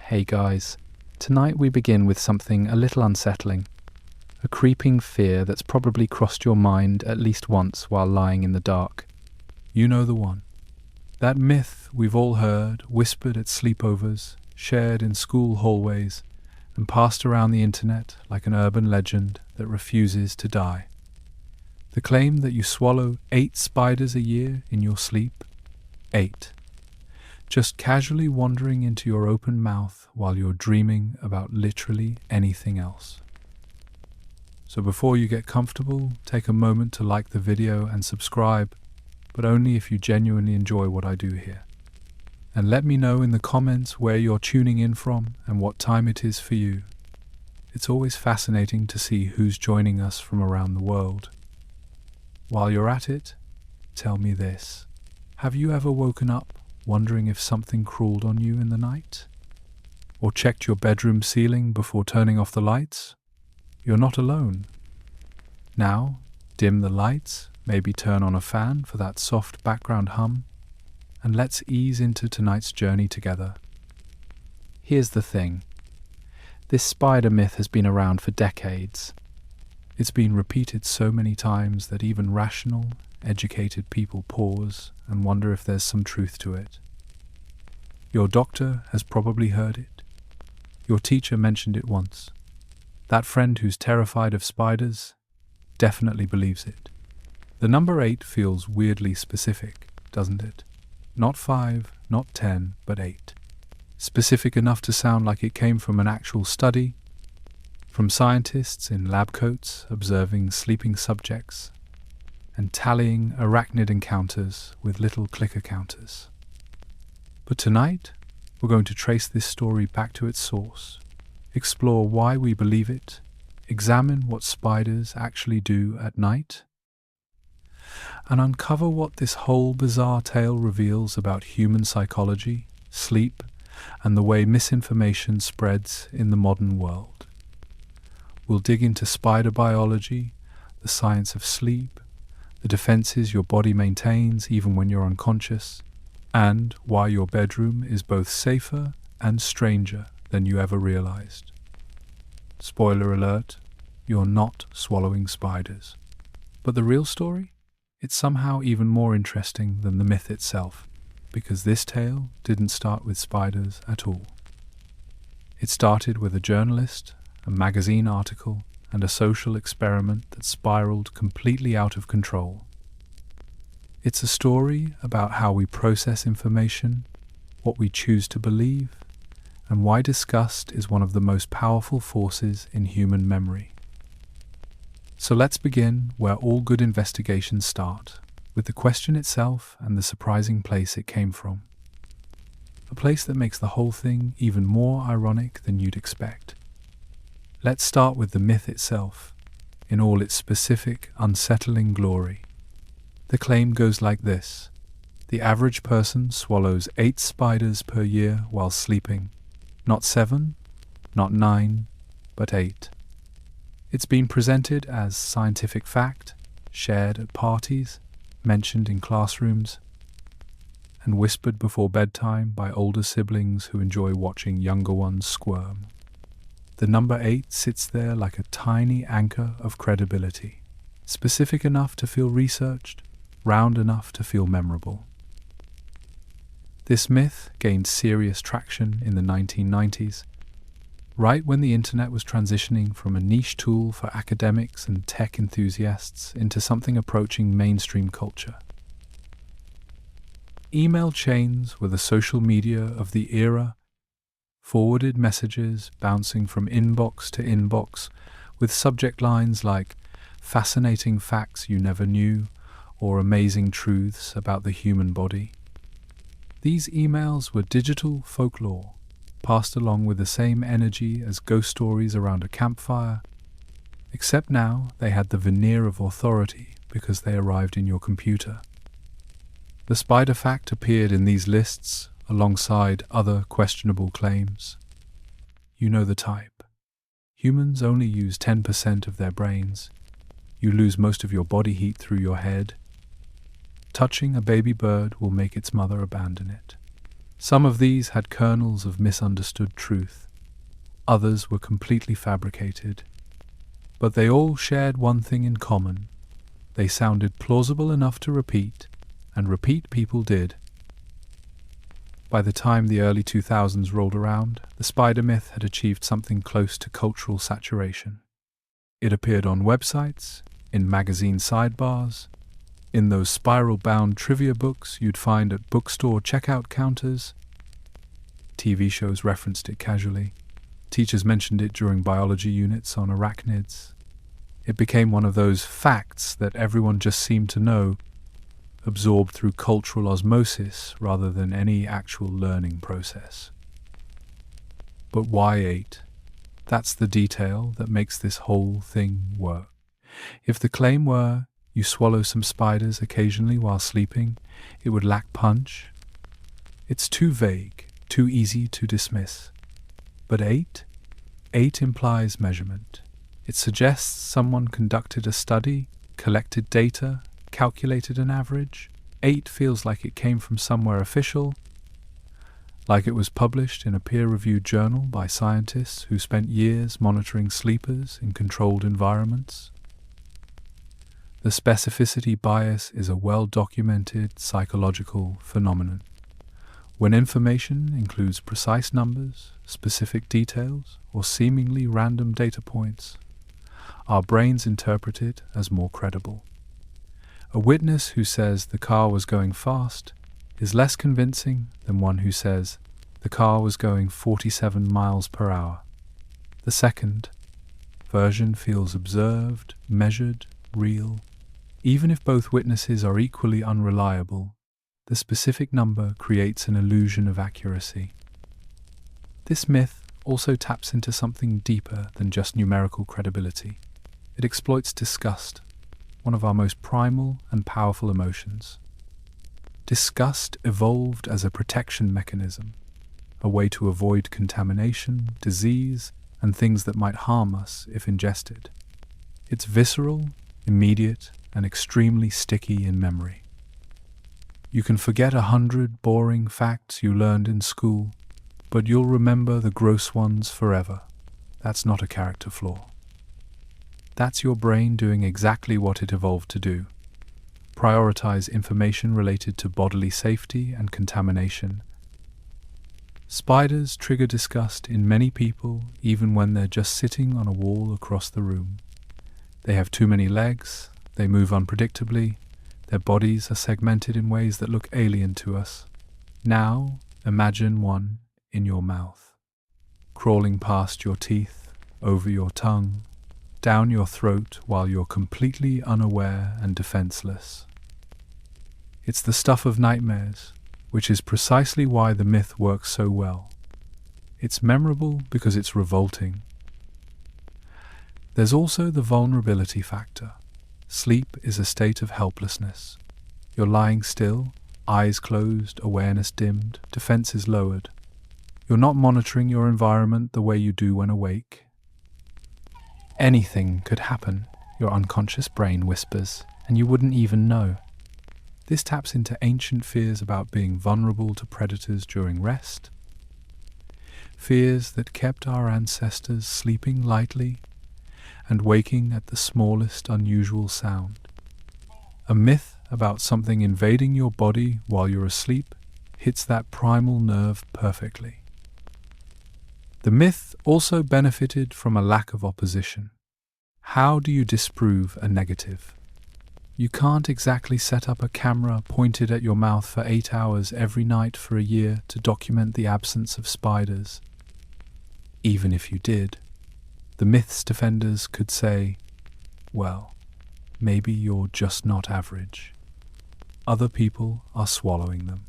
Hey guys, tonight we begin with something a little unsettling. A creeping fear that's probably crossed your mind at least once while lying in the dark. You know the one. That myth we've all heard, whispered at sleepovers, shared in school hallways, and passed around the internet like an urban legend that refuses to die. The claim that you swallow 8 spiders a year in your sleep. 8. Just casually wandering into your open mouth while you're dreaming about literally anything else. So before you get comfortable, take a moment to like the video and subscribe, but only if you genuinely enjoy what I do here. And let me know in the comments where you're tuning in from and what time it is for you. It's always fascinating to see who's joining us from around the world. While you're at it, tell me this. Have you ever woken up wondering if something crawled on you in the night? Or checked your bedroom ceiling before turning off the lights? You're not alone. Now, dim the lights, maybe turn on a fan for that soft background hum, and let's ease into tonight's journey together. Here's the thing. This spider myth has been around for decades. It's been repeated so many times that even rational, educated people pause and wonder if there's some truth to it. Your doctor has probably heard it. Your teacher mentioned it once. That friend who's terrified of spiders definitely believes it. The number 8 feels weirdly specific, doesn't it? Not 5, not 10, but 8. Specific enough to sound like it came from an actual study, from scientists in lab coats observing sleeping subjects and tallying arachnid encounters with little clicker counters. But tonight, we're going to trace this story back to its source, explore why we believe it, examine what spiders actually do at night, and uncover what this whole bizarre tale reveals about human psychology, sleep, and the way misinformation spreads in the modern world. We'll dig into spider biology, the science of sleep, the defenses your body maintains even when you're unconscious, and why your bedroom is both safer and stranger than you ever realized. Spoiler alert, you're not swallowing spiders. But the real story? It's somehow even more interesting than the myth itself, because this tale didn't start with spiders at all. It started with a journalist, a magazine article, and a social experiment that spiraled completely out of control. It's a story about how we process information, what we choose to believe, and why disgust is one of the most powerful forces in human memory. So let's begin where all good investigations start, with the question itself and the surprising place it came from. A place that makes the whole thing even more ironic than you'd expect. Let's start with the myth itself, in all its specific, unsettling glory. The claim goes like this. The average person swallows 8 spiders per year while sleeping. Not 7, not 9, but 8. It's been presented as scientific fact, shared at parties, mentioned in classrooms, and whispered before bedtime by older siblings who enjoy watching younger ones squirm. The number 8 sits there like a tiny anchor of credibility, specific enough to feel researched, round enough to feel memorable. This myth gained serious traction in the 1990s, right when the internet was transitioning from a niche tool for academics and tech enthusiasts into something approaching mainstream culture. Email chains were the social media of the era, forwarded messages bouncing from inbox to inbox with subject lines like "fascinating facts you never knew" or "amazing truths about the human body." These emails were digital folklore, passed along with the same energy as ghost stories around a campfire, except now they had the veneer of authority because they arrived in your computer. The spider fact appeared in these lists alongside other questionable claims. You know the type. Humans only use 10% of their brains. You lose most of your body heat through your head. Touching a baby bird will make its mother abandon it. Some of these had kernels of misunderstood truth, others were completely fabricated, but they all shared one thing in common. They sounded plausible enough to repeat, and repeat people did. By the time the early 2000s rolled around, the spider myth had achieved something close to cultural saturation. It appeared on websites, in magazine sidebars, in those spiral-bound trivia books you'd find at bookstore checkout counters. TV shows referenced it casually. Teachers mentioned it during biology units on arachnids. It became one of those facts that everyone just seemed to know, absorbed through cultural osmosis rather than any actual learning process. But why 8? That's the detail that makes this whole thing work. If the claim were, you swallow some spiders occasionally while sleeping, it would lack punch. It's too vague, too easy to dismiss. But 8? 8 implies measurement. It suggests someone conducted a study, collected data, calculated an average. 8 feels like it came from somewhere official, like it was published in a peer-reviewed journal by scientists who spent years monitoring sleepers in controlled environments. The specificity bias is a well-documented psychological phenomenon. When information includes precise numbers, specific details, or seemingly random data points, our brains interpret it as more credible. A witness who says the car was going fast is less convincing than one who says the car was going 47 miles per hour. The second version feels observed, measured, real. Even if both witnesses are equally unreliable, the specific number creates an illusion of accuracy. This myth also taps into something deeper than just numerical credibility. It exploits disgust, one of our most primal and powerful emotions. Disgust evolved as a protection mechanism, a way to avoid contamination, disease, and things that might harm us if ingested. It's visceral, immediate, and extremely sticky in memory. You can forget 100 boring facts you learned in school, but you'll remember the gross ones forever. That's not a character flaw. That's your brain doing exactly what it evolved to do. Prioritize information related to bodily safety and contamination. Spiders trigger disgust in many people even when they're just sitting on a wall across the room. They have too many legs, they move unpredictably, their bodies are segmented in ways that look alien to us. Now, imagine one in your mouth, crawling past your teeth, over your tongue, down your throat while you're completely unaware and defenseless. It's the stuff of nightmares, which is precisely why the myth works so well. It's memorable because it's revolting. There's also the vulnerability factor. Sleep is a state of helplessness. You're lying still, eyes closed, awareness dimmed, defenses lowered. You're not monitoring your environment the way you do when awake. Anything could happen, your unconscious brain whispers, and you wouldn't even know. This taps into ancient fears about being vulnerable to predators during rest, fears that kept our ancestors sleeping lightly and waking at the smallest unusual sound. A myth about something invading your body while you're asleep hits that primal nerve perfectly. The myth also benefited from a lack of opposition. How do you disprove a negative? You can't exactly set up a camera pointed at your mouth for 8 hours every night for a year to document the absence of spiders. Even if you did, the myth's defenders could say, well, maybe you're just not average. Other people are swallowing them.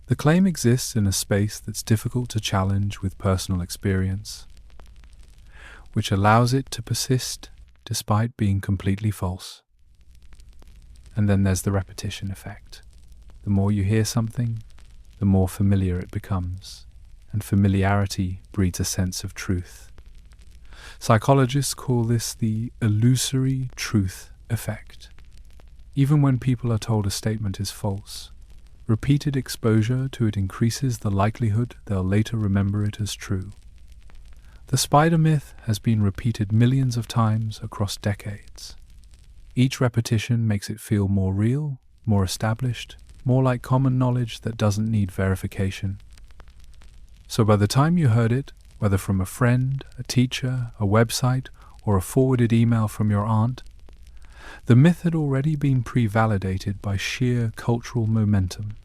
The claim exists in a space that's difficult to challenge with personal experience, which allows it to persist despite being completely false. And then there's the repetition effect. The more you hear something, the more familiar it becomes, and familiarity breeds a sense of truth. Psychologists call this the illusory truth effect. Even when people are told a statement is false, Repeated exposure to it increases the likelihood they'll later remember it as true. The spider myth has been repeated millions of times across decades. Each repetition makes it feel more real, more established, more like common knowledge that doesn't need verification. So by the time you heard it, whether from a friend, a teacher, a website, or a forwarded email from your aunt, the myth had already been pre-validated by sheer cultural momentum.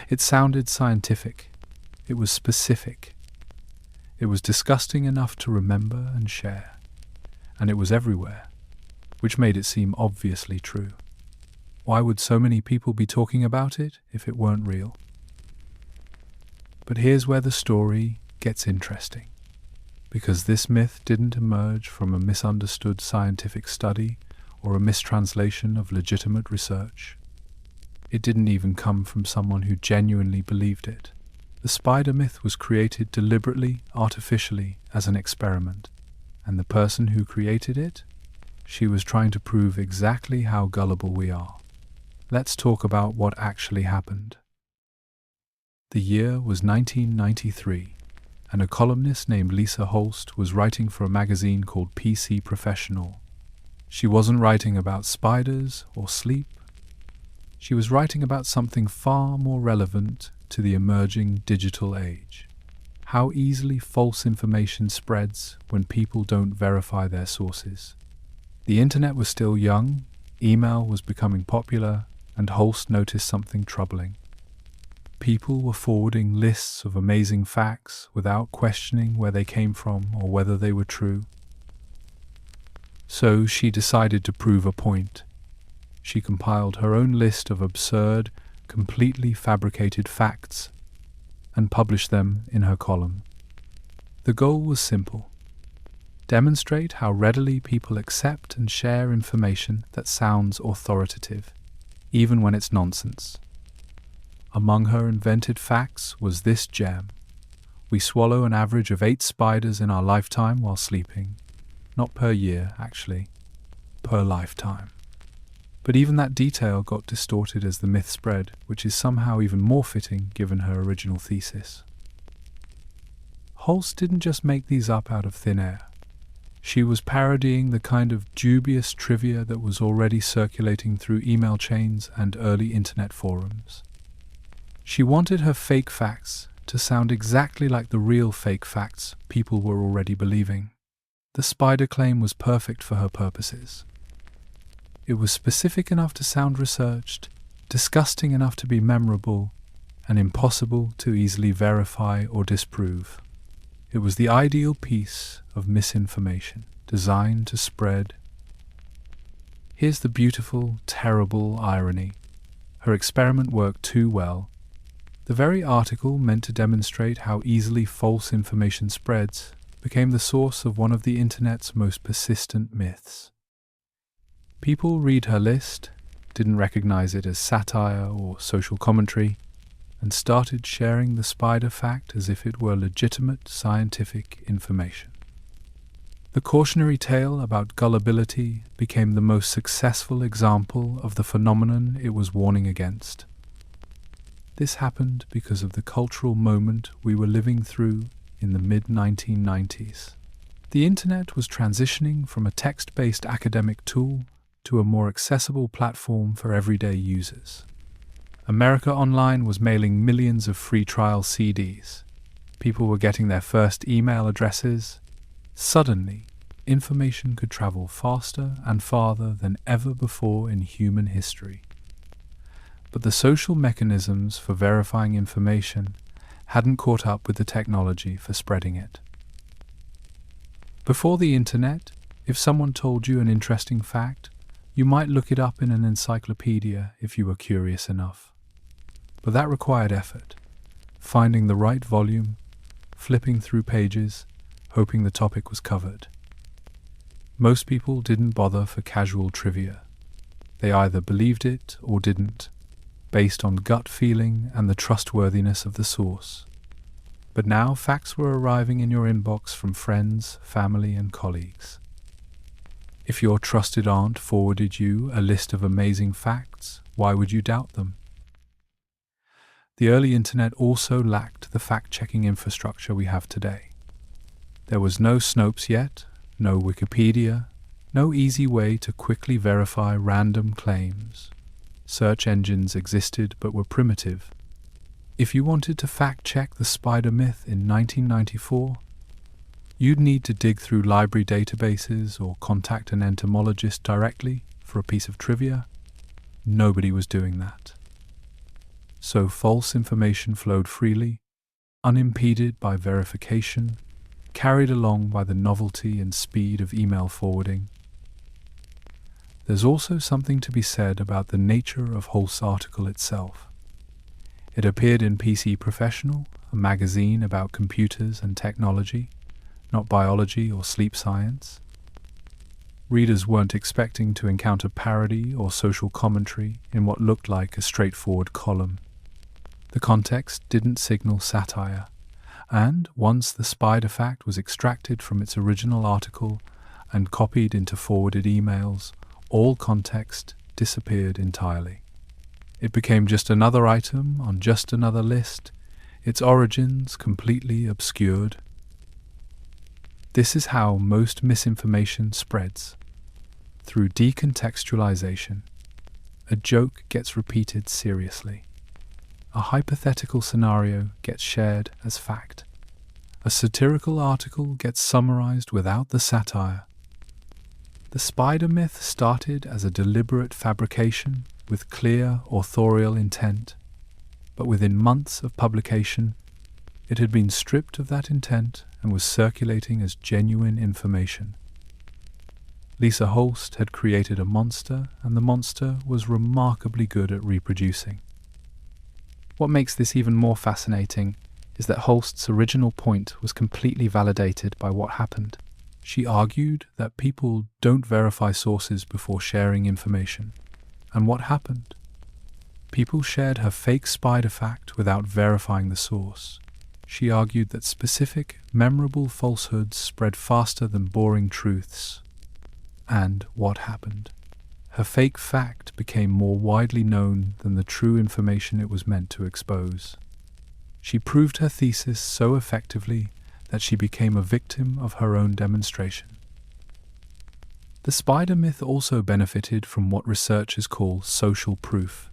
It sounded scientific. It was specific. It was disgusting enough to remember and share. And it was everywhere, which made it seem obviously true. Why would so many people be talking about it if it weren't real? But here's where the story gets interesting. Because this myth didn't emerge from a misunderstood scientific study or a mistranslation of legitimate research. It didn't even come from someone who genuinely believed it. The spider myth was created deliberately, artificially, as an experiment. And the person who created it? She was trying to prove exactly how gullible we are. Let's talk about what actually happened. The year was 1993, and a columnist named Lisa Holst was writing for a magazine called PC Professional. She wasn't writing about spiders or sleep. She was writing about something far more relevant to the emerging digital age. How easily false information spreads when people don't verify their sources. The internet was still young, email was becoming popular, and Holst noticed something troubling. People were forwarding lists of amazing facts without questioning where they came from or whether they were true. So she decided to prove a point. She compiled her own list of absurd, completely fabricated facts and published them in her column. The goal was simple: demonstrate how readily people accept and share information that sounds authoritative, even when it's nonsense. Among her invented facts was this gem: we swallow an average of 8 spiders in our lifetime while sleeping. Not per year, actually, per lifetime. But even that detail got distorted as the myth spread, which is somehow even more fitting given her original thesis. Holst didn't just make these up out of thin air. She was parodying the kind of dubious trivia that was already circulating through email chains and early internet forums. She wanted her fake facts to sound exactly like the real fake facts people were already believing. The spider claim was perfect for her purposes. It was specific enough to sound researched, disgusting enough to be memorable, and impossible to easily verify or disprove. It was the ideal piece of misinformation, designed to spread. Here's the beautiful, terrible irony. Her experiment worked too well. The very article meant to demonstrate how easily false information spreads became the source of one of the internet's most persistent myths. People read her list, didn't recognize it as satire or social commentary, and started sharing the spider fact as if it were legitimate scientific information. The cautionary tale about gullibility became the most successful example of the phenomenon it was warning against. This happened because of the cultural moment we were living through in the mid-1990s. The internet was transitioning from a text-based academic tool to a more accessible platform for everyday users. America Online was mailing millions of free trial CDs. People were getting their first email addresses. Suddenly, information could travel faster and farther than ever before in human history. But the social mechanisms for verifying information hadn't caught up with the technology for spreading it. Before the internet, if someone told you an interesting fact, you might look it up in an encyclopedia if you were curious enough. But that required effort, finding the right volume, flipping through pages, hoping the topic was covered. Most people didn't bother for casual trivia. They either believed it or didn't, based on gut feeling and the trustworthiness of the source. But now facts were arriving in your inbox from friends, family, and colleagues. If your trusted aunt forwarded you a list of amazing facts, why would you doubt them? The early internet also lacked the fact-checking infrastructure we have today. There was no Snopes yet, no Wikipedia, no easy way to quickly verify random claims. Search engines existed but were primitive. If you wanted to fact-check the spider myth in 1994, you'd need to dig through library databases or contact an entomologist directly for a piece of trivia. Nobody was doing that. So false information flowed freely, unimpeded by verification, carried along by the novelty and speed of email forwarding. There's also something to be said about the nature of Holst's article itself. It appeared in PC Professional, a magazine about computers and technology, not biology or sleep science. Readers weren't expecting to encounter parody or social commentary in what looked like a straightforward column. The context didn't signal satire, and once the spider fact was extracted from its original article and copied into forwarded emails, all context disappeared entirely. It became just another item on just another list, its origins completely obscured. This is how most misinformation spreads. Through decontextualization. A joke gets repeated seriously. A hypothetical scenario gets shared as fact. A satirical article gets summarized without the satire. The spider myth started as a deliberate fabrication with clear authorial intent, but within months of publication, it had been stripped of that intent and was circulating as genuine information. Lisa Holst had created a monster, and the monster was remarkably good at reproducing. What makes this even more fascinating is that Holst's original point was completely validated by what happened. She argued that people don't verify sources before sharing information. And what happened? People shared her fake spider fact without verifying the source. She argued that specific, memorable falsehoods spread faster than boring truths. And what happened? Her fake fact became more widely known than the true information it was meant to expose. She proved her thesis so effectively that she became a victim of her own demonstration. The spider myth also benefited from what researchers call social proof.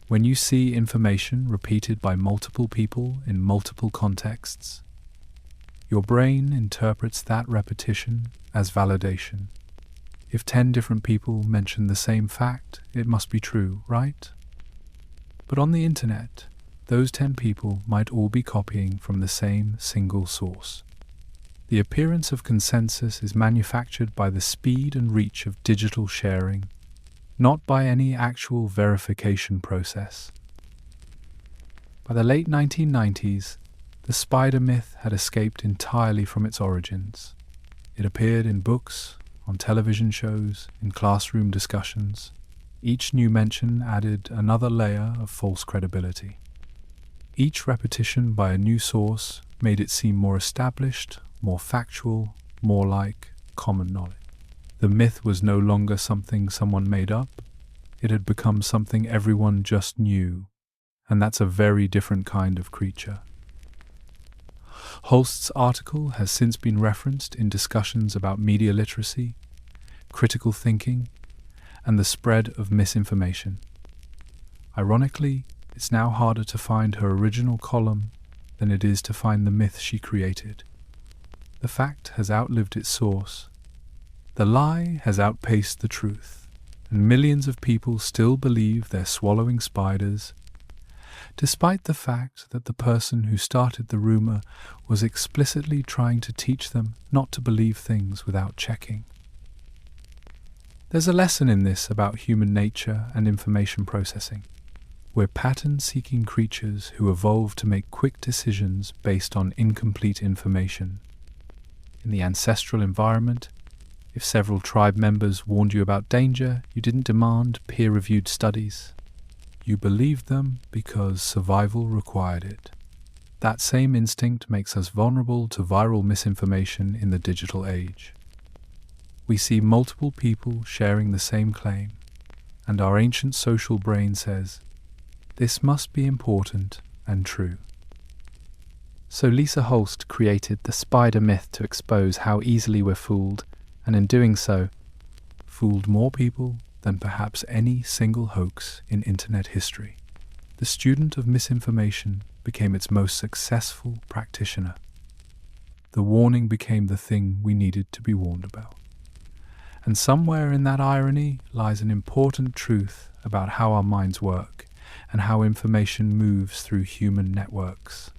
When you see information repeated by multiple people in multiple contexts, your brain interprets that repetition as validation. If 10 different people mention the same fact, it must be true, right? But on the internet, those 10 people might all be copying from the same single source. The appearance of consensus is manufactured by the speed and reach of digital sharing, not by any actual verification process. By the late 1990s, the spider myth had escaped entirely from its origins. It appeared in books, on television shows, in classroom discussions. Each new mention added another layer of false credibility. Each repetition by a new source made it seem more established, more factual, more like common knowledge. The myth was no longer something someone made up. It had become something everyone just knew, and that's a very different kind of creature. Holst's article has since been referenced in discussions about media literacy, critical thinking, and the spread of misinformation. Ironically, it's now harder to find her original column than it is to find the myth she created. The fact has outlived its source. The lie has outpaced the truth, and millions of people still believe they're swallowing spiders, despite the fact that the person who started the rumor was explicitly trying to teach them not to believe things without checking. There's a lesson in this about human nature and information processing. We're pattern-seeking creatures who evolved to make quick decisions based on incomplete information. In the ancestral environment, if several tribe members warned you about danger, you didn't demand peer-reviewed studies. You believed them because survival required it. That same instinct makes us vulnerable to viral misinformation in the digital age. We see multiple people sharing the same claim, and our ancient social brain says, "This must be important, and true. So Lisa Holst created the spider myth to expose how easily we're fooled, and in doing so, fooled more people than perhaps any single hoax in internet history. The student of misinformation became its most successful practitioner. The warning became the thing we needed to be warned about. And somewhere in that irony lies an important truth about how our minds work and how information moves through human networks.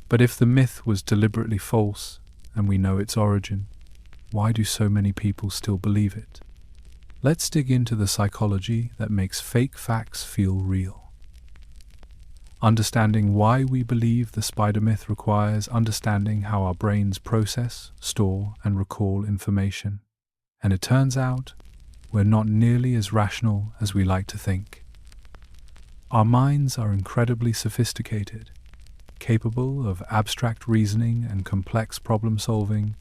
But if the myth was deliberately false, and we know its origin, why do so many people still believe it? Let's dig into the psychology that makes fake facts feel real. Understanding why we believe the spider myth requires understanding how our brains process, store, and recall information. And it turns out, we're not nearly as rational as we like to think. Our minds are incredibly sophisticated, capable of abstract reasoning and complex problem solving,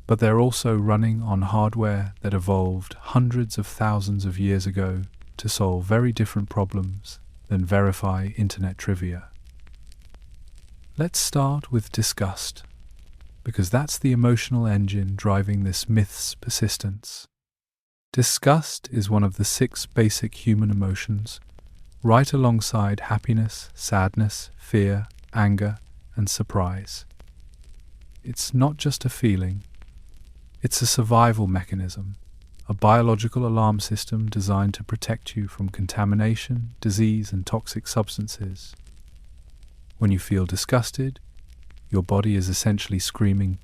but they're also running on hardware that evolved hundreds of thousands of years ago to solve very different problems than verify internet trivia. Let's start with disgust, because that's the emotional engine driving this myth's persistence. Disgust is one of the 6 basic human emotions, right alongside happiness, sadness, fear, anger, and surprise. It's not just a feeling, it's a survival mechanism, a biological alarm system designed to protect you from contamination, disease, and toxic substances. When you feel disgusted, your body is essentially screaming,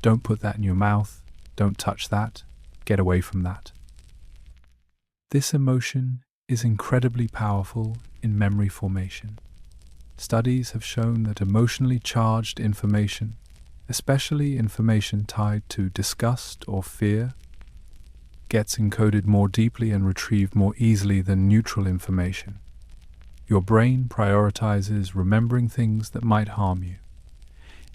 "Don't put that in your mouth, don't touch that, get away from that." This emotion is incredibly powerful in memory formation. Studies have shown that emotionally charged information, especially information tied to disgust or fear, gets encoded more deeply and retrieved more easily than neutral information. Your brain prioritizes remembering things that might harm you.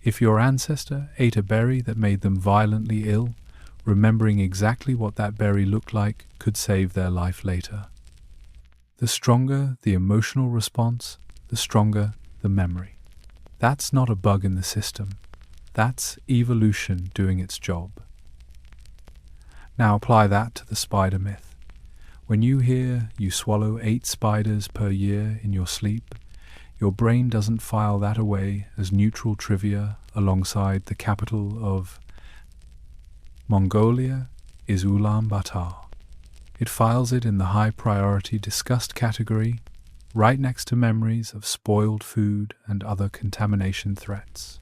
If your ancestor ate a berry that made them violently ill, remembering exactly what that berry looked like could save their life later. The stronger the emotional response, the stronger the memory. That's not a bug in the system. That's evolution doing its job. Now apply that to the spider myth. When you hear you swallow 8 spiders per year in your sleep, your brain doesn't file that away as neutral trivia alongside the capital of Mongolia is Ulaanbaatar. It files it in the high-priority disgust category, right next to memories of spoiled food and other contamination threats.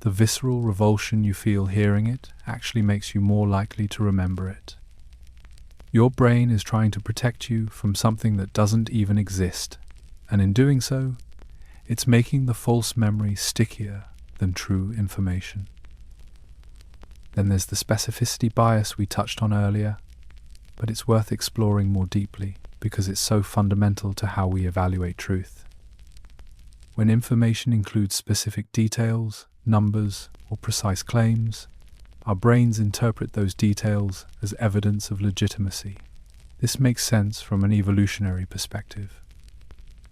The visceral revulsion you feel hearing it actually makes you more likely to remember it. Your brain is trying to protect you from something that doesn't even exist, and in doing so, it's making the false memory stickier than true information. Then there's the specificity bias we touched on earlier, but it's worth exploring more deeply because it's so fundamental to how we evaluate truth. When information includes specific details, numbers, or precise claims, our brains interpret those details as evidence of legitimacy. This makes sense from an evolutionary perspective.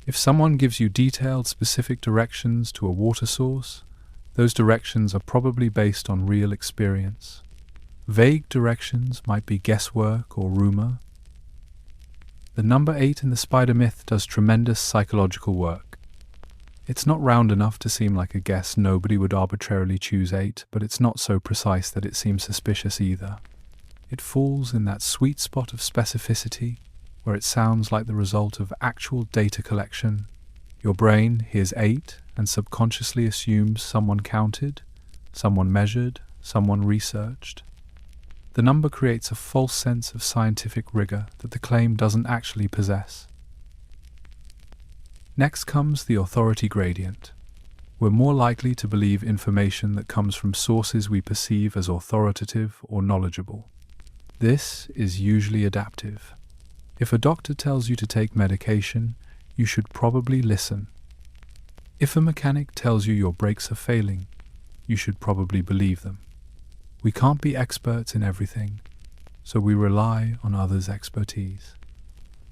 If someone gives you detailed, specific directions to a water source, those directions are probably based on real experience. Vague directions might be guesswork or rumor. The number 8 in the spider myth does tremendous psychological work. It's not round enough to seem like a guess. Nobody would arbitrarily choose 8, but it's not so precise that it seems suspicious either. It falls in that sweet spot of specificity where it sounds like the result of actual data collection. Your brain hears 8 and subconsciously assumes someone counted, someone measured, someone researched. The number creates a false sense of scientific rigor that the claim doesn't actually possess. Next comes the authority gradient. We're more likely to believe information that comes from sources we perceive as authoritative or knowledgeable. This is usually adaptive. If a doctor tells you to take medication, you should probably listen. If a mechanic tells you your brakes are failing, you should probably believe them. We can't be experts in everything, so we rely on others' expertise.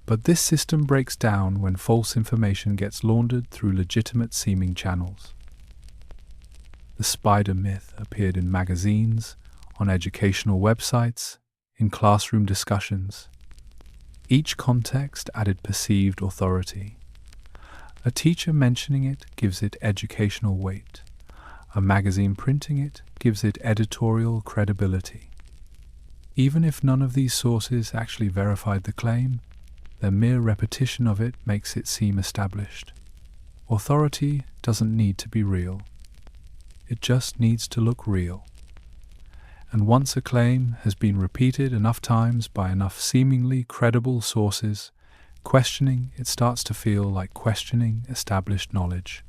But this system breaks down when false information gets laundered through legitimate-seeming channels. The spider myth appeared in magazines, on educational websites, in classroom discussions. Each context added perceived authority. A teacher mentioning it gives it educational weight. A magazine printing it gives it editorial credibility. Even if none of these sources actually verified the claim, their mere repetition of it makes it seem established. Authority doesn't need to be real. It just needs to look real. And once a claim has been repeated enough times by enough seemingly credible sources, questioning it starts to feel like questioning established knowledge.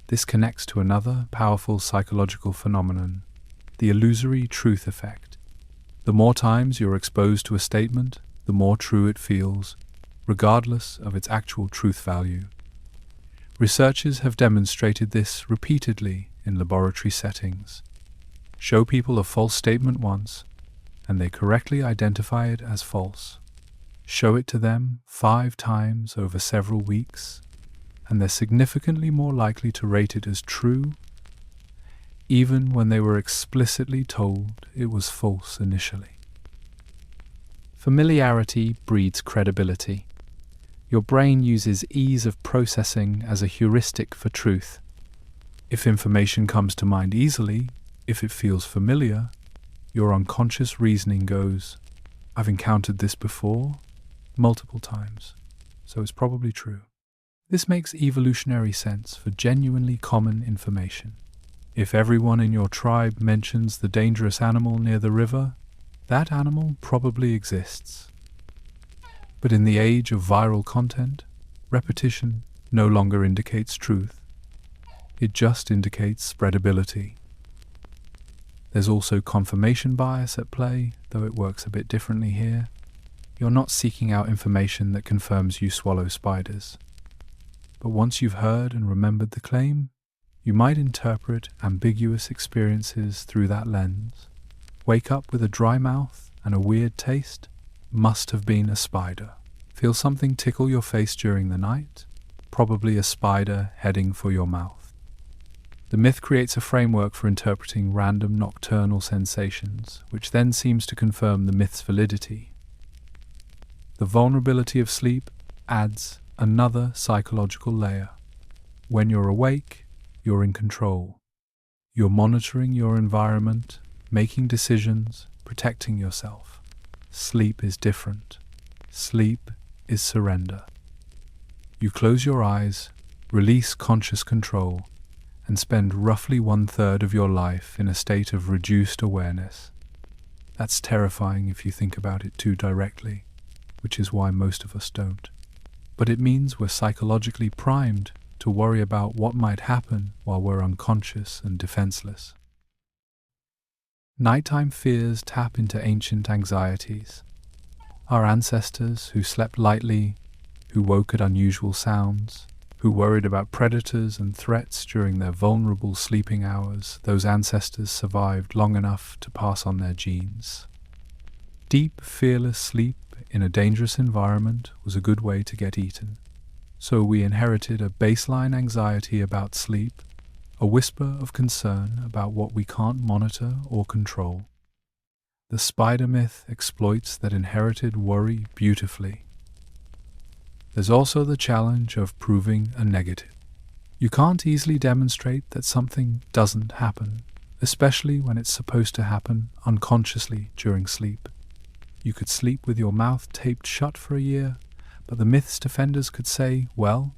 This connects to another powerful psychological phenomenon, the illusory truth effect. The more times you're exposed to a statement, the more true it feels, regardless of its actual truth value. Researchers have demonstrated this repeatedly in laboratory settings. Show people a false statement once, and they correctly identify it as false. Show it to them 5 times over several weeks, and they're significantly more likely to rate it as true, even when they were explicitly told it was false initially. Familiarity breeds credibility. Your brain uses ease of processing as a heuristic for truth. If information comes to mind easily, if it feels familiar, your unconscious reasoning goes, "I've encountered this before, multiple times, so it's probably true." This makes evolutionary sense for genuinely common information. If everyone in your tribe mentions the dangerous animal near the river, that animal probably exists. But in the age of viral content, repetition no longer indicates truth. It just indicates spreadability. There's also confirmation bias at play, though it works a bit differently here. You're not seeking out information that confirms you swallow spiders. But once you've heard and remembered the claim, you might interpret ambiguous experiences through that lens. Wake up with a dry mouth and a weird taste? Must have been a spider. Feel something tickle your face during the night? Probably a spider heading for your mouth. The myth creates a framework for interpreting random nocturnal sensations, which then seems to confirm the myth's validity. The vulnerability of sleep adds another psychological layer. When you're awake, you're in control. You're monitoring your environment, making decisions, protecting yourself. Sleep is different. Sleep is surrender. You close your eyes, release conscious control, and spend roughly 1/3 of your life in a state of reduced awareness. That's terrifying if you think about it too directly, which is why most of us don't. But it means we're psychologically primed to worry about what might happen while we're unconscious and defenseless. Nighttime fears tap into ancient anxieties. Our ancestors who slept lightly, who woke at unusual sounds, who worried about predators and threats during their vulnerable sleeping hours, those ancestors survived long enough to pass on their genes. Deep, fearless sleep in a dangerous environment was a good way to get eaten. So we inherited a baseline anxiety about sleep, a whisper of concern about what we can't monitor or control. The spider myth exploits that inherited worry beautifully. There's also the challenge of proving a negative. You can't easily demonstrate that something doesn't happen, especially when it's supposed to happen unconsciously during sleep. You could sleep with your mouth taped shut for a year, but the myth's defenders could say, well,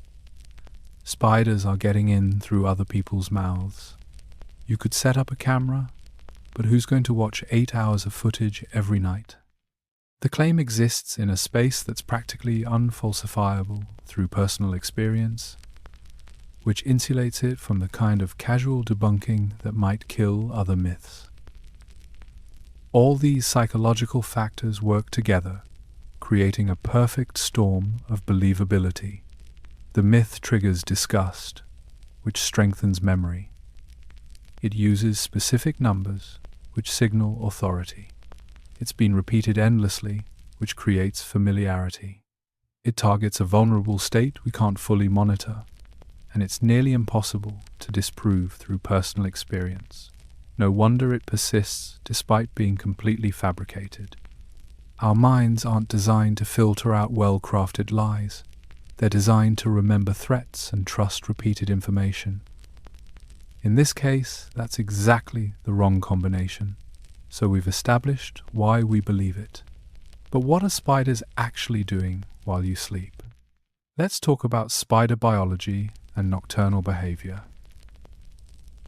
spiders are getting in through other people's mouths. You could set up a camera, but who's going to watch 8 hours of footage every night? The claim exists in a space that's practically unfalsifiable through personal experience, which insulates it from the kind of casual debunking that might kill other myths. All these psychological factors work together, creating a perfect storm of believability. The myth triggers disgust, which strengthens memory. It uses specific numbers, which signal authority. It's been repeated endlessly, which creates familiarity. It targets a vulnerable state we can't fully monitor, and it's nearly impossible to disprove through personal experience. No wonder it persists despite being completely fabricated. Our minds aren't designed to filter out well-crafted lies. They're designed to remember threats and trust repeated information. In this case, that's exactly the wrong combination. So we've established why we believe it. But what are spiders actually doing while you sleep? Let's talk about spider biology and nocturnal behavior.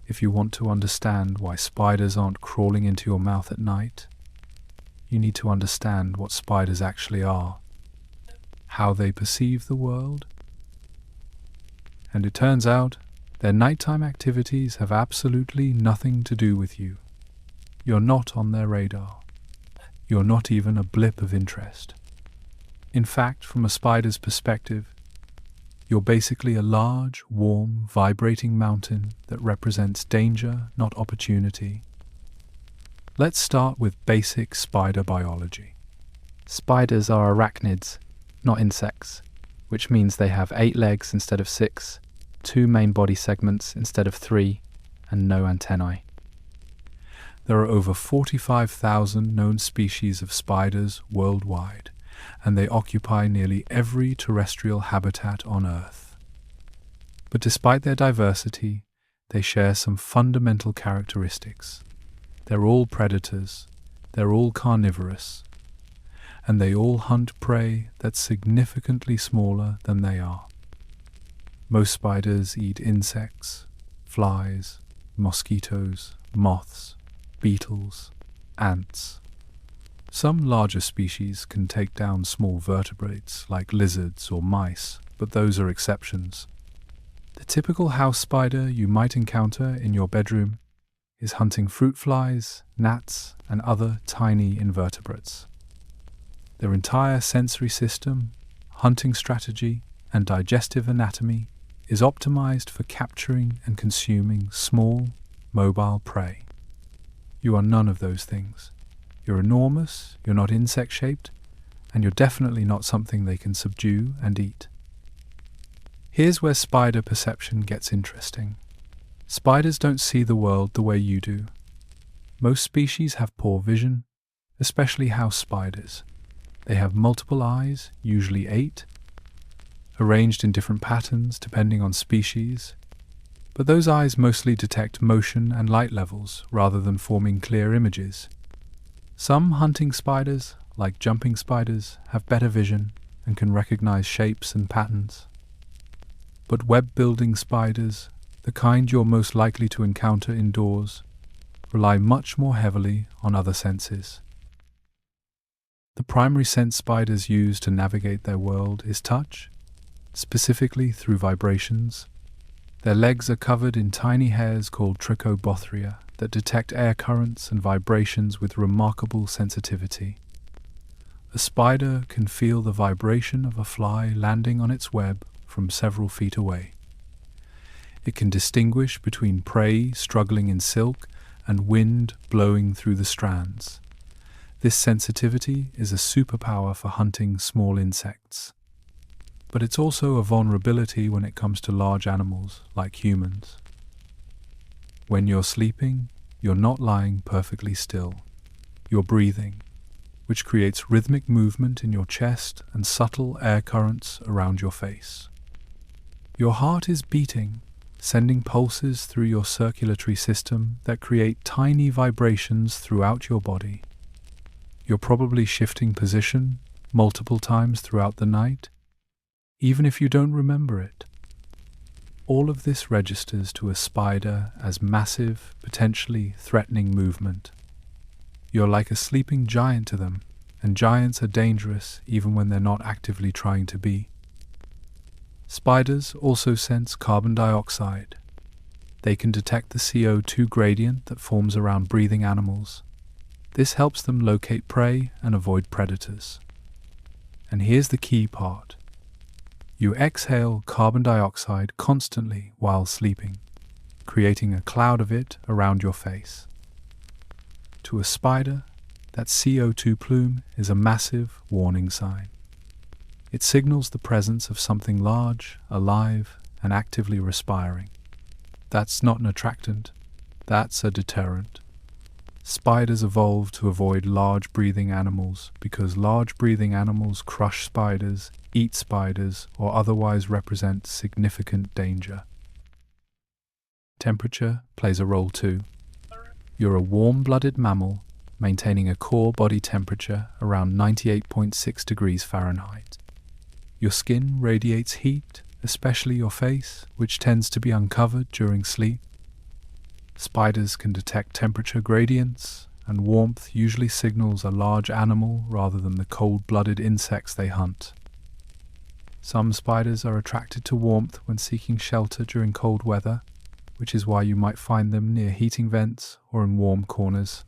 If you want to understand why spiders aren't crawling into your mouth at night, you need to understand what spiders actually are, how they perceive the world. And it turns out, their nighttime activities have absolutely nothing to do with you. You're not on their radar. You're not even a blip of interest. In fact, from a spider's perspective, you're basically a large, warm, vibrating mountain that represents danger, not opportunity. Let's start with basic spider biology. Spiders are arachnids, not insects, which means they have 8 legs instead of 6, 2 main body segments instead of 3, and no antennae. There are over 45,000 known species of spiders worldwide, and they occupy nearly every terrestrial habitat on Earth. But despite their diversity, they share some fundamental characteristics. They're all predators, they're all carnivorous, and they all hunt prey that's significantly smaller than they are. Most spiders eat insects, flies, mosquitoes, moths, beetles, ants. Some larger species can take down small vertebrates like lizards or mice, but those are exceptions. The typical house spider you might encounter in your bedroom is hunting fruit flies, gnats, and other tiny invertebrates. Their entire sensory system, hunting strategy, and digestive anatomy is optimized for capturing and consuming small, mobile prey. You are none of those things. You're enormous, you're not insect-shaped, and you're definitely not something they can subdue and eat. Here's where spider perception gets interesting. Spiders don't see the world the way you do. Most species have poor vision, especially house spiders. They have multiple eyes, usually 8, arranged in different patterns depending on species, but those eyes mostly detect motion and light levels rather than forming clear images. Some hunting spiders, like jumping spiders, have better vision and can recognize shapes and patterns. But web-building spiders, the kind you're most likely to encounter indoors, rely much more heavily on other senses. The primary sense spiders use to navigate their world is touch, specifically through vibrations. Their legs are covered in tiny hairs called trichobothria that detect air currents and vibrations with remarkable sensitivity. A spider can feel the vibration of a fly landing on its web from several feet away. It can distinguish between prey struggling in silk and wind blowing through the strands. This sensitivity is a superpower for hunting small insects. But it's also a vulnerability when it comes to large animals like humans. When you're sleeping, you're not lying perfectly still. You're breathing, which creates rhythmic movement in your chest and subtle air currents around your face. Your heart is beating, sending pulses through your circulatory system that create tiny vibrations throughout your body. You're probably shifting position multiple times throughout the night, even if you don't remember it. All of this registers to a spider as massive, potentially threatening movement. You're like a sleeping giant to them, and giants are dangerous even when they're not actively trying to be. Spiders also sense carbon dioxide. They can detect the CO2 gradient that forms around breathing animals. This helps them locate prey and avoid predators. And here's the key part. You exhale carbon dioxide constantly while sleeping, creating a cloud of it around your face. To a spider, That CO2 plume is a massive warning sign. It signals the presence of something large, alive, and actively respiring. That's not an attractant, that's a deterrent. Spiders evolved to avoid large breathing animals because large breathing animals crush spiders, eat spiders, or otherwise represent significant danger. Temperature plays a role too. You're a warm-blooded mammal maintaining a core body temperature around 98.6 degrees Fahrenheit. Your skin radiates heat, especially your face, which tends to be uncovered during sleep. Spiders can detect temperature gradients, and warmth usually signals a large animal rather than the cold-blooded insects they hunt. Some spiders are attracted to warmth when seeking shelter during cold weather, which is why you might find them near heating vents or in warm corners.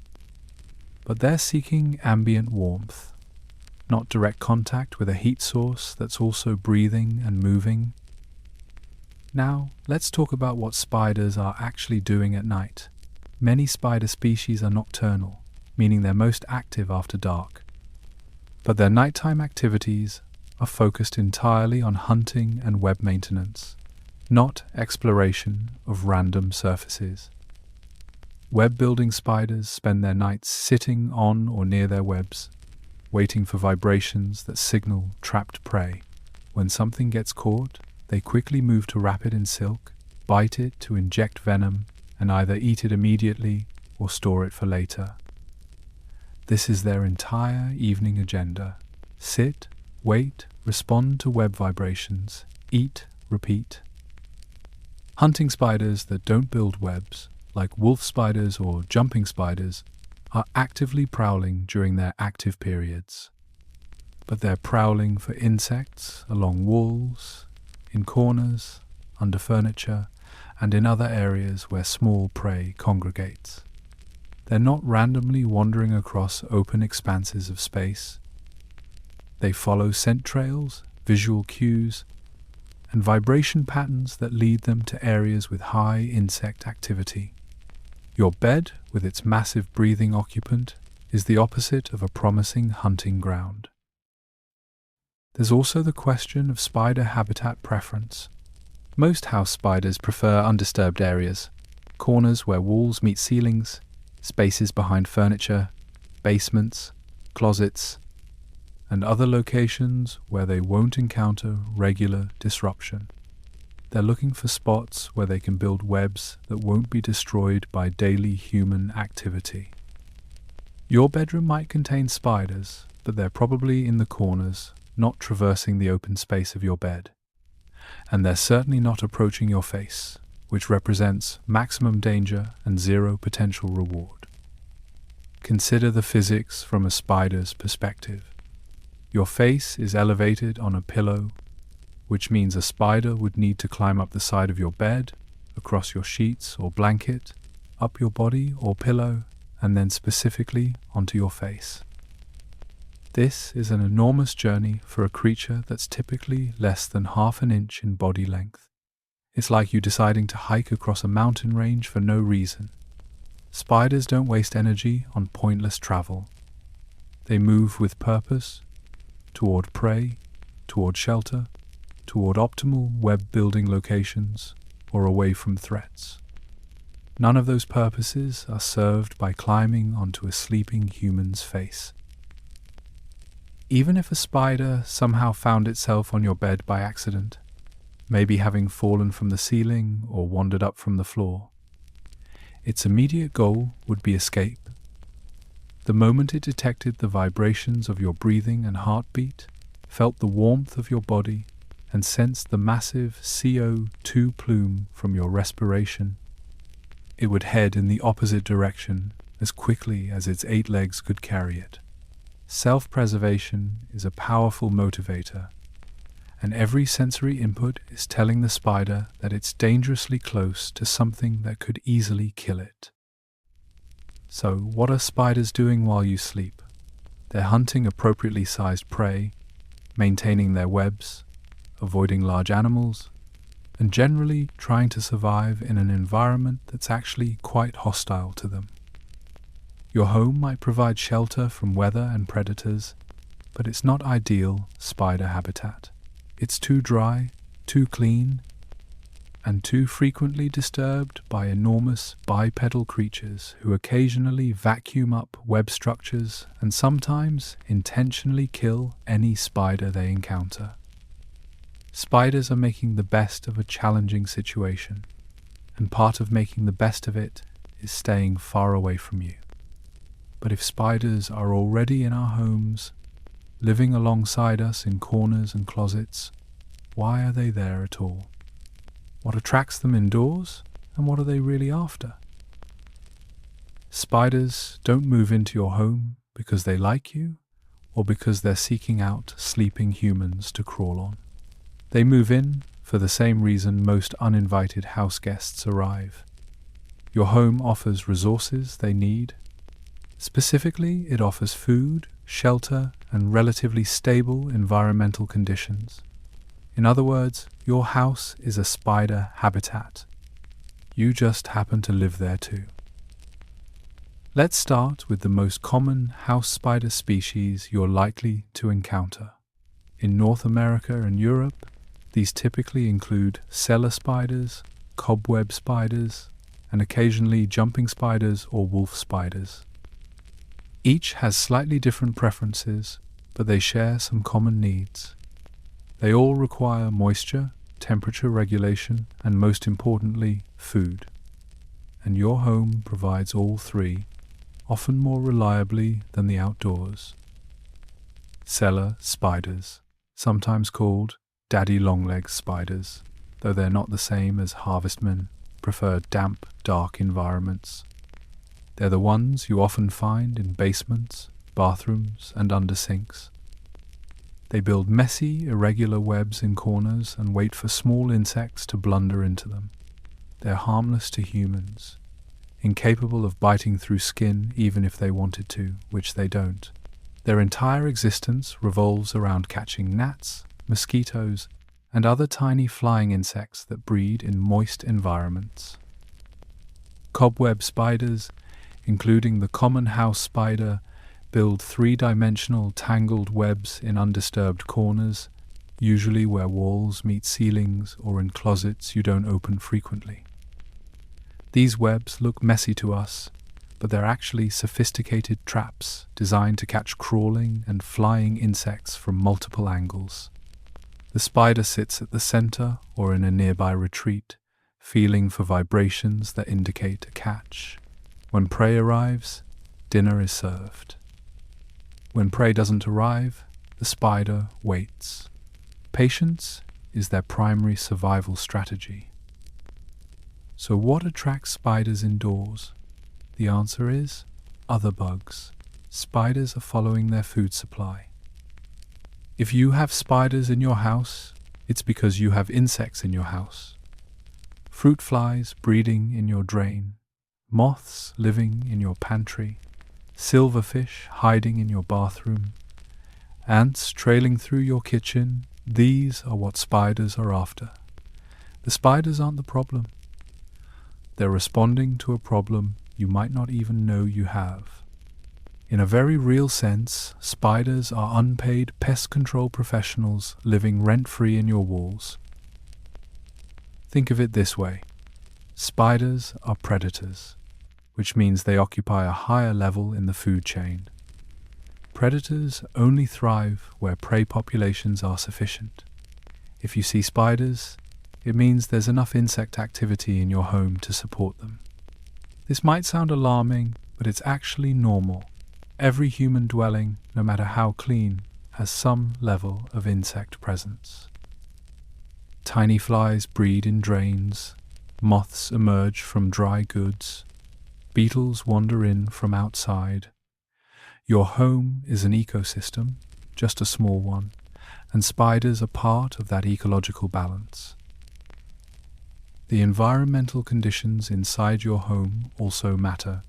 But they're seeking ambient warmth, not direct contact with a heat source that's also breathing and moving. Now, let's talk about what spiders are actually doing at night. Many spider species are nocturnal, meaning they're most active after dark. But their nighttime activities are focused entirely on hunting and web maintenance, not exploration of random surfaces. Web-building spiders spend their nights sitting on or near their webs, waiting for vibrations that signal trapped prey. When something gets caught, they quickly move to wrap it in silk, bite it to inject venom, and either eat it immediately or store it for later. This is their entire evening agenda. Sit, wait, respond to web vibrations, eat, repeat. Hunting spiders that don't build webs, like wolf spiders or jumping spiders, are actively prowling during their active periods. But they're prowling for insects along walls, in corners, under furniture, and in other areas where small prey congregates. They're not randomly wandering across open expanses of space. They follow scent trails, visual cues, and vibration patterns that lead them to areas with high insect activity. Your bed, with its massive breathing occupant, is the opposite of a promising hunting ground. There's also the question of spider habitat preference. Most house spiders prefer undisturbed areas, corners where walls meet ceilings, spaces behind furniture, basements, closets, and other locations where they won't encounter regular disruption. They're looking for spots where they can build webs that won't be destroyed by daily human activity. Your bedroom might contain spiders, but they're probably in the corners, not traversing the open space of your bed. And they're certainly not approaching your face, which represents maximum danger and zero potential reward. Consider the physics from a spider's perspective. Your face is elevated on a pillow, which means a spider would need to climb up the side of your bed, across your sheets or blanket, up your body or pillow, and then specifically onto your face. This is an enormous journey for a creature that's typically less than half an inch in body length. It's like you deciding to hike across a mountain range for no reason. Spiders don't waste energy on pointless travel. They move with purpose, toward prey, toward shelter, toward optimal web-building locations, or away from threats. None of those purposes are served by climbing onto a sleeping human's face. Even if a spider somehow found itself on your bed by accident, maybe having fallen from the ceiling or wandered up from the floor, its immediate goal would be escape. The moment it detected the vibrations of your breathing and heartbeat, felt the warmth of your body, and sensed the massive CO2 plume from your respiration, it would head in the opposite direction as quickly as its 8 legs could carry it. Self-preservation is a powerful motivator, and every sensory input is telling the spider that it's dangerously close to something that could easily kill it. So, what are spiders doing while you sleep? They're hunting appropriately sized prey, maintaining their webs, avoiding large animals, and generally trying to survive in an environment that's actually quite hostile to them. Your home might provide shelter from weather and predators, but it's not ideal spider habitat. It's too dry, too clean, and too frequently disturbed by enormous bipedal creatures who occasionally vacuum up web structures and sometimes intentionally kill any spider they encounter. Spiders are making the best of a challenging situation, and part of making the best of it is staying far away from you. But if spiders are already in our homes, living alongside us in corners and closets, why are they there at all? What attracts them indoors, and what are they really after? Spiders don't move into your home because they like you or because they're seeking out sleeping humans to crawl on. They move in for the same reason most uninvited house guests arrive. Your home offers resources they need. Specifically, it offers food, shelter, and relatively stable environmental conditions. In other words, your house is a spider habitat. You just happen to live there too. Let's start with the most common house spider species you're likely to encounter. In North America and Europe, these typically include cellar spiders, cobweb spiders, and occasionally jumping spiders or wolf spiders. Each has slightly different preferences, but they share some common needs. They all require moisture, temperature regulation, and most importantly, food. And your home provides all three, often more reliably than the outdoors. Cellar spiders, sometimes called daddy longlegs spiders, though they're not the same as harvestmen, prefer damp, dark environments. They're the ones you often find in basements, bathrooms, and under sinks. They build messy, irregular webs in corners and wait for small insects to blunder into them. They're harmless to humans, incapable of biting through skin even if they wanted to, which they don't. Their entire existence revolves around catching gnats, mosquitoes, and other tiny flying insects that breed in moist environments. Cobweb spiders, including the common house spider, build three-dimensional tangled webs in undisturbed corners, usually where walls meet ceilings or in closets you don't open frequently. These webs look messy to us, but they're actually sophisticated traps designed to catch crawling and flying insects from multiple angles. The spider sits at the center or in a nearby retreat, feeling for vibrations that indicate a catch. When prey arrives, dinner is served. When prey doesn't arrive, the spider waits. Patience is their primary survival strategy. So what attracts spiders indoors? The answer is other bugs. Spiders are following their food supply. If you have spiders in your house, it's because you have insects in your house. Fruit flies breeding in your drain, moths living in your pantry, silverfish hiding in your bathroom, ants trailing through your kitchen. These are what spiders are after. The spiders aren't the problem. They're responding to a problem you might not even know you have. In a very real sense, spiders are unpaid pest control professionals living rent-free in your walls. Think of it this way. Spiders are predators, which means they occupy a higher level in the food chain. Predators only thrive where prey populations are sufficient. If you see spiders, it means there's enough insect activity in your home to support them. This might sound alarming, but it's actually normal. Every human dwelling, no matter how clean, has some level of insect presence. Tiny flies breed in drains, moths emerge from dry goods, beetles wander in from outside. Your home is an ecosystem, just a small one, and spiders are part of that ecological balance. The environmental conditions inside your home also matter.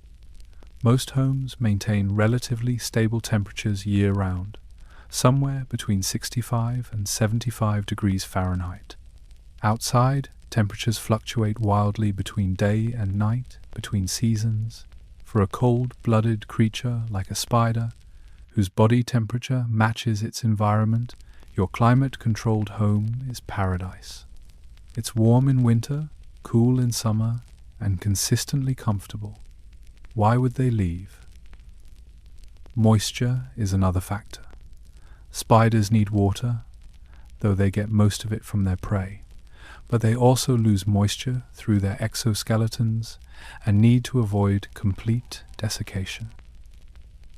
Most homes maintain relatively stable temperatures year-round, somewhere between 65 and 75 degrees Fahrenheit. Outside, temperatures fluctuate wildly between day and night, between seasons, For a cold-blooded creature like a spider, whose body temperature matches its environment, your climate-controlled home is paradise. It's warm in winter, cool in summer, and consistently comfortable. Why would they leave? Moisture is another factor. Spiders need water, though they get most of it from their prey, but they also lose moisture through their exoskeletons and need to avoid complete desiccation.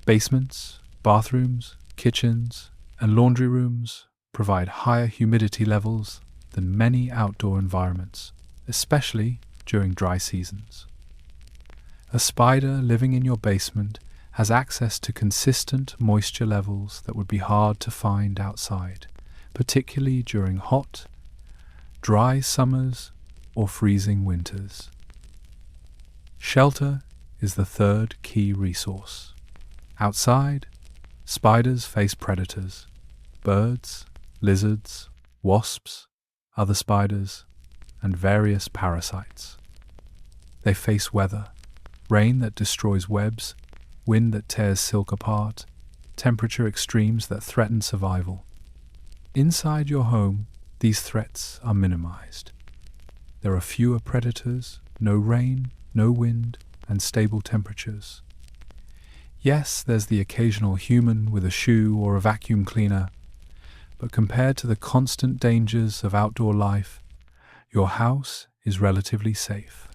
Basements, bathrooms, kitchens, and laundry rooms provide higher humidity levels than many outdoor environments, especially during dry seasons. A spider living in your basement has access to consistent moisture levels that would be hard to find outside, particularly during hot, dry summers or freezing winters. Shelter is the third key resource. Outside, spiders face predators, birds, lizards, wasps, other spiders, and various parasites. They face weather, rain that destroys webs, wind that tears silk apart, temperature extremes that threaten survival. Inside your home, these threats are minimized. There are fewer predators, no rain, no wind, and stable temperatures. Yes, there's the occasional human with a shoe or a vacuum cleaner, but compared to the constant dangers of outdoor life, your house is relatively safe.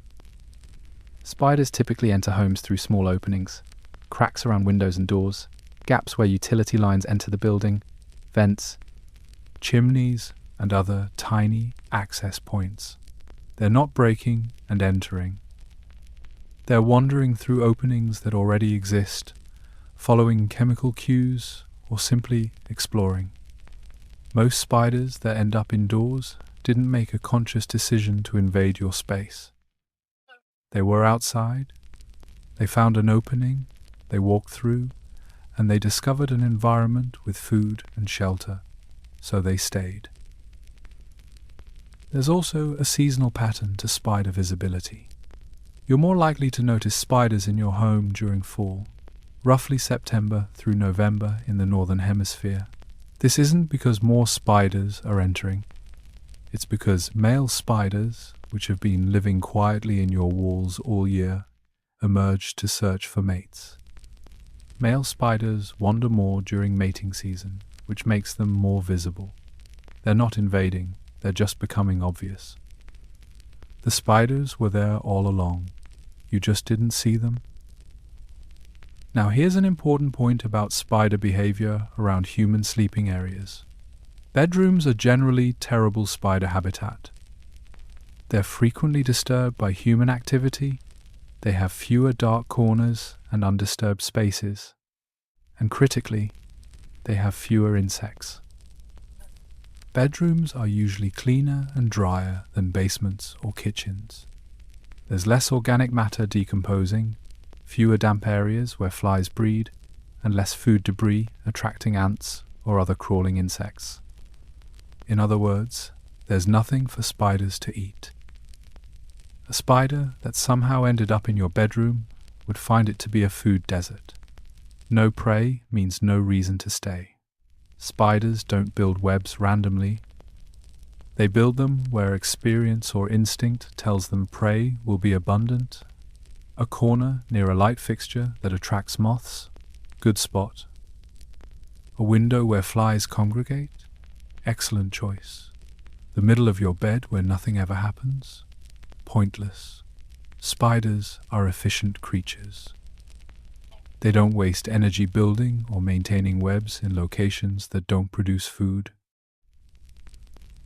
Spiders typically enter homes through small openings, cracks around windows and doors, gaps where utility lines enter the building, vents, chimneys, and other tiny access points. They're not breaking and entering. They're wandering through openings that already exist, following chemical cues or simply exploring. Most spiders that end up indoors didn't make a conscious decision to invade your space. They were outside, they found an opening, they walked through, and they discovered an environment with food and shelter, so they stayed. There's also a seasonal pattern to spider visibility. You're more likely to notice spiders in your home during fall, roughly September through November in the Northern Hemisphere. This isn't because more spiders are entering. It's because male spiders, which have been living quietly in your walls all year, emerge to search for mates. Male spiders wander more during mating season, which makes them more visible. They're not invading, they're just becoming obvious. The spiders were there all along. You just didn't see them. Now here's an important point about spider behavior around human sleeping areas. Bedrooms are generally terrible spider habitat. They're frequently disturbed by human activity, they have fewer dark corners and undisturbed spaces, and critically, they have fewer insects. Bedrooms are usually cleaner and drier than basements or kitchens. There's less organic matter decomposing, fewer damp areas where flies breed, and less food debris attracting ants or other crawling insects. In other words, there's nothing for spiders to eat. A spider that somehow ended up in your bedroom would find it to be a food desert. No prey means no reason to stay. Spiders don't build webs randomly. They build them where experience or instinct tells them prey will be abundant. A corner near a light fixture that attracts moths? Good spot. A window where flies congregate? Excellent choice. The middle of your bed where nothing ever happens? Pointless. Spiders are efficient creatures. They don't waste energy building or maintaining webs in locations that don't produce food.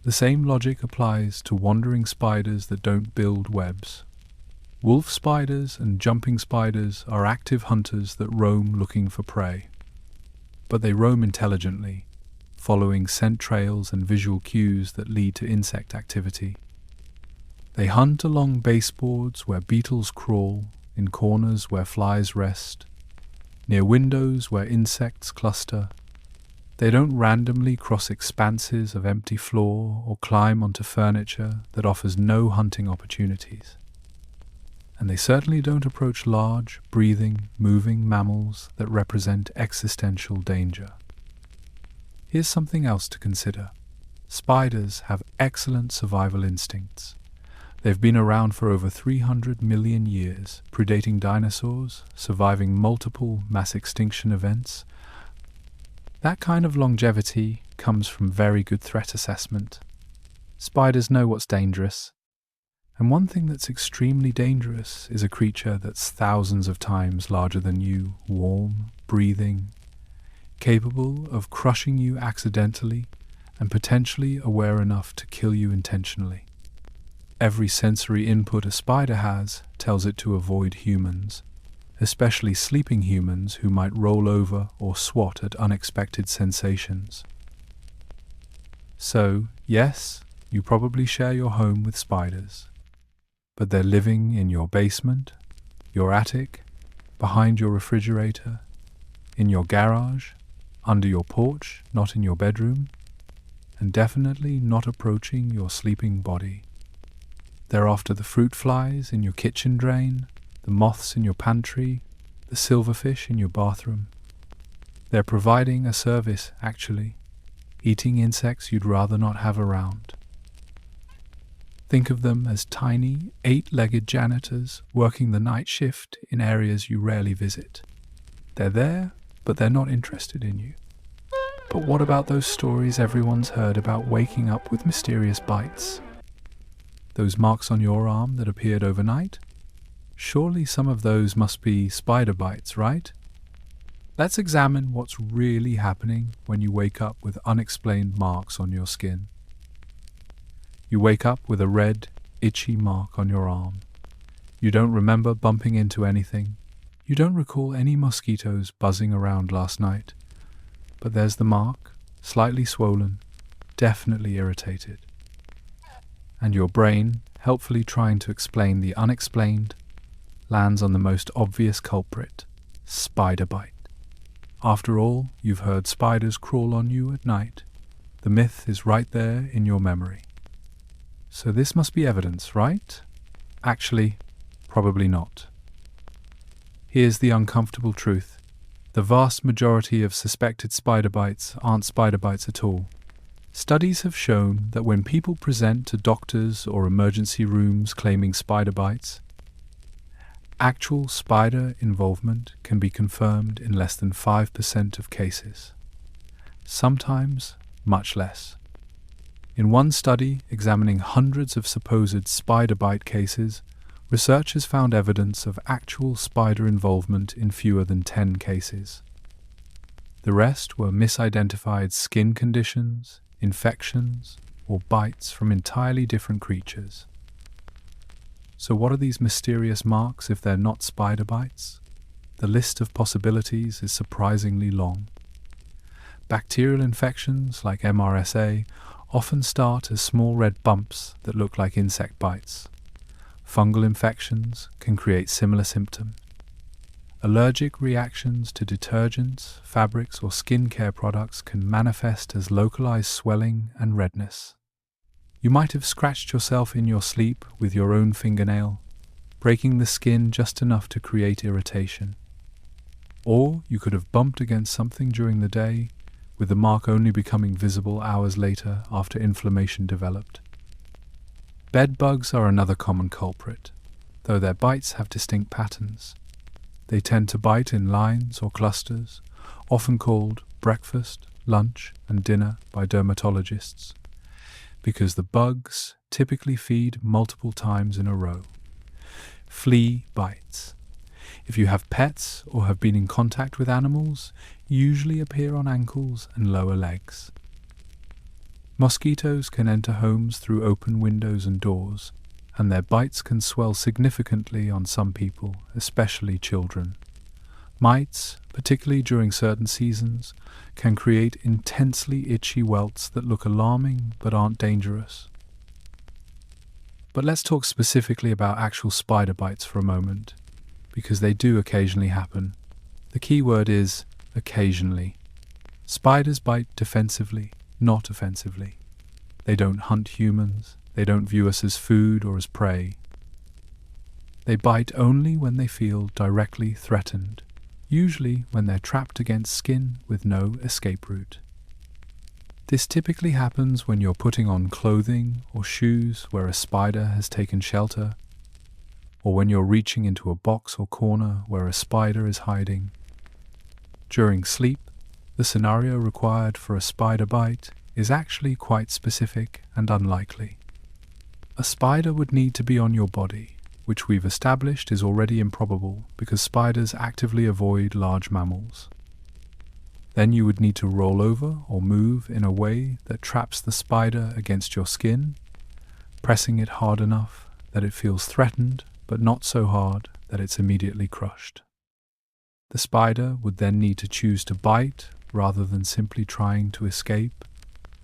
The same logic applies to wandering spiders that don't build webs. Wolf spiders and jumping spiders are active hunters that roam looking for prey. But they roam intelligently, following scent trails and visual cues that lead to insect activity. They hunt along baseboards where beetles crawl, in corners where flies rest, near windows where insects cluster. They don't randomly cross expanses of empty floor or climb onto furniture that offers no hunting opportunities. and they certainly don't approach large, breathing, moving mammals that represent existential danger. Here's something else to consider. Spiders have excellent survival instincts. They've been around for over 300 million years, predating dinosaurs, surviving multiple mass extinction events. That kind of longevity comes from very good threat assessment. Spiders know what's dangerous. And one thing that's extremely dangerous is a creature that's thousands of times larger than you, warm, breathing, capable of crushing you accidentally, and potentially aware enough to kill you intentionally. Every sensory input a spider has tells it to avoid humans, especially sleeping humans who might roll over or swat at unexpected sensations. So, yes, you probably share your home with spiders, but they're living in your basement, your attic, behind your refrigerator, in your garage, under your porch, not in your bedroom, and definitely not approaching your sleeping body. They're after the fruit flies in your kitchen drain, the moths in your pantry, the silverfish in your bathroom. They're providing a service, actually, eating insects you'd rather not have around. Think of them as tiny, 8-legged janitors working the night shift in areas you rarely visit. They're there, but they're not interested in you. But what about those stories everyone's heard about waking up with mysterious bites? Those marks on your arm that appeared overnight? Surely some of those must be spider bites, right? Let's examine what's really happening when you wake up with unexplained marks on your skin. You wake up with a red, itchy mark on your arm. You don't remember bumping into anything. You don't recall any mosquitoes buzzing around last night. But there's the mark, slightly swollen, definitely irritated. And your brain, helpfully trying to explain the unexplained, lands on the most obvious culprit, spider bite. After all, you've heard spiders crawl on you at night. The myth is right there in your memory. So this must be evidence, right? Actually, probably not. Here's the uncomfortable truth. The vast majority of suspected spider bites aren't spider bites at all. Studies have shown that when people present to doctors or emergency rooms claiming spider bites, actual spider involvement can be confirmed in less than 5% of cases. Sometimes much less. In one study examining hundreds of supposed spider bite cases, researchers found evidence of actual spider involvement in fewer than 10 cases. The rest were misidentified skin conditions, infections, or bites from entirely different creatures. So what are these mysterious marks if they're not spider bites? The list of possibilities is surprisingly long. Bacterial infections like MRSA often start as small red bumps that look like insect bites. Fungal infections can create similar symptoms. Allergic reactions to detergents, fabrics, or skincare products can manifest as localized swelling and redness. You might have scratched yourself in your sleep with your own fingernail, breaking the skin just enough to create irritation. Or you could have bumped against something during the day, with the mark only becoming visible hours later after inflammation developed. Bed bugs are another common culprit, though their bites have distinct patterns. They tend to bite in lines or clusters, often called breakfast, lunch, and dinner by dermatologists, because the bugs typically feed multiple times in a row. Flea bites. If you have pets or have been in contact with animals, usually appear on ankles and lower legs. Mosquitoes can enter homes through open windows and doors, and their bites can swell significantly on some people, especially children. Mites, particularly during certain seasons, can create intensely itchy welts that look alarming but aren't dangerous. But let's talk specifically about actual spider bites for a moment, because they do occasionally happen. The key word is occasionally. Spiders bite defensively, not offensively. They don't hunt humans. They don't view us as food or as prey. They bite only when they feel directly threatened, usually when they're trapped against skin with no escape route. This typically happens when you're putting on clothing or shoes where a spider has taken shelter, or when you're reaching into a box or corner where a spider is hiding. During sleep, the scenario required for a spider bite is actually quite specific and unlikely. A spider would need to be on your body, which we've established is already improbable because spiders actively avoid large mammals. Then you would need to roll over or move in a way that traps the spider against your skin, pressing it hard enough that it feels threatened, but not so hard that it's immediately crushed. The spider would then need to choose to bite rather than simply trying to escape,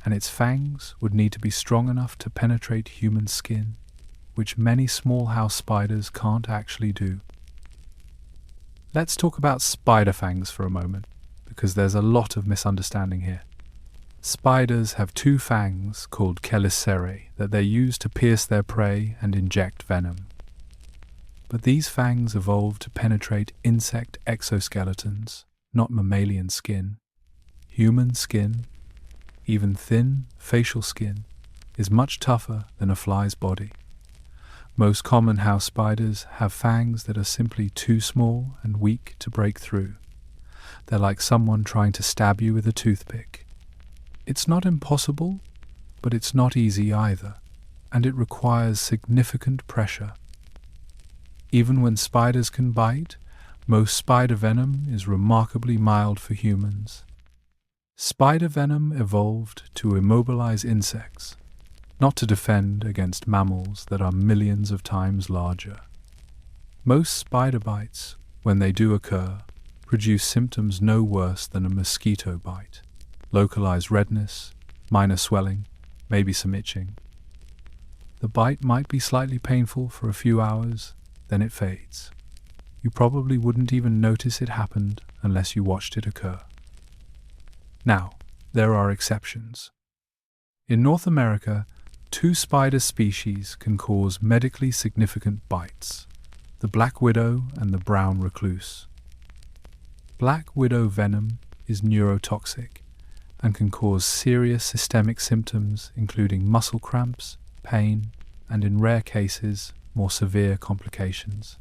and its fangs would need to be strong enough to penetrate human skin, which many small house spiders can't actually do. Let's talk about spider fangs for a moment, because there's a lot of misunderstanding here. Spiders have two fangs called chelicerae that they use to pierce their prey and inject venom. But these fangs evolved to penetrate insect exoskeletons, not mammalian skin. Human skin, even thin facial skin, is much tougher than a fly's body. Most common house spiders have fangs that are simply too small and weak to break through. They're like someone trying to stab you with a toothpick. It's not impossible, but it's not easy either, and it requires significant pressure. Even when spiders can bite, most spider venom is remarkably mild for humans. Spider venom evolved to immobilize insects, not to defend against mammals that are millions of times larger. Most spider bites, when they do occur, produce symptoms no worse than a mosquito bite: localized redness, minor swelling, maybe some itching. The bite might be slightly painful for a few hours, then it fades. You probably wouldn't even notice it happened unless you watched it occur. Now, there are exceptions. In North America, two spider species can cause medically significant bites: the black widow and the brown recluse. Black widow venom is neurotoxic and can cause serious systemic symptoms including muscle cramps, pain, and in rare cases, more severe complications.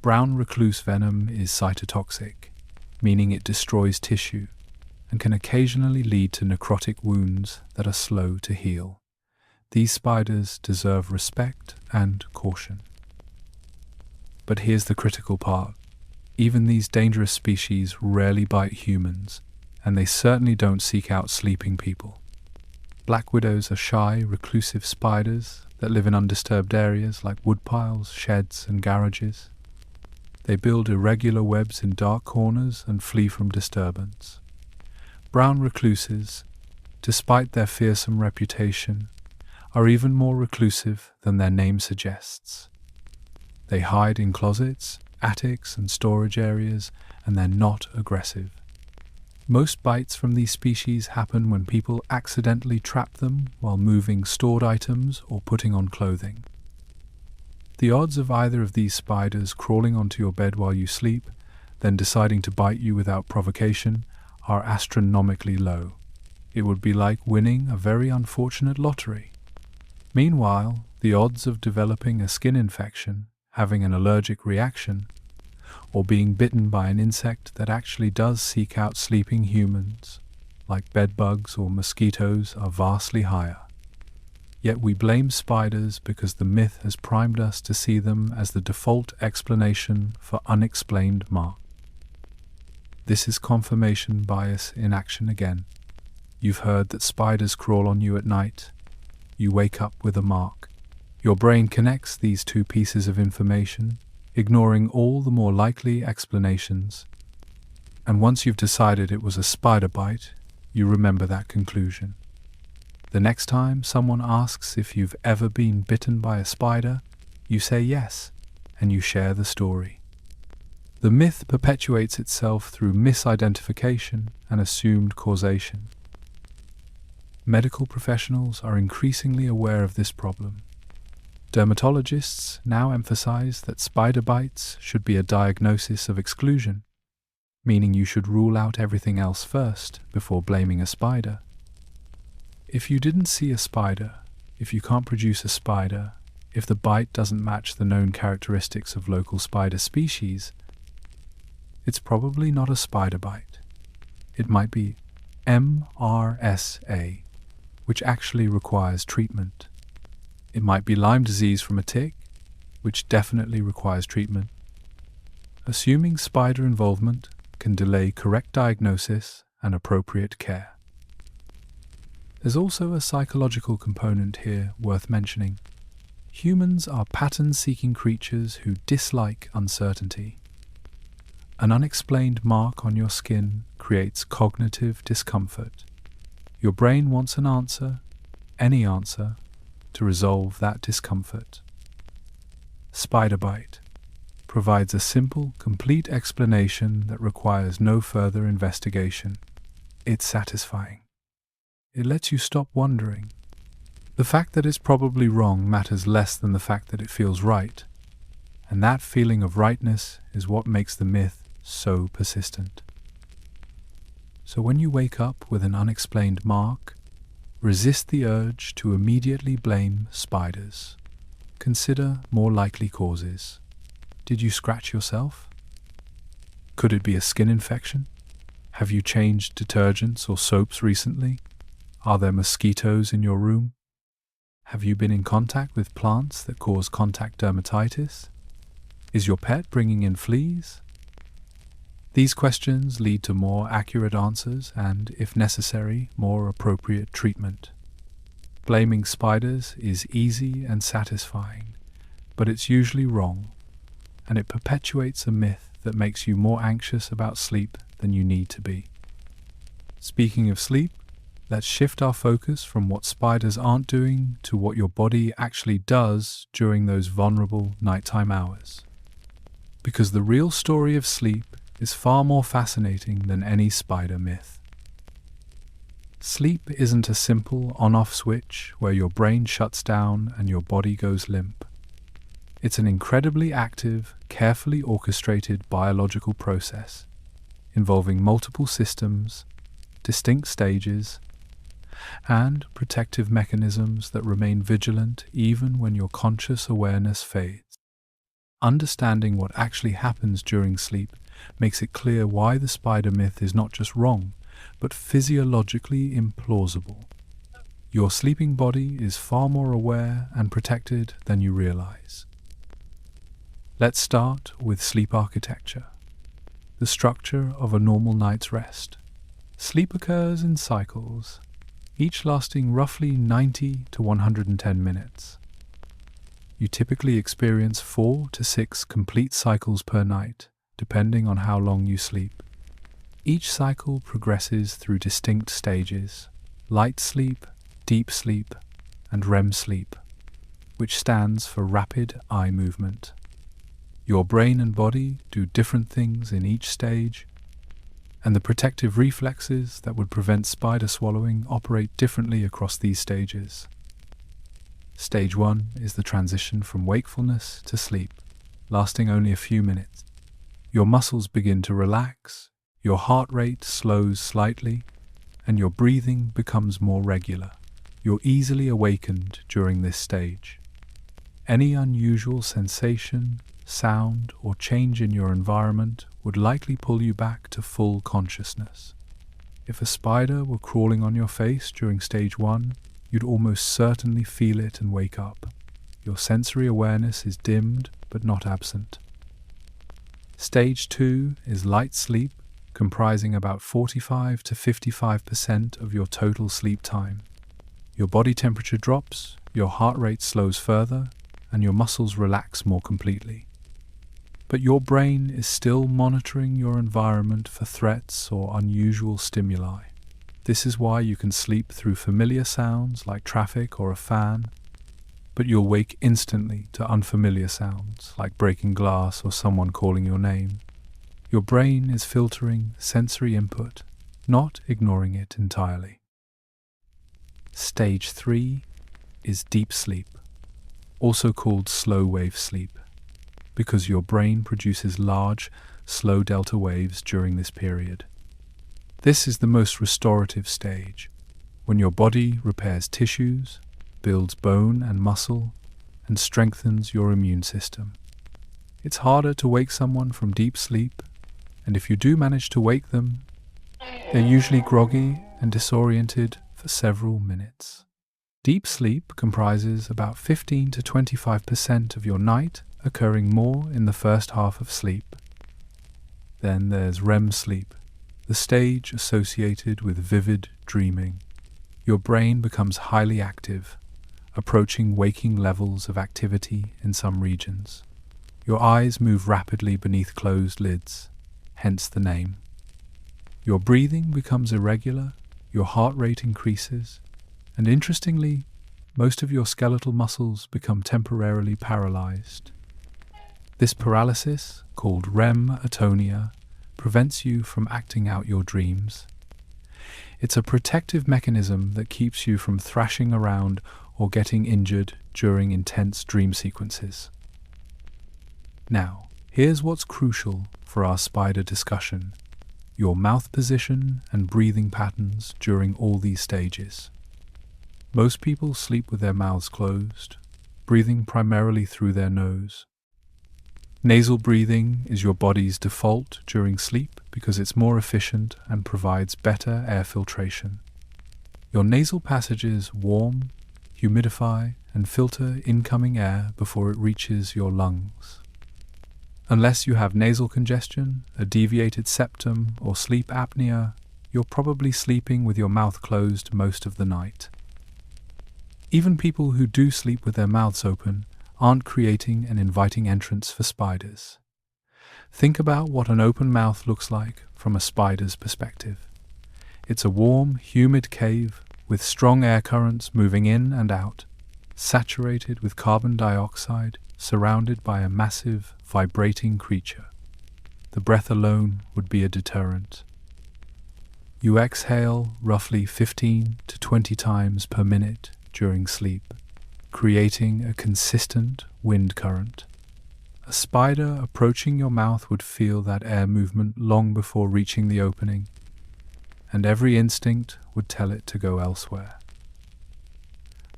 Brown recluse venom is cytotoxic, meaning it destroys tissue and can occasionally lead to necrotic wounds that are slow to heal. These spiders deserve respect and caution. But here's the critical part. Even these dangerous species rarely bite humans, and they certainly don't seek out sleeping people. Black widows are shy, reclusive spiders that live in undisturbed areas like woodpiles, sheds, and garages. They build irregular webs in dark corners and flee from disturbance. Brown recluses, despite their fearsome reputation, are even more reclusive than their name suggests. They hide in closets, attics, and storage areas, and they're not aggressive. Most bites from these species happen when people accidentally trap them while moving stored items or putting on clothing. The odds of either of these spiders crawling onto your bed while you sleep, then deciding to bite you without provocation, are astronomically low. It would be like winning a very unfortunate lottery. Meanwhile, the odds of developing a skin infection, having an allergic reaction, or being bitten by an insect that actually does seek out sleeping humans, like bedbugs or mosquitoes, are vastly higher. Yet we blame spiders because the myth has primed us to see them as the default explanation for unexplained marks. This is confirmation bias in action again. You've heard that spiders crawl on you at night. You wake up with a mark. Your brain connects these two pieces of information, ignoring all the more likely explanations. And once you've decided it was a spider bite, you remember that conclusion. The next time someone asks if you've ever been bitten by a spider, you say yes, and you share the story. The myth perpetuates itself through misidentification and assumed causation. Medical professionals are increasingly aware of this problem. Dermatologists now emphasize that spider bites should be a diagnosis of exclusion, meaning you should rule out everything else first before blaming a spider. If you didn't see a spider, if you can't produce a spider, if the bite doesn't match the known characteristics of local spider species, it's probably not a spider bite. It might be MRSA, which actually requires treatment. It might be Lyme disease from a tick, which definitely requires treatment. Assuming spider involvement can delay correct diagnosis and appropriate care. There's also a psychological component here worth mentioning. Humans are pattern-seeking creatures who dislike uncertainty. An unexplained mark on your skin creates cognitive discomfort. Your brain wants an answer, any answer, to resolve that discomfort. Spider bite provides a simple, complete explanation that requires no further investigation. It's satisfying. It lets you stop wondering. The fact that it's probably wrong matters less than the fact that it feels right, and that feeling of rightness is what makes the myth so persistent. So when you wake up with an unexplained mark, resist the urge to immediately blame spiders. Consider more likely causes. Did you scratch yourself? Could it be a skin infection? Have you changed detergents or soaps recently? Are there mosquitoes in your room? Have you been in contact with plants that cause contact dermatitis? Is your pet bringing in fleas? These questions lead to more accurate answers and, if necessary, more appropriate treatment. Blaming spiders is easy and satisfying, but it's usually wrong, and it perpetuates a myth that makes you more anxious about sleep than you need to be. Speaking of sleep, let's shift our focus from what spiders aren't doing to what your body actually does during those vulnerable nighttime hours. Because the real story of sleep is far more fascinating than any spider myth. Sleep isn't a simple on-off switch where your brain shuts down and your body goes limp. It's an incredibly active, carefully orchestrated biological process involving multiple systems, distinct stages, and protective mechanisms that remain vigilant even when your conscious awareness fades. Understanding what actually happens during sleep makes it clear why the spider myth is not just wrong, but physiologically implausible. Your sleeping body is far more aware and protected than you realize. Let's start with sleep architecture, the structure of a normal night's rest. Sleep occurs in cycles, each lasting roughly 90 to 110 minutes. You typically experience 4 to 6 complete cycles per night, depending on how long you sleep. Each cycle progresses through distinct stages: light sleep, deep sleep, and REM sleep, which stands for rapid eye movement. Your brain and body do different things in each stage, and the protective reflexes that would prevent spider swallowing operate differently across these stages. Stage 1 is the transition from wakefulness to sleep, lasting only a few minutes. Your muscles begin to relax, your heart rate slows slightly, and your breathing becomes more regular. You're easily awakened during this stage. Any unusual sensation, sound, or change in your environment would likely pull you back to full consciousness. If a spider were crawling on your face during stage 1, you'd almost certainly feel it and wake up. Your sensory awareness is dimmed but not absent. Stage 2 is light sleep, comprising about 45 to 55% of your total sleep time. Your body temperature drops, your heart rate slows further, and your muscles relax more completely. But your brain is still monitoring your environment for threats or unusual stimuli. This is why you can sleep through familiar sounds like traffic or a fan, but you'll wake instantly to unfamiliar sounds like breaking glass or someone calling your name. Your brain is filtering sensory input, not ignoring it entirely. Stage 3 is deep sleep. also called slow wave sleep, because your brain produces large, slow delta waves during this period. This is the most restorative stage, when your body repairs tissues, builds bone and muscle, and strengthens your immune system. It's harder to wake someone from deep sleep, and if you do manage to wake them, they're usually groggy and disoriented for several minutes. Deep sleep comprises about 15 to 25% of your night, occurring more in the first half of sleep. Then there's REM sleep, the stage associated with vivid dreaming. Your brain becomes highly active, approaching waking levels of activity in some regions. Your eyes move rapidly beneath closed lids, hence the name. Your breathing becomes irregular, your heart rate increases, and interestingly, most of your skeletal muscles become temporarily paralyzed. This paralysis, called REM atonia, prevents you from acting out your dreams. It's a protective mechanism that keeps you from thrashing around or getting injured during intense dream sequences. Now, here's what's crucial for our spider discussion: your mouth position and breathing patterns during all these stages. Most people sleep with their mouths closed, breathing primarily through their nose. Nasal breathing is your body's default during sleep because it's more efficient and provides better air filtration. Your nasal passages warm, humidify, and filter incoming air before it reaches your lungs. Unless you have nasal congestion, a deviated septum, or sleep apnea, you're probably sleeping with your mouth closed most of the night. Even people who do sleep with their mouths open aren't creating an inviting entrance for spiders. Think about what an open mouth looks like from a spider's perspective. It's a warm, humid cave with strong air currents moving in and out, saturated with carbon dioxide, surrounded by a massive, vibrating creature. The breath alone would be a deterrent. You exhale roughly 15 to 20 times per minute during sleep, creating a consistent wind current. A spider approaching your mouth would feel that air movement long before reaching the opening, and every instinct would tell it to go elsewhere.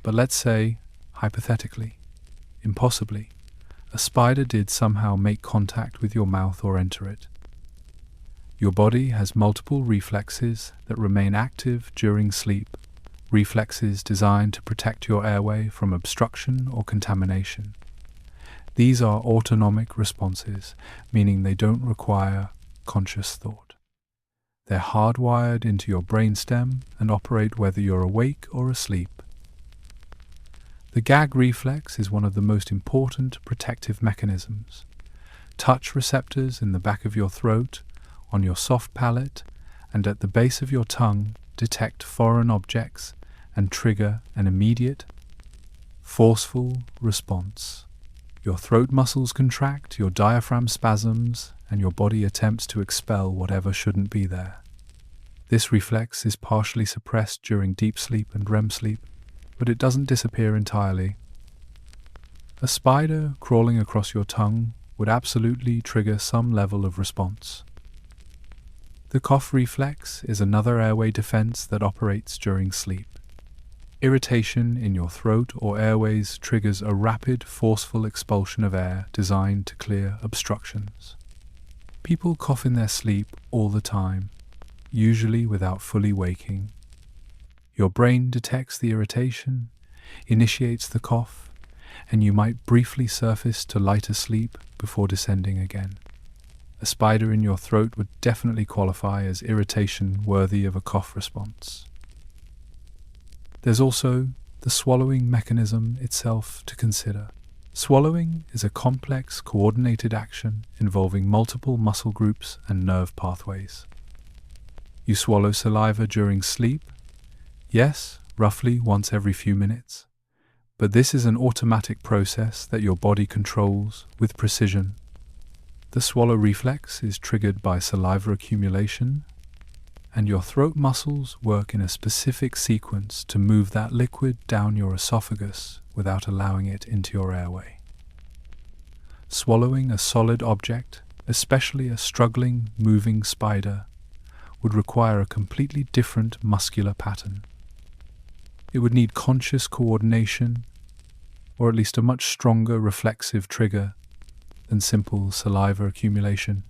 But let's say, hypothetically, impossibly, a spider did somehow make contact with your mouth or enter it. Your body has multiple reflexes that remain active during sleep, reflexes designed to protect your airway from obstruction or contamination. These are autonomic responses, meaning they don't require conscious thought. They're hardwired into your brainstem and operate whether you're awake or asleep. The gag reflex is one of the most important protective mechanisms. Touch receptors in the back of your throat, on your soft palate, and at the base of your tongue detect foreign objects and trigger an immediate, forceful response. Your throat muscles contract, your diaphragm spasms, and your body attempts to expel whatever shouldn't be there. This reflex is partially suppressed during deep sleep and REM sleep, but it doesn't disappear entirely. A spider crawling across your tongue would absolutely trigger some level of response. The cough reflex is another airway defense that operates during sleep. Irritation in your throat or airways triggers a rapid, forceful expulsion of air designed to clear obstructions. People cough in their sleep all the time, usually without fully waking. Your brain detects the irritation, initiates the cough, and you might briefly surface to lighter sleep before descending again. A spider in your throat would definitely qualify as irritation worthy of a cough response. There's also the swallowing mechanism itself to consider. Swallowing is a complex, coordinated action involving multiple muscle groups and nerve pathways. You swallow saliva during sleep, yes, roughly once every few minutes, but this is an automatic process that your body controls with precision. The swallow reflex is triggered by saliva accumulation, and your throat muscles work in a specific sequence to move that liquid down your esophagus without allowing it into your airway. Swallowing a solid object, especially a struggling, moving spider, would require a completely different muscular pattern. It would need conscious coordination, or at least a much stronger reflexive trigger than simple saliva accumulation.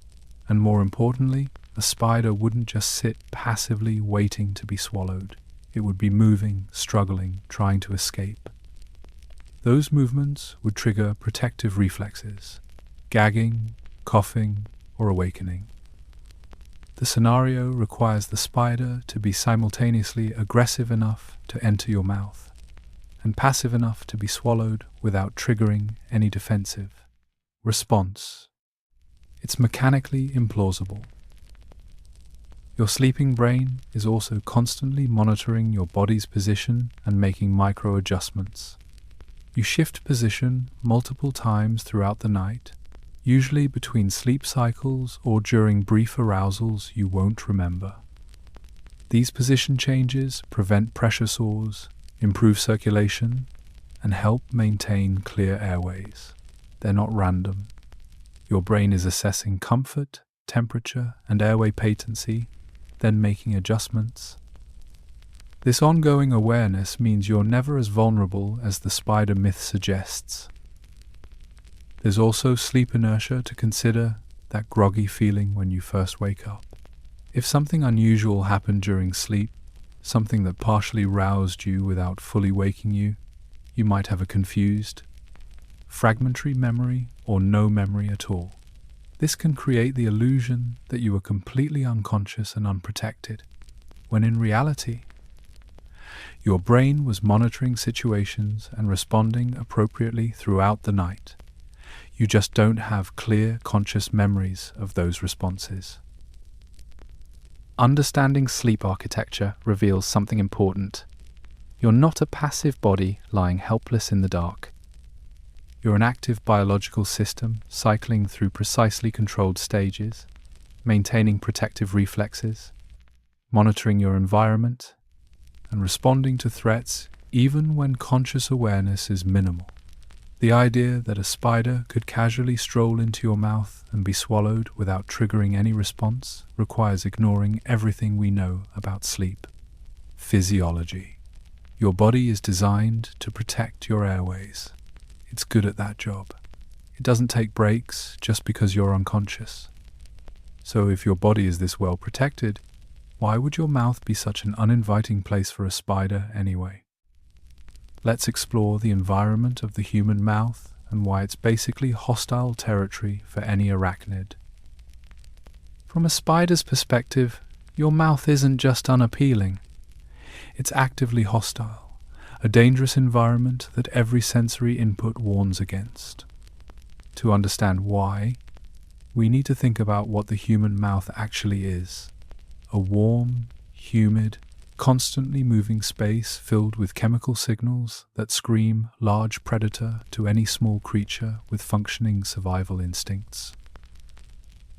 And more importantly, a spider wouldn't just sit passively waiting to be swallowed. It would be moving, struggling, trying to escape. Those movements would trigger protective reflexes, gagging, coughing, or awakening. The scenario requires the spider to be simultaneously aggressive enough to enter your mouth and passive enough to be swallowed without triggering any defensive response. It's mechanically implausible. Your sleeping brain is also constantly monitoring your body's position and making micro adjustments. You shift position multiple times throughout the night, usually between sleep cycles or during brief arousals you won't remember. These position changes prevent pressure sores, improve circulation, and help maintain clear airways. They're not random. Your brain is assessing comfort, temperature, and airway patency, then making adjustments. This ongoing awareness means you're never as vulnerable as the spider myth suggests. There's also sleep inertia to consider, that groggy feeling when you first wake up. If something unusual happened during sleep, something that partially roused you without fully waking you, you might have a confused, fragmentary memory or no memory at all. This can create the illusion that you were completely unconscious and unprotected, when in reality, your brain was monitoring situations and responding appropriately throughout the night. You just don't have clear, conscious memories of those responses. Understanding sleep architecture reveals something important. You're not a passive body lying helpless in the dark. You're an active biological system cycling through precisely controlled stages, maintaining protective reflexes, monitoring your environment, and responding to threats even when conscious awareness is minimal. The idea that a spider could casually stroll into your mouth and be swallowed without triggering any response requires ignoring everything we know about sleep. Physiology. Your body is designed to protect your airways. It's good at that job. It doesn't take breaks just because you're unconscious. So if your body is this well protected, why would your mouth be such an uninviting place for a spider anyway? Let's explore the environment of the human mouth and why it's basically hostile territory for any arachnid. From a spider's perspective, your mouth isn't just unappealing. It's actively hostile, a dangerous environment that every sensory input warns against. To understand why, we need to think about what the human mouth actually is. A warm, humid, constantly moving space filled with chemical signals that scream large predator to any small creature with functioning survival instincts.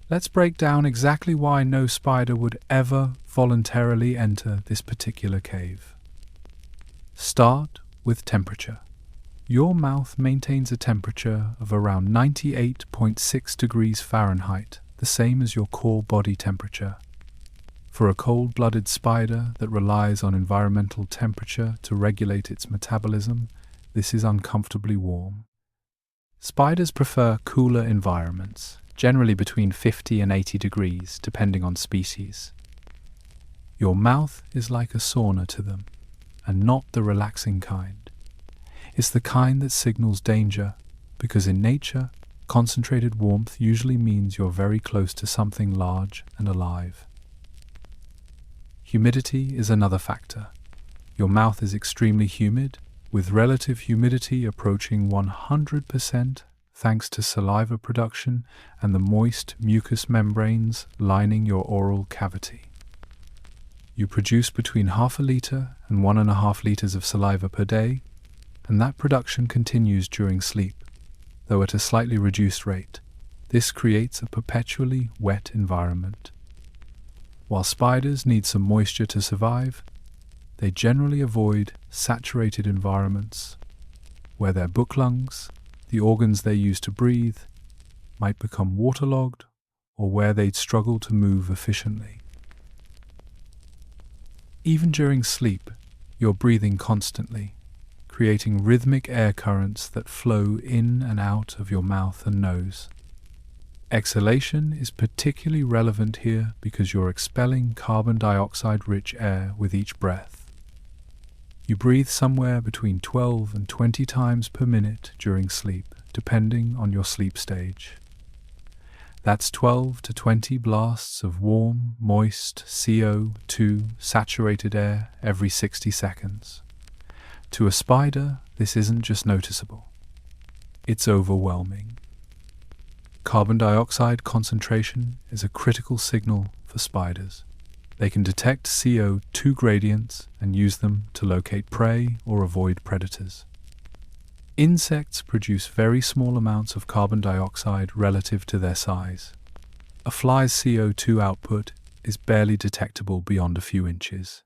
Let's break down exactly why no spider would ever voluntarily enter this particular cave. Start with temperature. Your mouth maintains a temperature of around 98.6 degrees Fahrenheit, the same as your core body temperature. For a cold-blooded spider that relies on environmental temperature to regulate its metabolism, this is uncomfortably warm. Spiders prefer cooler environments, generally between 50 and 80 degrees, depending on species. Your mouth is like a sauna to them, and not the relaxing kind. It's the kind that signals danger, because in nature, concentrated warmth usually means you're very close to something large and alive. Humidity is another factor. Your mouth is extremely humid, with relative humidity approaching 100% thanks to saliva production and the moist mucous membranes lining your oral cavity. You produce between 0.5 liter and 1.5 liters of saliva per day, and that production continues during sleep, though at a slightly reduced rate. This creates a perpetually wet environment. While spiders need some moisture to survive, they generally avoid saturated environments where their book lungs, the organs they use to breathe, might become waterlogged or where they'd struggle to move efficiently. Even during sleep, you're breathing constantly, creating rhythmic air currents that flow in and out of your mouth and nose. Exhalation is particularly relevant here because you're expelling carbon dioxide-rich air with each breath. You breathe somewhere between 12 and 20 times per minute during sleep, depending on your sleep stage. That's 12 to 20 blasts of warm, moist CO2 saturated air every 60 seconds. To a spider, this isn't just noticeable. It's overwhelming. Carbon dioxide concentration is a critical signal for spiders. They can detect CO2 gradients and use them to locate prey or avoid predators. Insects produce very small amounts of carbon dioxide relative to their size. A fly's CO2 output is barely detectable beyond a few inches.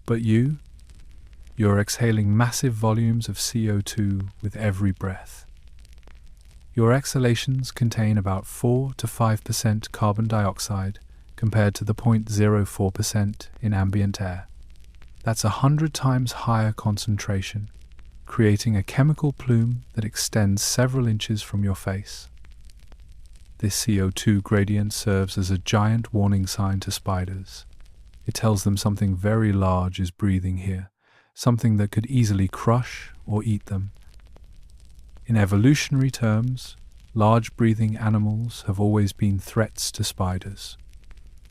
But you're exhaling massive volumes of CO2 with every breath. Your exhalations contain about 4 to 5% carbon dioxide compared to the 0.04% in ambient air. That's 100 times higher concentration, creating a chemical plume that extends several inches from your face. This CO2 gradient serves as a giant warning sign to spiders. It tells them something very large is breathing here, something that could easily crush or eat them. In evolutionary terms, large breathing animals have always been threats to spiders.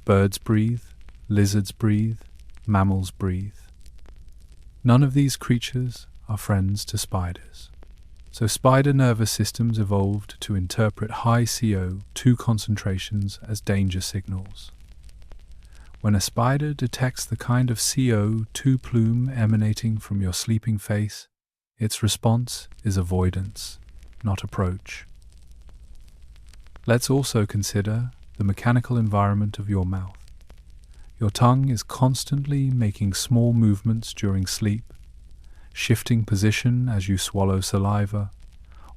Birds breathe, lizards breathe, mammals breathe. None of these creatures are friends to spiders. So spider nervous systems evolved to interpret high CO2 concentrations as danger signals. When a spider detects the kind of CO2 plume emanating from your sleeping face, its response is avoidance, not approach. Let's also consider the mechanical environment of your mouth. Your tongue is constantly making small movements during sleep, shifting position as you swallow saliva,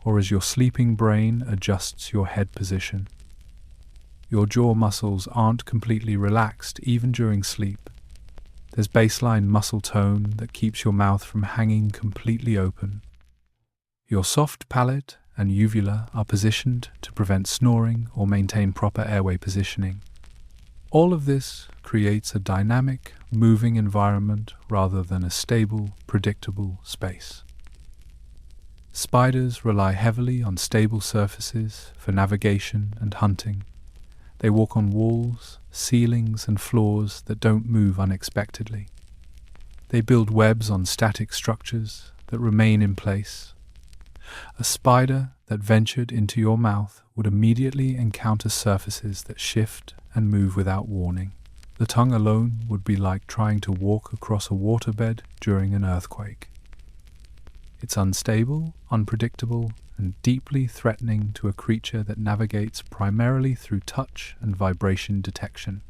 or as your sleeping brain adjusts your head position. Your jaw muscles aren't completely relaxed even during sleep. There's baseline muscle tone that keeps your mouth from hanging completely open. Your soft palate and uvula are positioned to prevent snoring or maintain proper airway positioning. All of this creates a dynamic, moving environment rather than a stable, predictable space. Spiders rely heavily on stable surfaces for navigation and hunting. They walk on walls, ceilings, and floors that don't move unexpectedly. They build webs on static structures that remain in place. A spider that ventured into your mouth would immediately encounter surfaces that shift and move without warning. The tongue alone would be like trying to walk across a waterbed during an earthquake. It's unstable, unpredictable, and deeply threatening to a creature that navigates primarily through touch and vibration detection.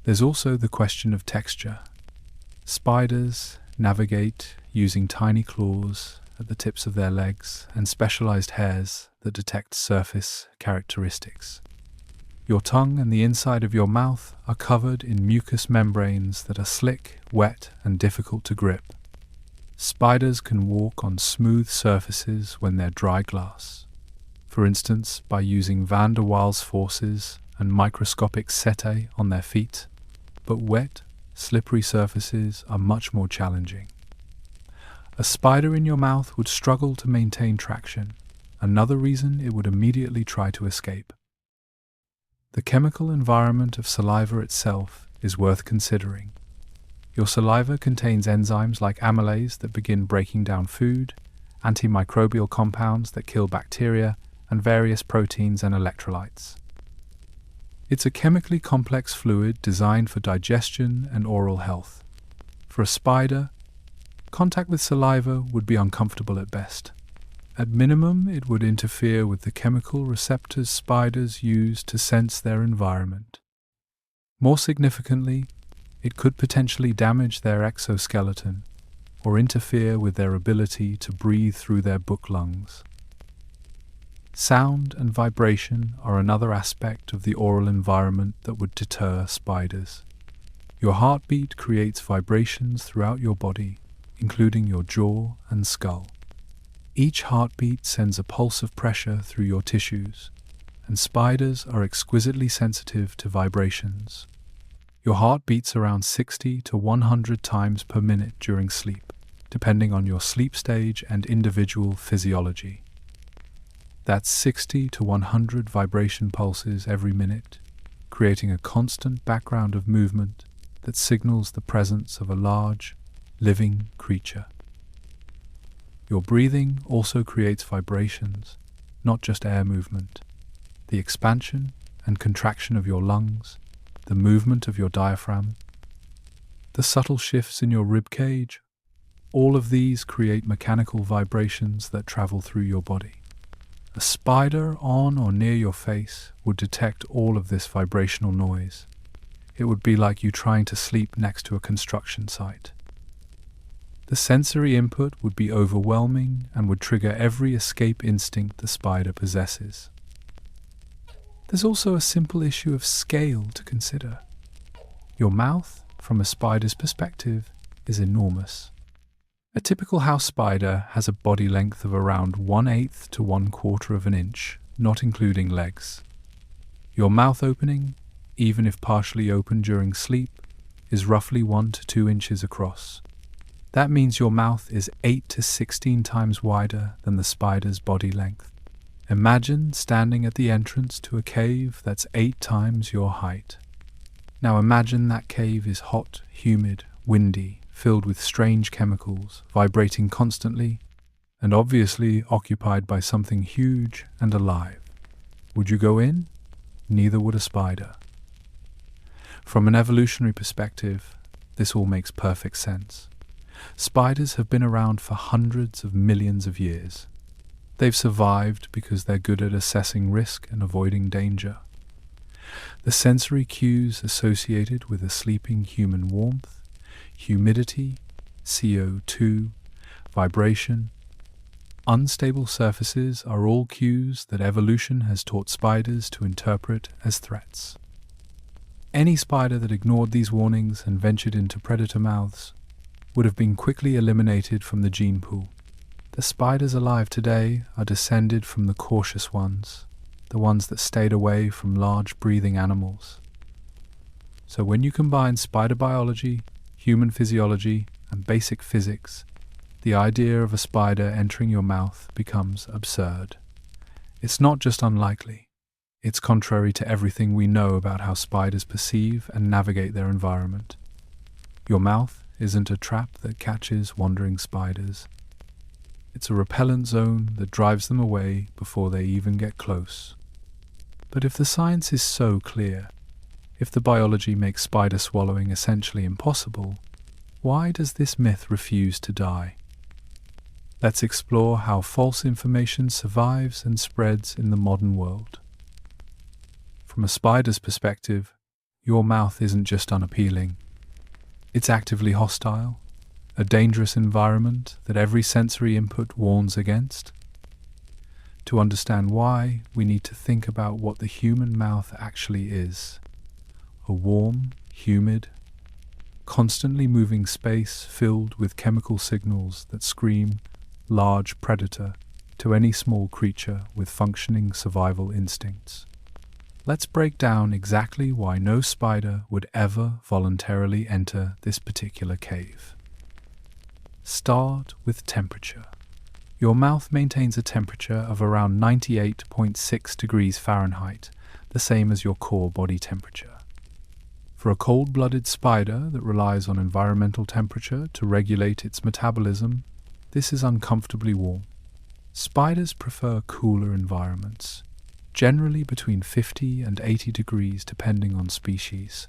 There's also the question of texture. Spiders navigate using tiny claws at the tips of their legs and specialized hairs that detect surface characteristics. Your tongue and the inside of your mouth are covered in mucous membranes that are slick, wet, and difficult to grip. Spiders can walk on smooth surfaces when they're dry glass, for instance by using van der Waals forces and microscopic setae on their feet, but wet, slippery surfaces are much more challenging. A spider in your mouth would struggle to maintain traction, another reason it would immediately try to escape. The chemical environment of saliva itself is worth considering. Your saliva contains enzymes like amylase that begin breaking down food, antimicrobial compounds that kill bacteria, and various proteins and electrolytes. It's a chemically complex fluid designed for digestion and oral health. For a spider, contact with saliva would be uncomfortable at best. At minimum, it would interfere with the chemical receptors spiders use to sense their environment. More significantly, it could potentially damage their exoskeleton or interfere with their ability to breathe through their book lungs. Sound and vibration are another aspect of the oral environment that would deter spiders. Your heartbeat creates vibrations throughout your body, including your jaw and skull. Each heartbeat sends a pulse of pressure through your tissues, and spiders are exquisitely sensitive to vibrations. Your heart beats around 60 to 100 times per minute during sleep, depending on your sleep stage and individual physiology. That's 60 to 100 vibration pulses every minute, creating a constant background of movement that signals the presence of a large, living creature. Your breathing also creates vibrations, not just air movement. The expansion and contraction of your lungs, the movement of your diaphragm, the subtle shifts in your rib cage, all of these create mechanical vibrations that travel through your body. A spider on or near your face would detect all of this vibrational noise. It would be like you trying to sleep next to a construction site. The sensory input would be overwhelming and would trigger every escape instinct the spider possesses. There's also a simple issue of scale to consider. Your mouth, from a spider's perspective, is enormous. A typical house spider has a body length of around 1/8 to 1/4 of an inch, not including legs. Your mouth opening, even if partially open during sleep, is roughly 1 to 2 inches across. That means your mouth is 8 to 16 times wider than the spider's body length. Imagine standing at the entrance to a cave that's 8 times your height. Now imagine that cave is hot, humid, windy, filled with strange chemicals, vibrating constantly, and obviously occupied by something huge and alive. Would you go in? Neither would a spider. From an evolutionary perspective, this all makes perfect sense. Spiders have been around for hundreds of millions of years. They've survived because they're good at assessing risk and avoiding danger. The sensory cues associated with a sleeping human warmth, humidity, CO2, vibration, unstable surfaces are all cues that evolution has taught spiders to interpret as threats. Any spider that ignored these warnings and ventured into predator mouths would have been quickly eliminated from the gene pool. The spiders alive today are descended from the cautious ones, the ones that stayed away from large breathing animals. So when you combine spider biology, human physiology, and basic physics, the idea of a spider entering your mouth becomes absurd. It's not just unlikely, it's contrary to everything we know about how spiders perceive and navigate their environment. Your mouth isn't a trap that catches wandering spiders. It's a repellent zone that drives them away before they even get close. But if the science is so clear, if the biology makes spider swallowing essentially impossible, why does this myth refuse to die? Let's explore how false information survives and spreads in the modern world. From a spider's perspective, your mouth isn't just unappealing. It's actively hostile, a dangerous environment that every sensory input warns against. To understand why, we need to think about what the human mouth actually is. A warm, humid, constantly moving space filled with chemical signals that scream large predator to any small creature with functioning survival instincts. Let's break down exactly why no spider would ever voluntarily enter this particular cave. Start with temperature. Your mouth maintains a temperature of around 98.6 degrees Fahrenheit, the same as your core body temperature. For a cold-blooded spider that relies on environmental temperature to regulate its metabolism, this is uncomfortably warm. Spiders prefer cooler environments, generally between 50 and 80 degrees depending on species.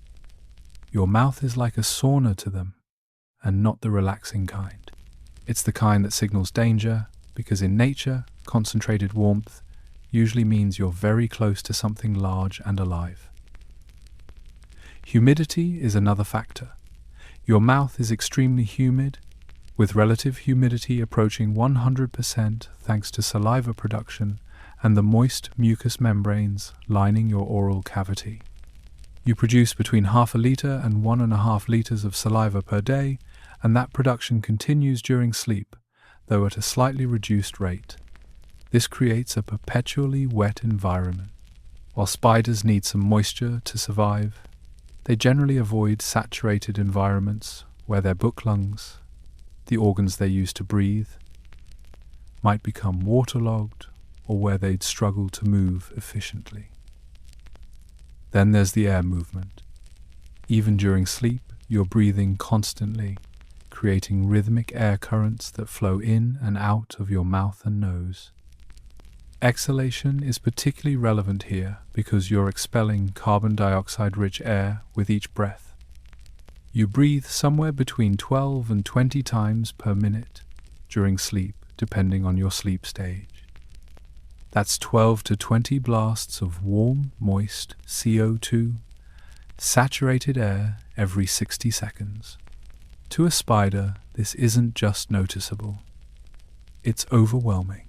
Your mouth is like a sauna to them, and not the relaxing kind. It's the kind that signals danger, because in nature, concentrated warmth usually means you're very close to something large and alive. Humidity is another factor. Your mouth is extremely humid, with relative humidity approaching 100% thanks to saliva production and the moist mucous membranes lining your oral cavity. You produce between 0.5 liter and 1.5 liters of saliva per day, and that production continues during sleep, though at a slightly reduced rate. This creates a perpetually wet environment. While spiders need some moisture to survive, they generally avoid saturated environments where their book lungs, the organs they use to breathe, might become waterlogged or where they'd struggle to move efficiently. Then there's the air movement. Even during sleep, you're breathing constantly, creating rhythmic air currents that flow in and out of your mouth and nose. Exhalation is particularly relevant here because you're expelling carbon dioxide-rich air with each breath. You breathe somewhere between 12 and 20 times per minute during sleep, depending on your sleep stage. That's 12 to 20 blasts of warm, moist CO2, saturated air every 60 seconds. To a spider, this isn't just noticeable. It's overwhelming.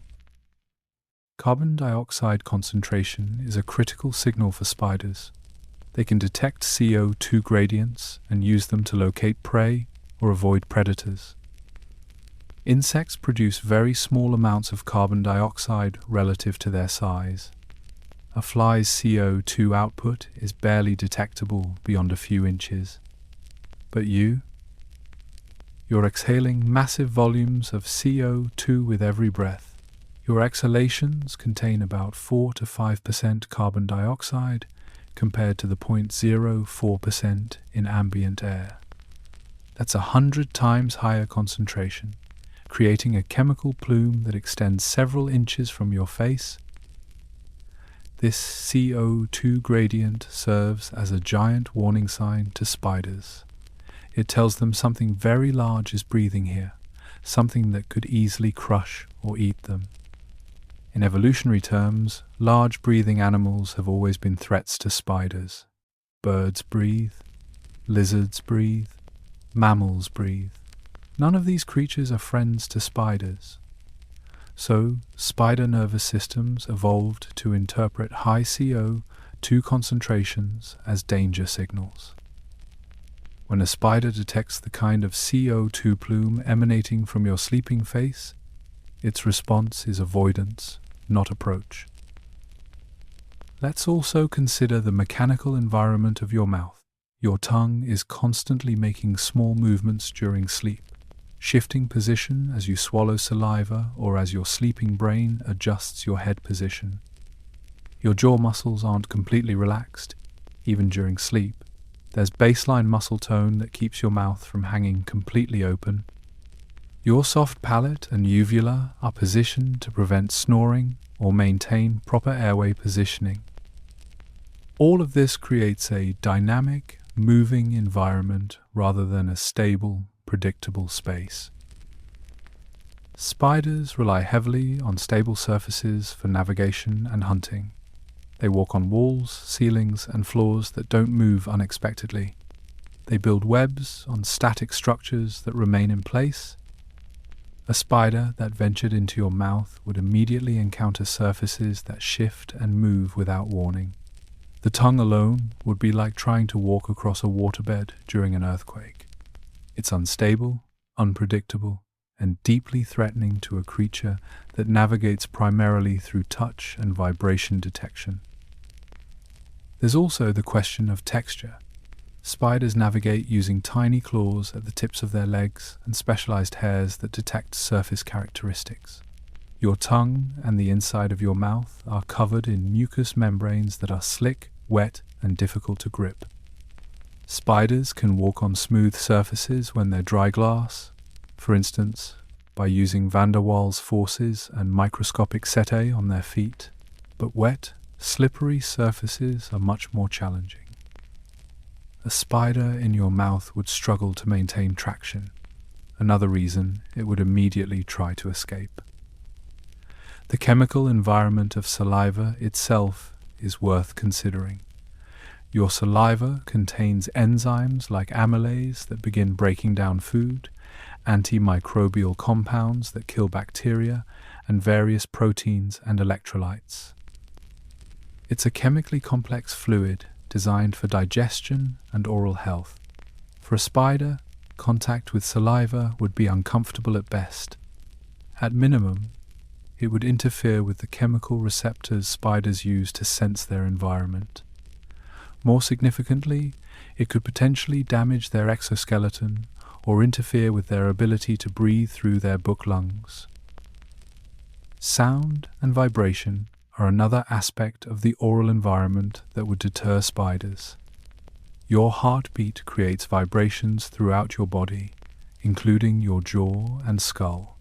Carbon dioxide concentration is a critical signal for spiders. They can detect CO2 gradients and use them to locate prey or avoid predators. Insects produce very small amounts of carbon dioxide relative to their size. A fly's CO2 output is barely detectable beyond a few inches. But you're exhaling massive volumes of CO2 with every breath. Your exhalations contain about 4 to 5% carbon dioxide compared to the 0.04% in ambient air. That's 100 times higher concentration, creating a chemical plume that extends several inches from your face. This CO2 gradient serves as a giant warning sign to spiders. It tells them something very large is breathing here, something that could easily crush or eat them. In evolutionary terms, large breathing animals have always been threats to spiders. Birds breathe, lizards breathe, mammals breathe. None of these creatures are friends to spiders. So, spider nervous systems evolved to interpret high CO2 concentrations as danger signals. When a spider detects the kind of CO2 plume emanating from your sleeping face, its response is avoidance, not approach. Let's also consider the mechanical environment of your mouth. Your tongue is constantly making small movements during sleep, shifting position as you swallow saliva or as your sleeping brain adjusts your head position. Your jaw muscles aren't completely relaxed, even during sleep. There's baseline muscle tone that keeps your mouth from hanging completely open. Your soft palate and uvula are positioned to prevent snoring or maintain proper airway positioning. All of this creates a dynamic, moving environment rather than a stable, predictable space. Spiders rely heavily on stable surfaces for navigation and hunting. They walk on walls, ceilings, and floors that don't move unexpectedly. They build webs on static structures that remain in place. A spider that ventured into your mouth would immediately encounter surfaces that shift and move without warning. The tongue alone would be like trying to walk across a waterbed during an earthquake. It's unstable, unpredictable, and deeply threatening to a creature that navigates primarily through touch and vibration detection. There's also the question of texture. Spiders navigate using tiny claws at the tips of their legs and specialized hairs that detect surface characteristics. Your tongue and the inside of your mouth are covered in mucous membranes that are slick, wet, and difficult to grip. Spiders can walk on smooth surfaces when they're dry glass, for instance, by using van der Waals forces and microscopic setae on their feet, but wet, slippery surfaces are much more challenging. A spider in your mouth would struggle to maintain traction, another reason it would immediately try to escape. The chemical environment of saliva itself is worth considering. Your saliva contains enzymes like amylase that begin breaking down food, antimicrobial compounds that kill bacteria, and various proteins and electrolytes. It's a chemically complex fluid designed for digestion and oral health. For a spider, contact with saliva would be uncomfortable at best. At minimum, it would interfere with the chemical receptors spiders use to sense their environment. More significantly, it could potentially damage their exoskeleton or interfere with their ability to breathe through their book lungs. Sound and vibration are another aspect of the oral environment that would deter spiders. Your heartbeat creates vibrations throughout your body, including your jaw and skull.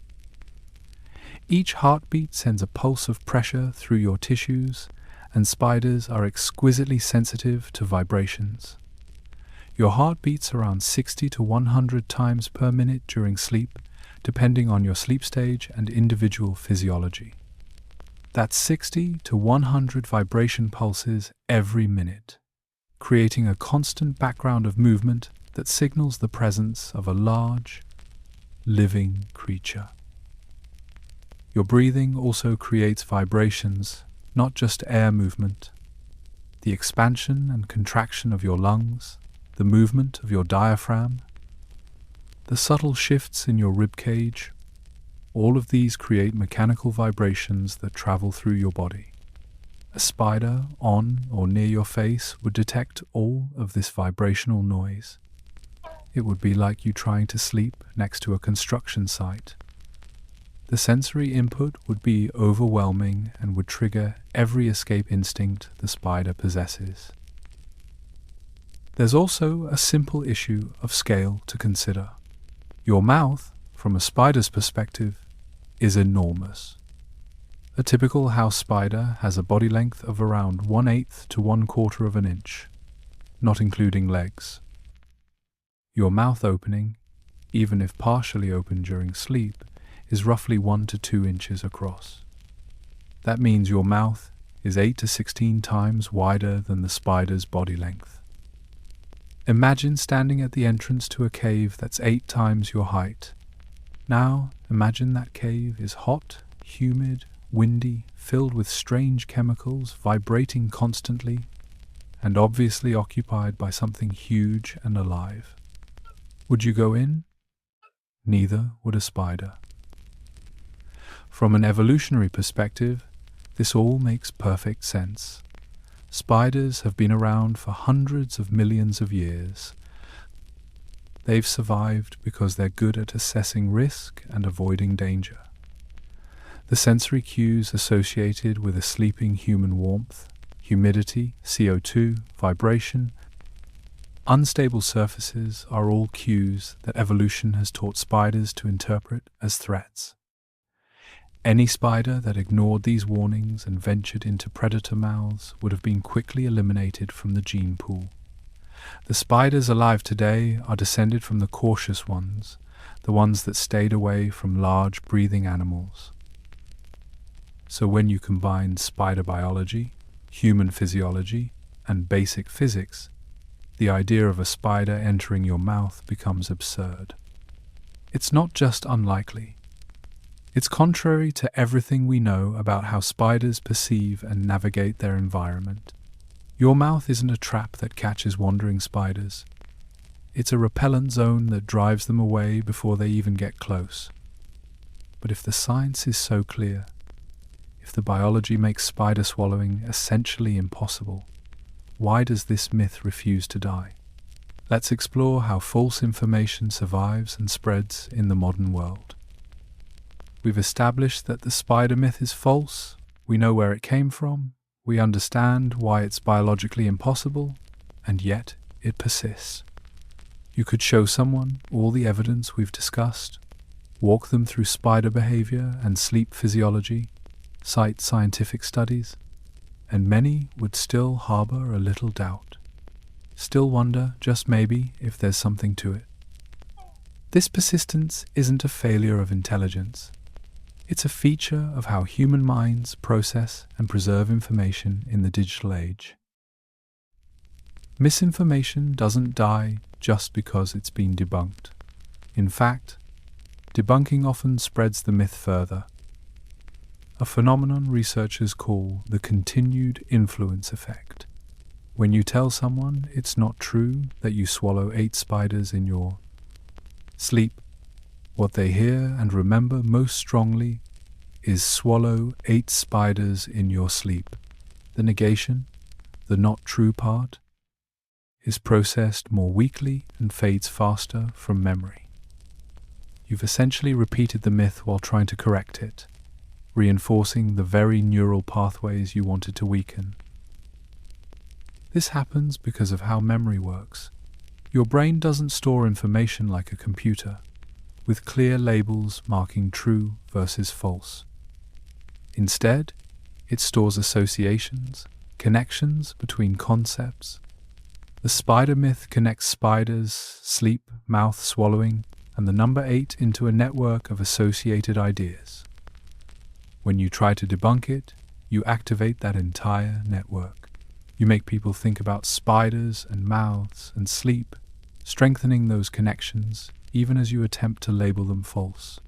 Each heartbeat sends a pulse of pressure through your tissues, and spiders are exquisitely sensitive to vibrations. Your heart beats around 60 to 100 times per minute during sleep, depending on your sleep stage and individual physiology. That's 60 to 100 vibration pulses every minute, creating a constant background of movement that signals the presence of a large, living creature. Your breathing also creates vibrations, not just air movement. The expansion and contraction of your lungs, the movement of your diaphragm, the subtle shifts in your rib cage, all of these create mechanical vibrations that travel through your body. A spider on or near your face would detect all of this vibrational noise. It would be like you trying to sleep next to a construction site. The sensory input would be overwhelming and would trigger every escape instinct the spider possesses. There's also a simple issue of scale to consider. Your mouth, from a spider's perspective, is enormous. A typical house spider has a body length of around 1/8 to 1/4 of an inch, not including legs. Your mouth opening, even if partially open during sleep, is roughly 1 to 2 inches across. That means your mouth is 8 to 16 times wider than the spider's body length. Imagine standing at the entrance to a cave that's 8 times your height. Now, imagine that cave is hot, humid, windy, filled with strange chemicals, vibrating constantly, and obviously occupied by something huge and alive. Would you go in? Neither would a spider. From an evolutionary perspective, this all makes perfect sense. Spiders have been around for hundreds of millions of years. They've survived because they're good at assessing risk and avoiding danger. The sensory cues associated with a sleeping human: warmth, humidity, CO2, vibration, unstable surfaces are all cues that evolution has taught spiders to interpret as threats. Any spider that ignored these warnings and ventured into predator mouths would have been quickly eliminated from the gene pool. The spiders alive today are descended from the cautious ones, the ones that stayed away from large breathing animals. So when you combine spider biology, human physiology, and basic physics, the idea of a spider entering your mouth becomes absurd. It's not just unlikely. It's contrary to everything we know about how spiders perceive and navigate their environment. Your mouth isn't a trap that catches wandering spiders. It's a repellent zone that drives them away before they even get close. But if the science is so clear, if the biology makes spider swallowing essentially impossible, why does this myth refuse to die? Let's explore how false information survives and spreads in the modern world. We've established that the spider myth is false, we know where it came from, we understand why it's biologically impossible, and yet it persists. You could show someone all the evidence we've discussed, walk them through spider behavior and sleep physiology, cite scientific studies, and many would still harbor a little doubt, still wonder, just maybe, if there's something to it. This persistence isn't a failure of intelligence. It's a feature of how human minds process and preserve information in the digital age. Misinformation doesn't die just because it's been debunked. In fact, debunking often spreads the myth further, a phenomenon researchers call the continued influence effect. When you tell someone it's not true that you swallow 8 spiders in your sleep, what they hear and remember most strongly is swallow 8 spiders in your sleep. The negation, the not true part, is processed more weakly and fades faster from memory. You've essentially repeated the myth while trying to correct it, reinforcing the very neural pathways you wanted to weaken. This happens because of how memory works. Your brain doesn't store information like a computer, with clear labels marking true versus false. Instead, it stores associations, connections between concepts. The spider myth connects spiders, sleep, mouth swallowing, and the number 8 into a network of associated ideas. When you try to debunk it, you activate that entire network. You make people think about spiders and mouths and sleep, strengthening those connections even as you attempt to label them false.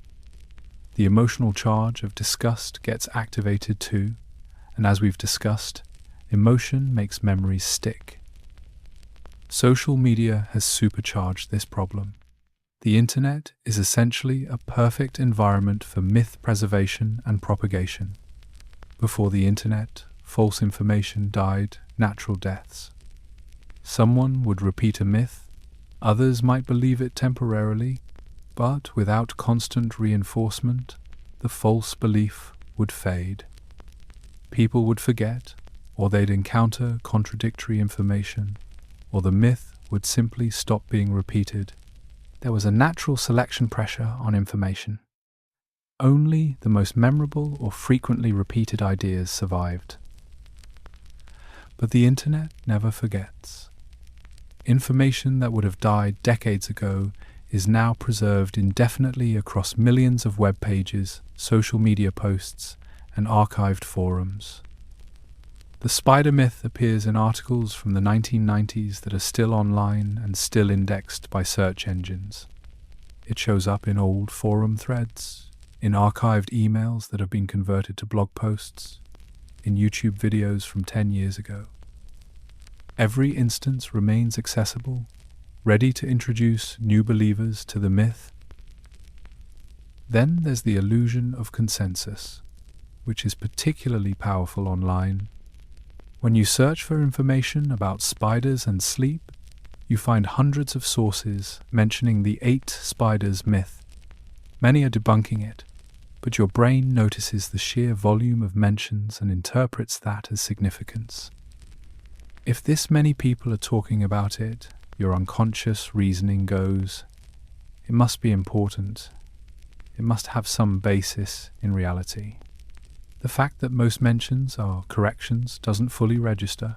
The emotional charge of disgust gets activated too, and as we've discussed, emotion makes memories stick. Social media has supercharged this problem. The internet is essentially a perfect environment for myth preservation and propagation. Before the internet, false information died natural deaths. Someone would repeat a myth, others might believe it temporarily, but without constant reinforcement, the false belief would fade. People would forget, or they'd encounter contradictory information, or the myth would simply stop being repeated. There was a natural selection pressure on information. Only the most memorable or frequently repeated ideas survived. But the internet never forgets. Information that would have died decades ago is now preserved indefinitely across millions of web pages, social media posts, and archived forums. The spider myth appears in articles from the 1990s that are still online and still indexed by search engines. It shows up in old forum threads, in archived emails that have been converted to blog posts, in YouTube videos from 10 years ago. Every instance remains accessible, ready to introduce new believers to the myth. Then there's the illusion of consensus, which is particularly powerful online. When you search for information about spiders and sleep, you find hundreds of sources mentioning the 8 spiders myth. Many are debunking it, but your brain notices the sheer volume of mentions and interprets that as significance. If this many people are talking about it, your unconscious reasoning goes, it must be important. It must have some basis in reality. The fact that most mentions are corrections doesn't fully register.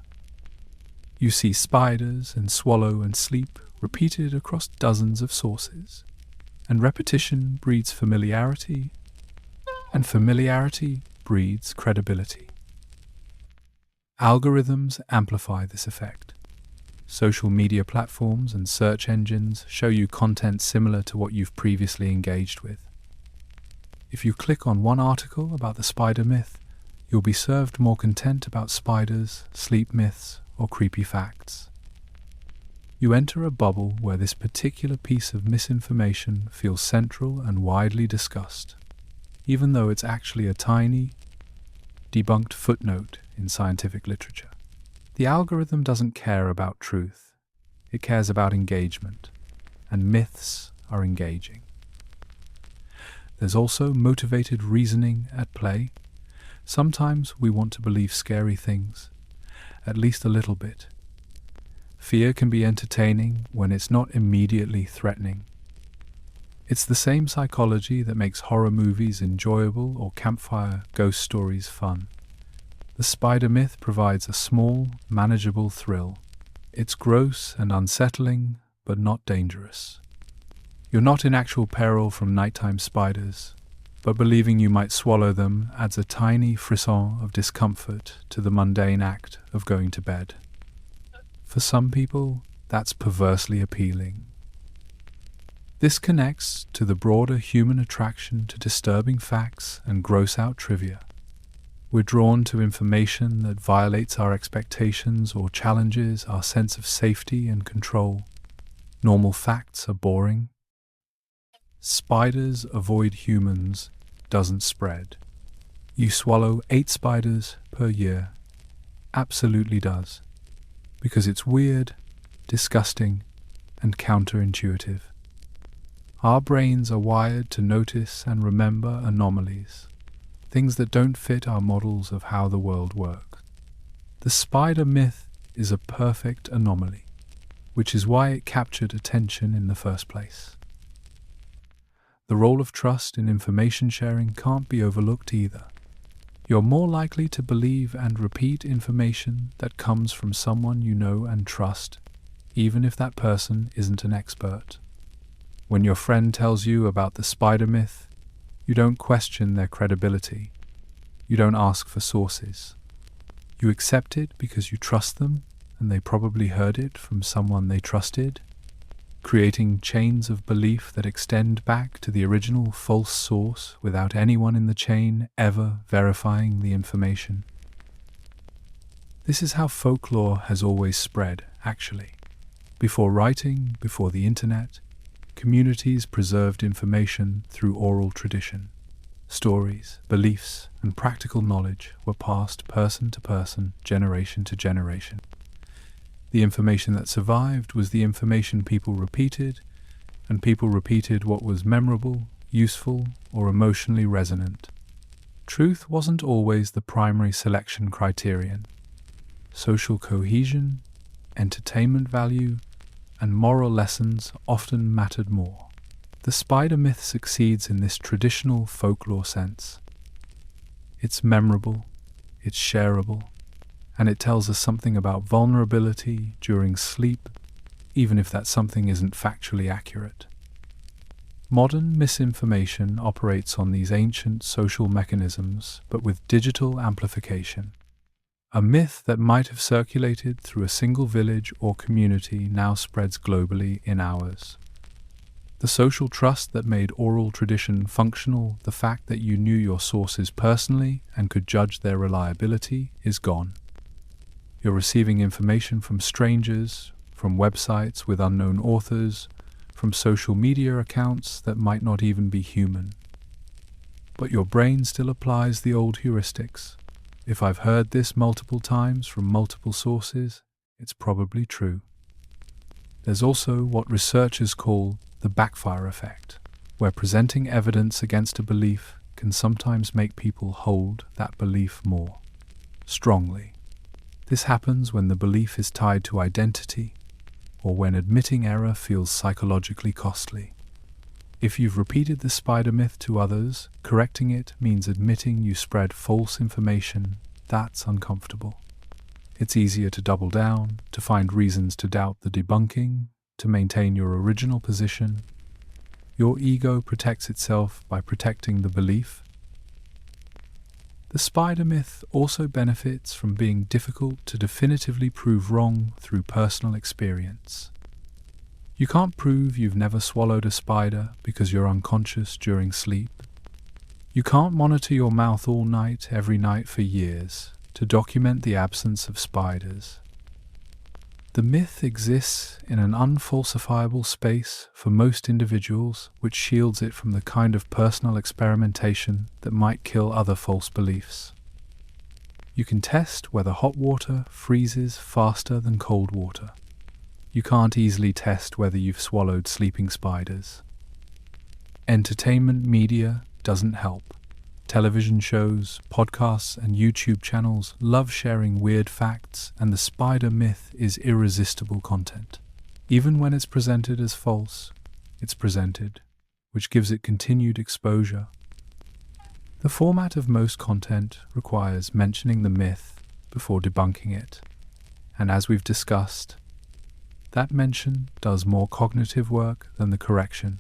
You see spiders and swallow and sleep repeated across dozens of sources, and repetition breeds familiarity, and familiarity breeds credibility. Algorithms amplify this effect. Social media platforms and search engines show you content similar to what you've previously engaged with. If you click on one article about the spider myth, you'll be served more content about spiders, sleep myths, or creepy facts. You enter a bubble where this particular piece of misinformation feels central and widely discussed, even though it's actually a tiny, debunked footnote in scientific literature. The algorithm doesn't care about truth. It cares about engagement, and myths are engaging. There's also motivated reasoning at play. Sometimes we want to believe scary things, at least a little bit. Fear can be entertaining when it's not immediately threatening. It's the same psychology that makes horror movies enjoyable or campfire ghost stories fun. The spider myth provides a small, manageable thrill. It's gross and unsettling, but not dangerous. You're not in actual peril from nighttime spiders, but believing you might swallow them adds a tiny frisson of discomfort to the mundane act of going to bed. For some people, that's perversely appealing. This connects to the broader human attraction to disturbing facts and gross-out trivia. We're drawn to information that violates our expectations or challenges our sense of safety and control. Normal facts are boring. Spiders avoid humans doesn't spread. You swallow 8 spiders per year. Absolutely does. Because it's weird, disgusting, and counterintuitive. Our brains are wired to notice and remember anomalies, things that don't fit our models of how the world works. The spider myth is a perfect anomaly, which is why it captured attention in the first place. The role of trust in information sharing can't be overlooked either. You're more likely to believe and repeat information that comes from someone you know and trust, even if that person isn't an expert. When your friend tells you about the spider myth, you don't question their credibility. You don't ask for sources. You accept it because you trust them and they probably heard it from someone they trusted, creating chains of belief that extend back to the original false source without anyone in the chain ever verifying the information. This is how folklore has always spread, actually. Before writing, before the internet, communities preserved information through oral tradition. Stories, beliefs, and practical knowledge were passed person to person, generation to generation. The information that survived was the information people repeated, and people repeated what was memorable, useful, or emotionally resonant. Truth wasn't always the primary selection criterion. Social cohesion, entertainment value, and moral lessons often mattered more. The spider myth succeeds in this traditional folklore sense. It's memorable, it's shareable, and it tells us something about vulnerability during sleep, even if that something isn't factually accurate. Modern misinformation operates on these ancient social mechanisms, but with digital amplification. A myth that might have circulated through a single village or community now spreads globally in hours. The social trust that made oral tradition functional, the fact that you knew your sources personally and could judge their reliability, is gone. You're receiving information from strangers, from websites with unknown authors, from social media accounts that might not even be human. But your brain still applies the old heuristics. If I've heard this multiple times from multiple sources, it's probably true. There's also what researchers call the backfire effect, where presenting evidence against a belief can sometimes make people hold that belief more strongly. This happens when the belief is tied to identity, or when admitting error feels psychologically costly. If you've repeated the spider myth to others, correcting it means admitting you spread false information. That's uncomfortable. It's easier to double down, to find reasons to doubt the debunking, to maintain your original position. Your ego protects itself by protecting the belief. The spider myth also benefits from being difficult to definitively prove wrong through personal experience. You can't prove you've never swallowed a spider because you're unconscious during sleep. You can't monitor your mouth all night, every night for years, to document the absence of spiders. The myth exists in an unfalsifiable space for most individuals, which shields it from the kind of personal experimentation that might kill other false beliefs. You can test whether hot water freezes faster than cold water. You can't easily test whether you've swallowed sleeping spiders. Entertainment media doesn't help. Television shows, podcasts, and YouTube channels love sharing weird facts, and the spider myth is irresistible content. Even when it's presented as false, it's presented, which gives it continued exposure. The format of most content requires mentioning the myth before debunking it, and as we've discussed, that mention does more cognitive work than the correction.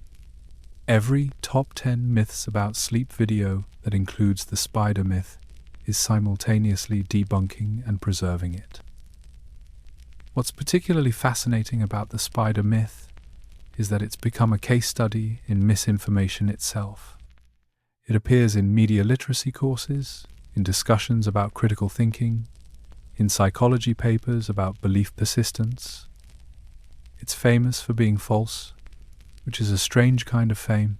Every top 10 myths about sleep video that includes the spider myth is simultaneously debunking and preserving it. What's particularly fascinating about the spider myth is that it's become a case study in misinformation itself. It appears in media literacy courses, in discussions about critical thinking, in psychology papers about belief persistence. It's famous for being false, which is a strange kind of fame.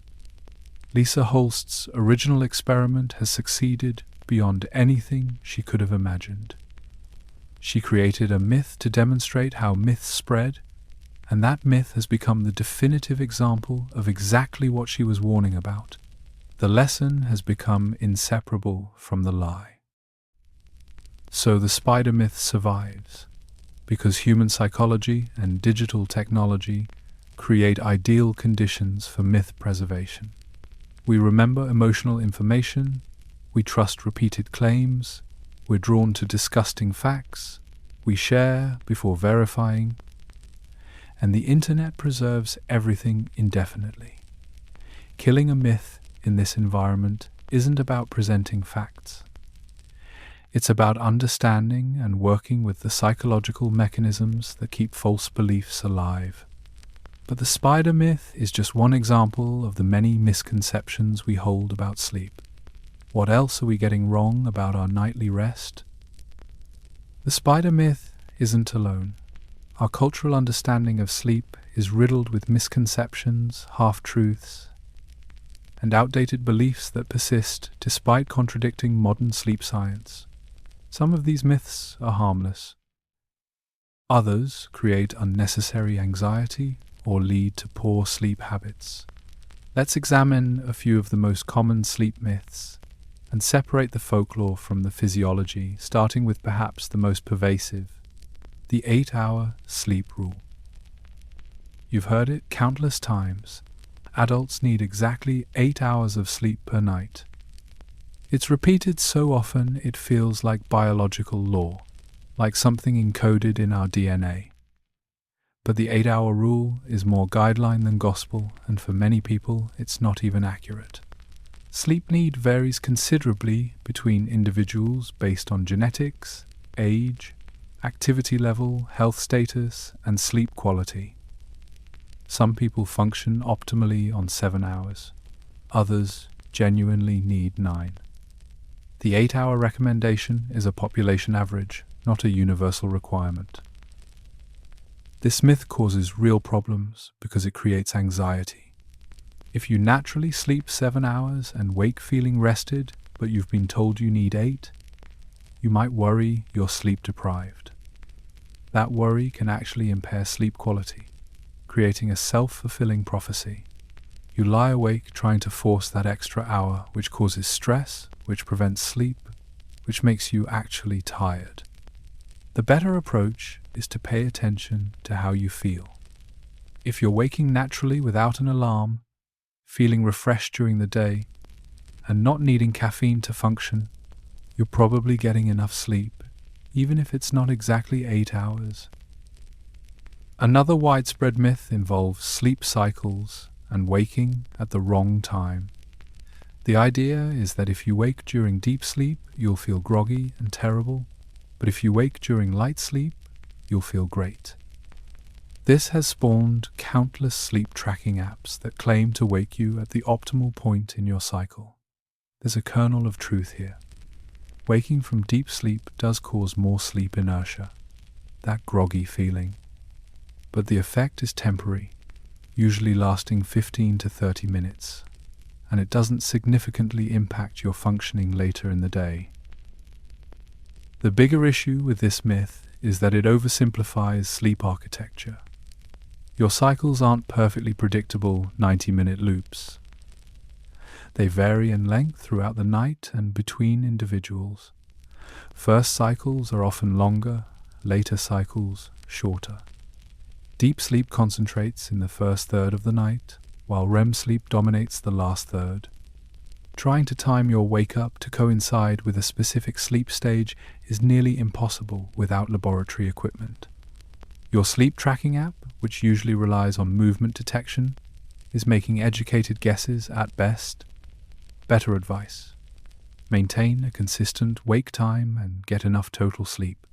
Lisa Holst's original experiment has succeeded beyond anything she could have imagined. She created a myth to demonstrate how myths spread, and that myth has become the definitive example of exactly what she was warning about. The lesson has become inseparable from the lie. So the spider myth survives, because human psychology and digital technology create ideal conditions for myth preservation. We remember emotional information, we trust repeated claims, we're drawn to disgusting facts, we share before verifying, and the internet preserves everything indefinitely. Killing a myth in this environment isn't about presenting facts. It's about understanding and working with the psychological mechanisms that keep false beliefs alive. But the spider myth is just one example of the many misconceptions we hold about sleep. What else are we getting wrong about our nightly rest? The spider myth isn't alone. Our cultural understanding of sleep is riddled with misconceptions, half-truths, and outdated beliefs that persist despite contradicting modern sleep science. Some of these myths are harmless. Others create unnecessary anxiety or lead to poor sleep habits. Let's examine a few of the most common sleep myths and separate the folklore from the physiology, starting with perhaps the most pervasive, the 8-hour sleep rule. You've heard it countless times. Adults need exactly 8 hours of sleep per night. It's repeated so often it feels like biological law, like something encoded in our DNA. But the 8-hour rule is more guideline than gospel, and for many people it's not even accurate. Sleep need varies considerably between individuals based on genetics, age, activity level, health status, and sleep quality. Some people function optimally on 7 hours. Others genuinely need 9. The 8-hour recommendation is a population average, not a universal requirement. This myth causes real problems because it creates anxiety. If you naturally sleep 7 hours and wake feeling rested, but you've been told you need 8, you might worry you're sleep deprived. That worry can actually impair sleep quality, creating a self-fulfilling prophecy. You lie awake trying to force that extra hour, which causes stress, which prevents sleep, which makes you actually tired. The better approach is to pay attention to how you feel. If you're waking naturally without an alarm, feeling refreshed during the day, and not needing caffeine to function, you're probably getting enough sleep, even if it's not exactly 8 hours. Another widespread myth involves sleep cycles and waking at the wrong time. The idea is that if you wake during deep sleep, you'll feel groggy and terrible, but if you wake during light sleep, you'll feel great. This has spawned countless sleep tracking apps that claim to wake you at the optimal point in your cycle. There's a kernel of truth here. Waking from deep sleep does cause more sleep inertia, that groggy feeling. But the effect is temporary, usually lasting 15 to 30 minutes, and it doesn't significantly impact your functioning later in the day. The bigger issue with this myth is that it oversimplifies sleep architecture. Your cycles aren't perfectly predictable 90-minute loops. They vary in length throughout the night and between individuals. First cycles are often longer, later cycles shorter. Deep sleep concentrates in the first third of the night, while REM sleep dominates the last third. Trying to time your wake-up to coincide with a specific sleep stage is nearly impossible without laboratory equipment. Your sleep tracking app, which usually relies on movement detection, is making educated guesses at best. Better advice: maintain a consistent wake time and get enough total sleep.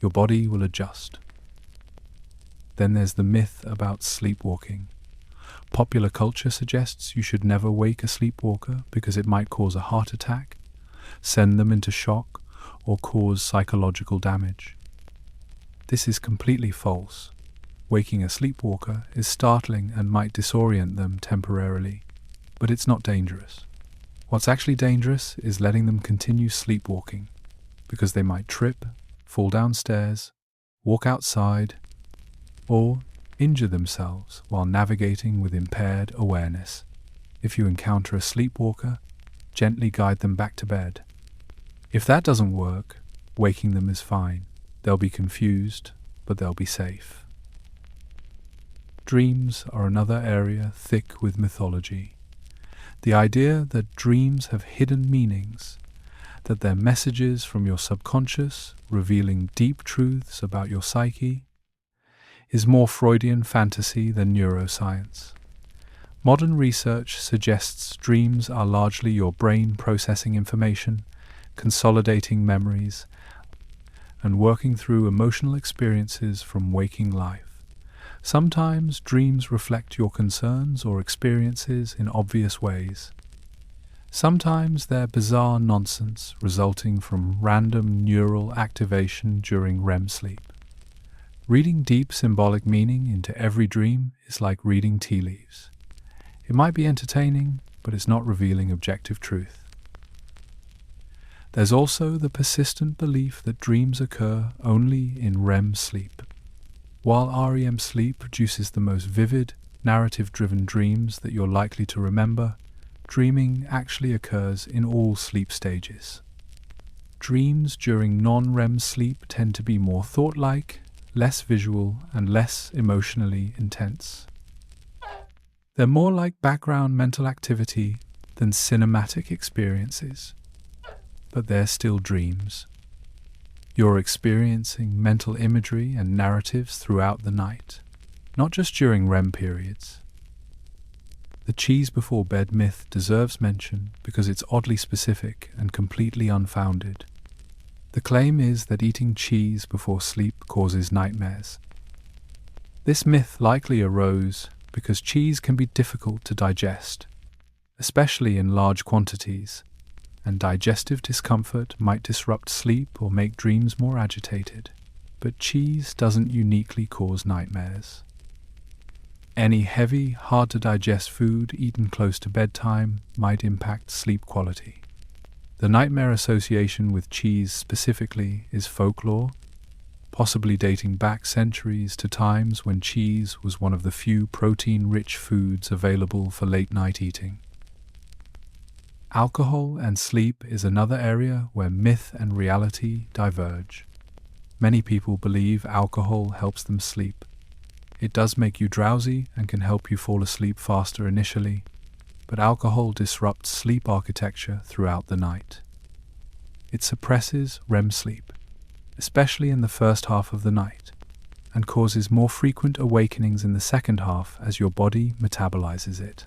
Your body will adjust. Then there's the myth about sleepwalking. Popular culture suggests you should never wake a sleepwalker because it might cause a heart attack, send them into shock, or cause psychological damage. This is completely false. Waking a sleepwalker is startling and might disorient them temporarily, but it's not dangerous. What's actually dangerous is letting them continue sleepwalking, because they might trip, fall downstairs, walk outside, or injure themselves while navigating with impaired awareness. If you encounter a sleepwalker, gently guide them back to bed. If that doesn't work, waking them is fine. They'll be confused, but they'll be safe. Dreams are another area thick with mythology. The idea that dreams have hidden meanings, that they're messages from your subconscious revealing deep truths about your psyche, is more Freudian fantasy than neuroscience. Modern research suggests dreams are largely your brain processing information, consolidating memories, and working through emotional experiences from waking life. Sometimes dreams reflect your concerns or experiences in obvious ways. Sometimes they're bizarre nonsense resulting from random neural activation during REM sleep. Reading deep symbolic meaning into every dream is like reading tea leaves. It might be entertaining, but it's not revealing objective truth. There's also the persistent belief that dreams occur only in REM sleep. While REM sleep produces the most vivid, narrative-driven dreams that you're likely to remember, dreaming actually occurs in all sleep stages. Dreams during non-REM sleep tend to be more thought-like, less visual, and less emotionally intense. They're more like background mental activity than cinematic experiences, but they're still dreams. You're experiencing mental imagery and narratives throughout the night, not just during REM periods. The cheese before bed myth deserves mention because it's oddly specific and completely unfounded. The claim is that eating cheese before sleep causes nightmares. This myth likely arose because cheese can be difficult to digest, especially in large quantities, and digestive discomfort might disrupt sleep or make dreams more agitated. But cheese doesn't uniquely cause nightmares. Any heavy, hard-to-digest food eaten close to bedtime might impact sleep quality. The nightmare association with cheese specifically is folklore, possibly dating back centuries to times when cheese was one of the few protein-rich foods available for late-night eating. Alcohol and sleep is another area where myth and reality diverge. Many people believe alcohol helps them sleep. It does make you drowsy and can help you fall asleep faster initially, but alcohol disrupts sleep architecture throughout the night. It suppresses REM sleep, especially in the first half of the night, and causes more frequent awakenings in the second half as your body metabolizes it.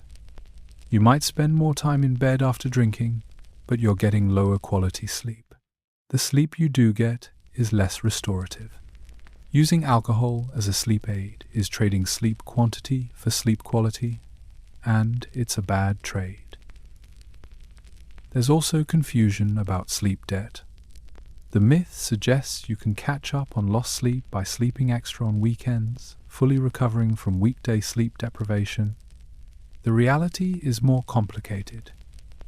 You might spend more time in bed after drinking, but you're getting lower quality sleep. The sleep you do get is less restorative. Using alcohol as a sleep aid is trading sleep quantity for sleep quality, and it's a bad trade. There's also confusion about sleep debt. The myth suggests you can catch up on lost sleep by sleeping extra on weekends, fully recovering from weekday sleep deprivation. The reality is more complicated.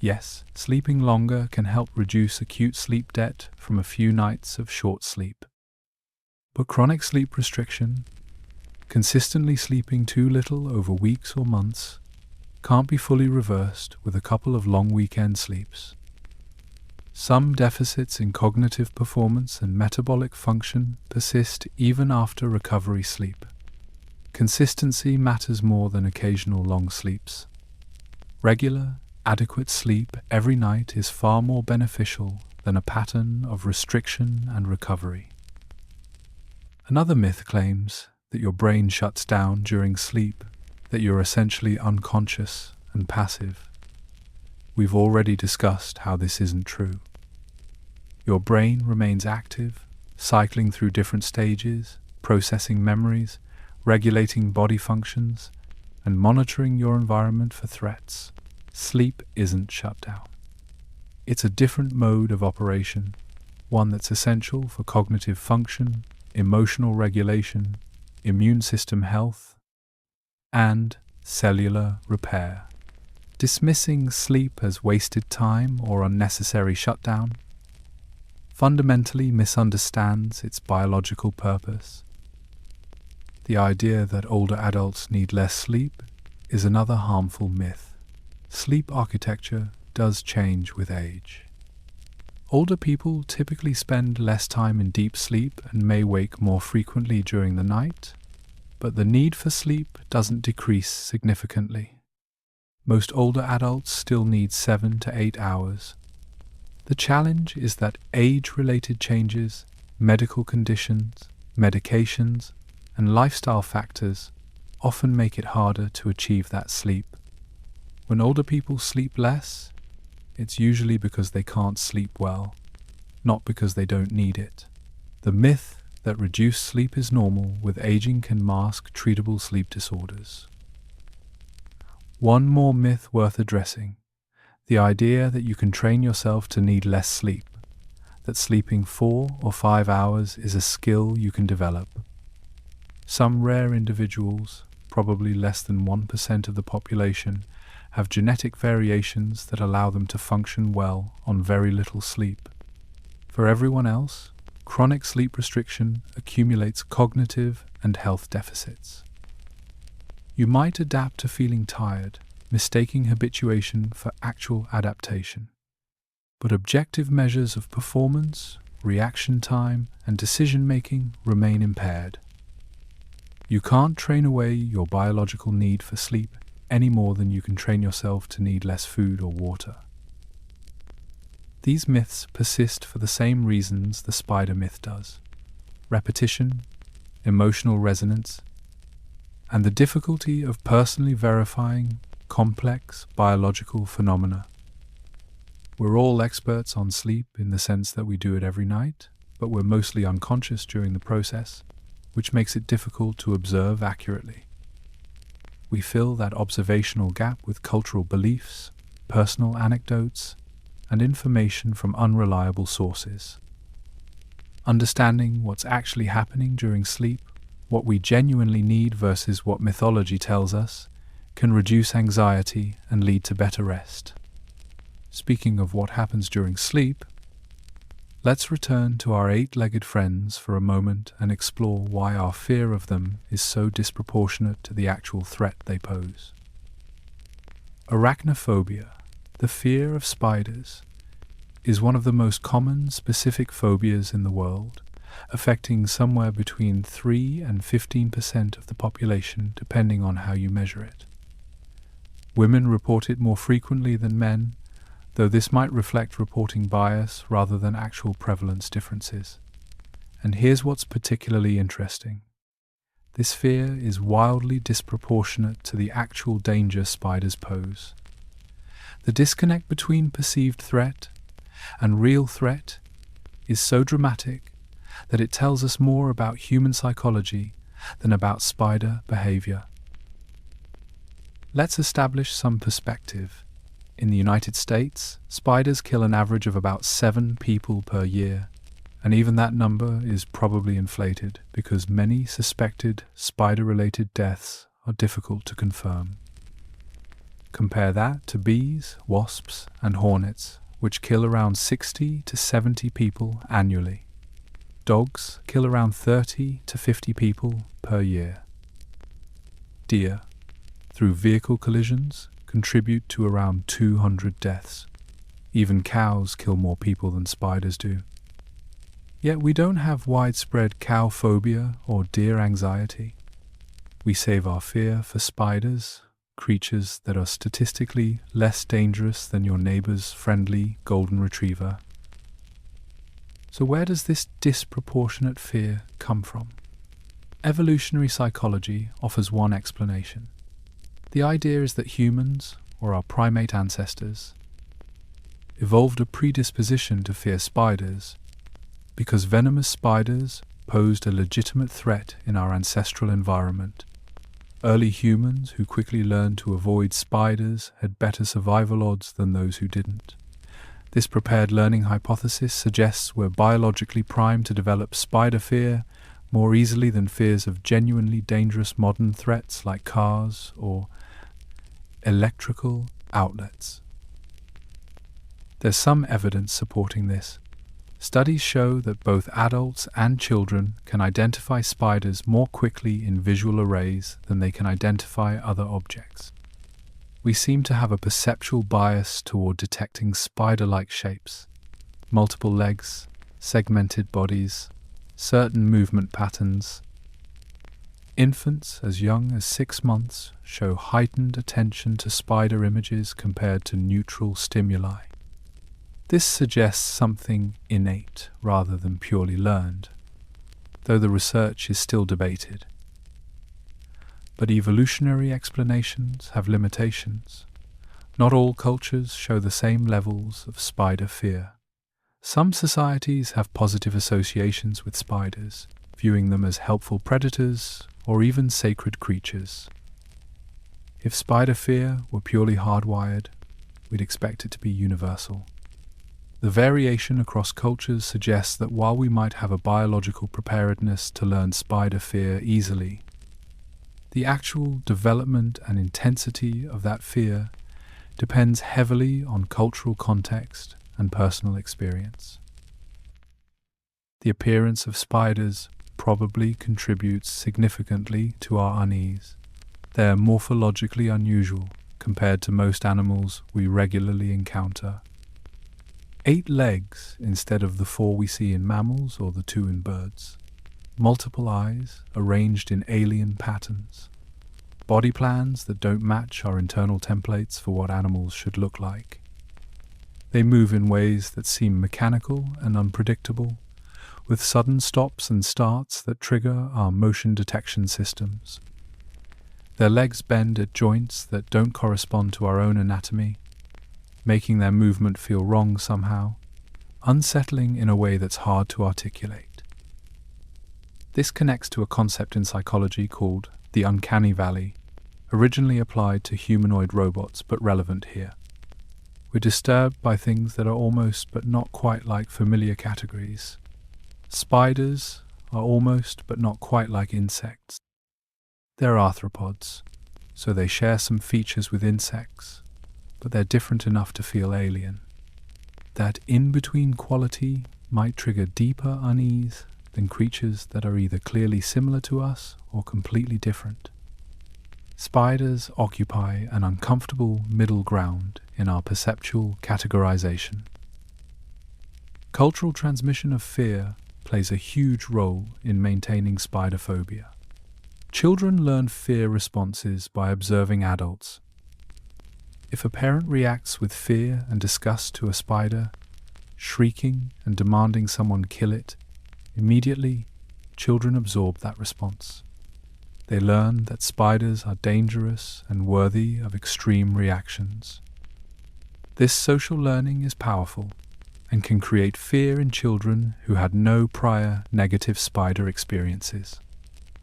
Yes, sleeping longer can help reduce acute sleep debt from a few nights of short sleep. But chronic sleep restriction, consistently sleeping too little over weeks or months, can't be fully reversed with a couple of long weekend sleeps. Some deficits in cognitive performance and metabolic function persist even after recovery sleep. Consistency matters more than occasional long sleeps. Regular, adequate sleep every night is far more beneficial than a pattern of restriction and recovery. Another myth claims that your brain shuts down during sleep, that you're essentially unconscious and passive. We've already discussed how this isn't true. Your brain remains active, cycling through different stages, processing memories, regulating body functions, and monitoring your environment for threats. Sleep isn't shut down. It's a different mode of operation, one that's essential for cognitive function, emotional regulation, immune system health, and cellular repair. Dismissing sleep as wasted time or unnecessary shutdown fundamentally misunderstands its biological purpose. The idea that older adults need less sleep is another harmful myth. Sleep architecture does change with age. Older people typically spend less time in deep sleep and may wake more frequently during the night, but the need for sleep doesn't decrease significantly. Most older adults still need 7 to 8 hours. The challenge is that age-related changes, medical conditions, medications, and lifestyle factors often make it harder to achieve that sleep. When older people sleep less, it's usually because they can't sleep well, not because they don't need it. The myth that reduced sleep is normal with aging can mask treatable sleep disorders. One more myth worth addressing: the idea that you can train yourself to need less sleep, that sleeping 4 or 5 hours is a skill you can develop. Some rare individuals, probably less than 1% of the population, have genetic variations that allow them to function well on very little sleep. For everyone else, chronic sleep restriction accumulates cognitive and health deficits. You might adapt to feeling tired, mistaking habituation for actual adaptation. But objective measures of performance, reaction time, and decision-making remain impaired. You can't train away your biological need for sleep any more than you can train yourself to need less food or water. These myths persist for the same reasons the spider myth does: repetition, emotional resonance, and the difficulty of personally verifying complex biological phenomena. We're all experts on sleep in the sense that we do it every night, but we're mostly unconscious during the process, which makes it difficult to observe accurately. We fill that observational gap with cultural beliefs, personal anecdotes, and information from unreliable sources. Understanding what's actually happening during sleep, what we genuinely need versus what mythology tells us, can reduce anxiety and lead to better rest. Speaking of what happens during sleep, let's return to our 8-legged friends for a moment and explore why our fear of them is so disproportionate to the actual threat they pose. Arachnophobia, the fear of spiders, is one of the most common specific phobias in the world, affecting somewhere between 3 and 15% of the population depending on how you measure it. Women report it more frequently than men, though this might reflect reporting bias rather than actual prevalence differences. And here's what's particularly interesting. This fear is wildly disproportionate to the actual danger spiders pose. The disconnect between perceived threat and real threat is so dramatic that it tells us more about human psychology than about spider behavior. Let's establish some perspective. In the United States, spiders kill an average of about 7 people per year, and even that number is probably inflated because many suspected spider-related deaths are difficult to confirm. Compare that to bees, wasps, and hornets, which kill around 60 to 70 people annually. Dogs kill around 30 to 50 people per year. Deer, through vehicle collisions, contribute to around 200 deaths. Even cows kill more people than spiders do. Yet we don't have widespread cow phobia or deer anxiety. We save our fear for spiders, creatures that are statistically less dangerous than your neighbor's friendly golden retriever. So where does this disproportionate fear come from? Evolutionary psychology offers one explanation. The idea is that humans, or our primate ancestors, evolved a predisposition to fear spiders because venomous spiders posed a legitimate threat in our ancestral environment. Early humans who quickly learned to avoid spiders had better survival odds than those who didn't. This prepared learning hypothesis suggests we're biologically primed to develop spider fear more easily than fears of genuinely dangerous modern threats like cars or electrical outlets. There's some evidence supporting this. Studies show that both adults and children can identify spiders more quickly in visual arrays than they can identify other objects. We seem to have a perceptual bias toward detecting spider-like shapes, multiple legs, segmented bodies, certain movement patterns. Infants as young as 6 months show heightened attention to spider images compared to neutral stimuli. This suggests something innate rather than purely learned, though the research is still debated. But evolutionary explanations have limitations. Not all cultures show the same levels of spider fear. Some societies have positive associations with spiders, viewing them as helpful predators or even sacred creatures. If spider fear were purely hardwired, we'd expect it to be universal. The variation across cultures suggests that while we might have a biological preparedness to learn spider fear easily, the actual development and intensity of that fear depends heavily on cultural context and personal experience. The appearance of spiders probably contributes significantly to our unease. They are morphologically unusual compared to most animals we regularly encounter. 8 legs instead of the 4 we see in mammals or the 2 in birds. Multiple eyes arranged in alien patterns. Body plans that don't match our internal templates for what animals should look like. They move in ways that seem mechanical and unpredictable, with sudden stops and starts that trigger our motion detection systems. Their legs bend at joints that don't correspond to our own anatomy, making their movement feel wrong somehow, unsettling in a way that's hard to articulate. This connects to a concept in psychology called the uncanny valley, originally applied to humanoid robots but relevant here. We're disturbed by things that are almost but not quite like familiar categories. Spiders are almost but not quite like insects. They're arthropods, so they share some features with insects, but they're different enough to feel alien. That in-between quality might trigger deeper unease than creatures that are either clearly similar to us or completely different. Spiders occupy an uncomfortable middle ground in our perceptual categorization. Cultural transmission of fear plays a huge role in maintaining spider phobia. Children learn fear responses by observing adults. If a parent reacts with fear and disgust to a spider, shrieking and demanding someone kill it, immediately children absorb that response. They learn that spiders are dangerous and worthy of extreme reactions. This social learning is powerful and can create fear in children who had no prior negative spider experiences.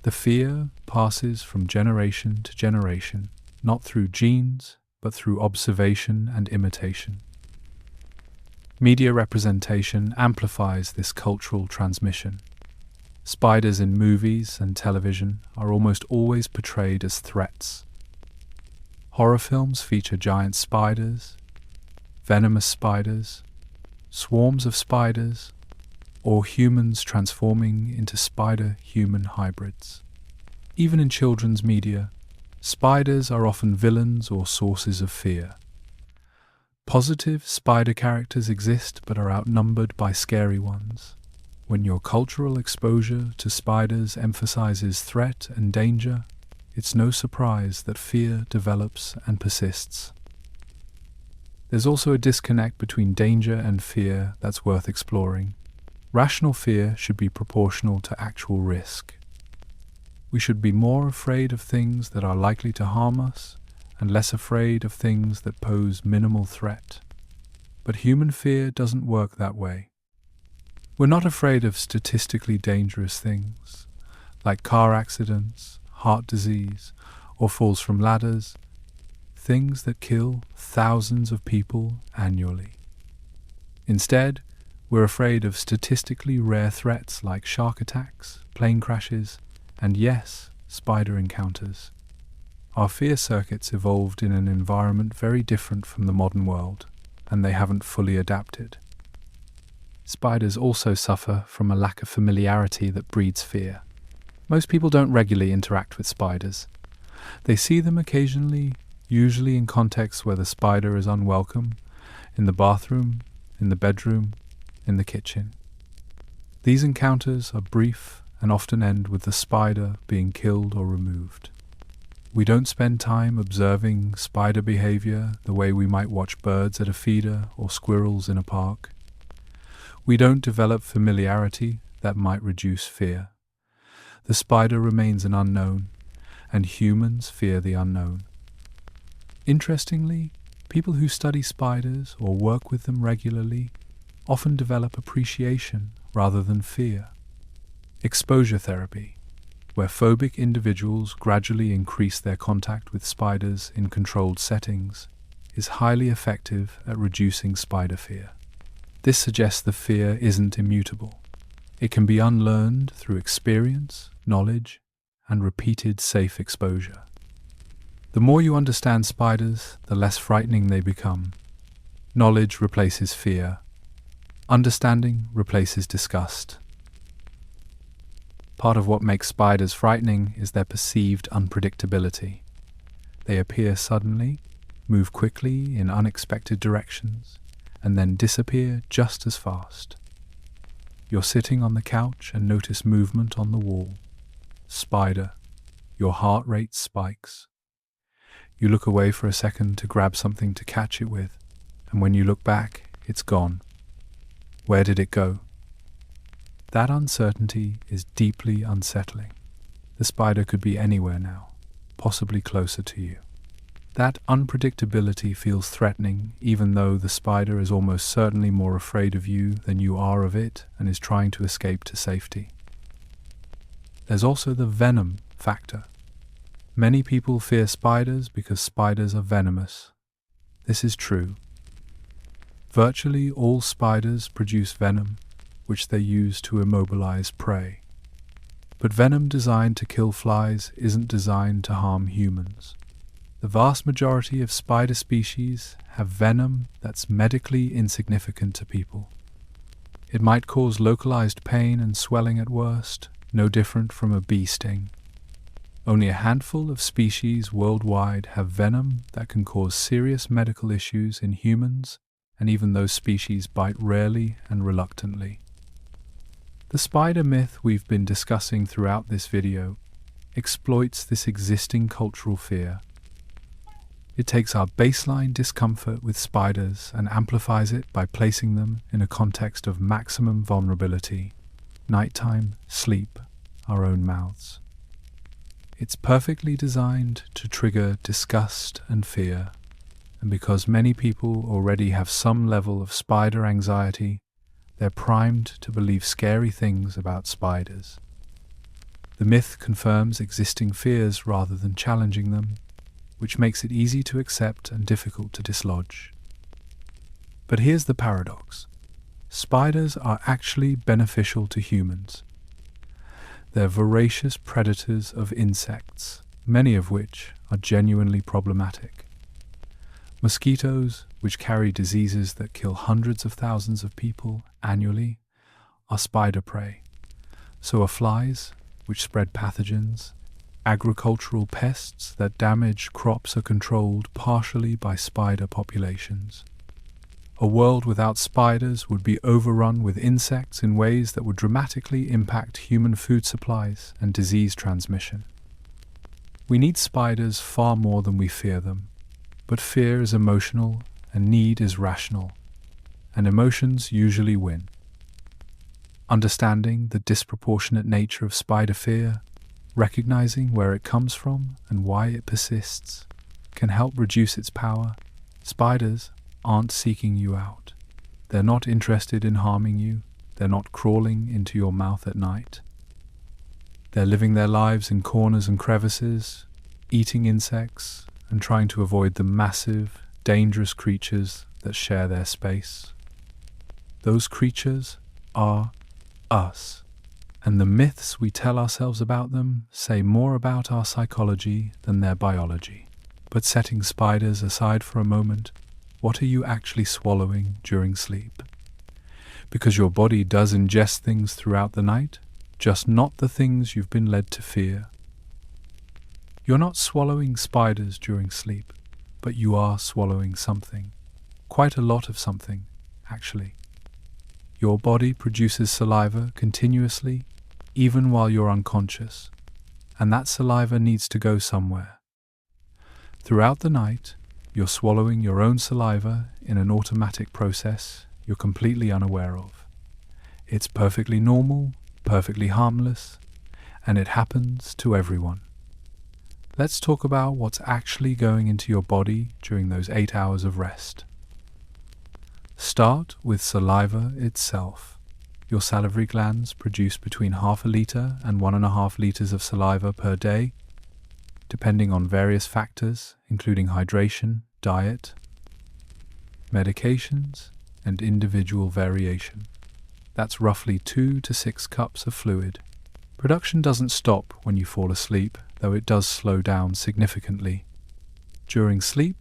The fear passes from generation to generation, not through genes, but through observation and imitation. Media representation amplifies this cultural transmission. Spiders in movies and television are almost always portrayed as threats. Horror films feature giant spiders, venomous spiders, swarms of spiders, or humans transforming into spider-human hybrids. Even in children's media, spiders are often villains or sources of fear. Positive spider characters exist but are outnumbered by scary ones. When your cultural exposure to spiders emphasizes threat and danger, it's no surprise that fear develops and persists. There's also a disconnect between danger and fear that's worth exploring. Rational fear should be proportional to actual risk. We should be more afraid of things that are likely to harm us and less afraid of things that pose minimal threat. But human fear doesn't work that way. We're not afraid of statistically dangerous things, like car accidents, heart disease, or falls from ladders, things that kill thousands of people annually. Instead, we're afraid of statistically rare threats like shark attacks, plane crashes, and yes, spider encounters. Our fear circuits evolved in an environment very different from the modern world, and they haven't fully adapted. Spiders also suffer from a lack of familiarity that breeds fear. Most people don't regularly interact with spiders. They see them occasionally, usually in contexts where the spider is unwelcome, in the bathroom, in the bedroom, in the kitchen. These encounters are brief and often end with the spider being killed or removed. We don't spend time observing spider behavior the way we might watch birds at a feeder or squirrels in a park. We don't develop familiarity that might reduce fear. The spider remains an unknown, and humans fear the unknown. Interestingly, people who study spiders or work with them regularly often develop appreciation rather than fear. Exposure therapy, where phobic individuals gradually increase their contact with spiders in controlled settings, is highly effective at reducing spider fear. This suggests the fear isn't immutable. It can be unlearned through experience, knowledge, and repeated safe exposure. The more you understand spiders, the less frightening they become. Knowledge replaces fear. Understanding replaces disgust. Part of what makes spiders frightening is their perceived unpredictability. They appear suddenly, move quickly in unexpected directions, and then disappear just as fast. You're sitting on the couch and notice movement on the wall. Spider. Your heart rate spikes. You look away for a second to grab something to catch it with, and when you look back, it's gone. Where did it go? That uncertainty is deeply unsettling. The spider could be anywhere now, possibly closer to you. That unpredictability feels threatening, even though the spider is almost certainly more afraid of you than you are of it and is trying to escape to safety. There's also the venom factor. Many people fear spiders because spiders are venomous. This is true. Virtually all spiders produce venom, which they use to immobilize prey. But venom designed to kill flies isn't designed to harm humans. The vast majority of spider species have venom that's medically insignificant to people. It might cause localized pain and swelling at worst, no different from a bee sting. Only a handful of species worldwide have venom that can cause serious medical issues in humans, and even those species bite rarely and reluctantly. The spider myth we've been discussing throughout this video exploits this existing cultural fear. It takes our baseline discomfort with spiders and amplifies it by placing them in a context of maximum vulnerability, nighttime, sleep, our own mouths. It's perfectly designed to trigger disgust and fear, and because many people already have some level of spider anxiety, they're primed to believe scary things about spiders. The myth confirms existing fears rather than challenging them, which makes it easy to accept and difficult to dislodge. But here's the paradox. Spiders are actually beneficial to humans. They're voracious predators of insects, many of which are genuinely problematic. Mosquitoes, which carry diseases that kill hundreds of thousands of people annually, are spider prey. So are flies, which spread pathogens. Agricultural pests that damage crops are controlled partially by spider populations. A world without spiders would be overrun with insects in ways that would dramatically impact human food supplies and disease transmission. We need spiders far more than we fear them, but fear is emotional and need is rational, and emotions usually win. Understanding the disproportionate nature of spider fear, recognizing where it comes from and why it persists, can help reduce its power. Spiders aren't seeking you out. They're not interested in harming you. They're not crawling into your mouth at night. They're living their lives in corners and crevices, eating insects and trying to avoid the massive, dangerous creatures that share their space. Those creatures are us, and the myths we tell ourselves about them say more about our psychology than their biology. But setting spiders aside for a moment, what are you actually swallowing during sleep? Because your body does ingest things throughout the night, just not the things you've been led to fear. You're not swallowing spiders during sleep, but you are swallowing something. Quite a lot of something, actually. Your body produces saliva continuously, even while you're unconscious, and that saliva needs to go somewhere. Throughout the night, you're swallowing your own saliva in an automatic process you're completely unaware of. It's perfectly normal, perfectly harmless, and it happens to everyone. Let's talk about what's actually going into your body during those 8 hours of rest. Start with saliva itself. Your salivary glands produce between 0.5 liter and 1.5 liters of saliva per day, depending on various factors, including hydration, diet, medications, and individual variation. That's roughly 2 to 6 cups of fluid. Production doesn't stop when you fall asleep, though it does slow down significantly. During sleep,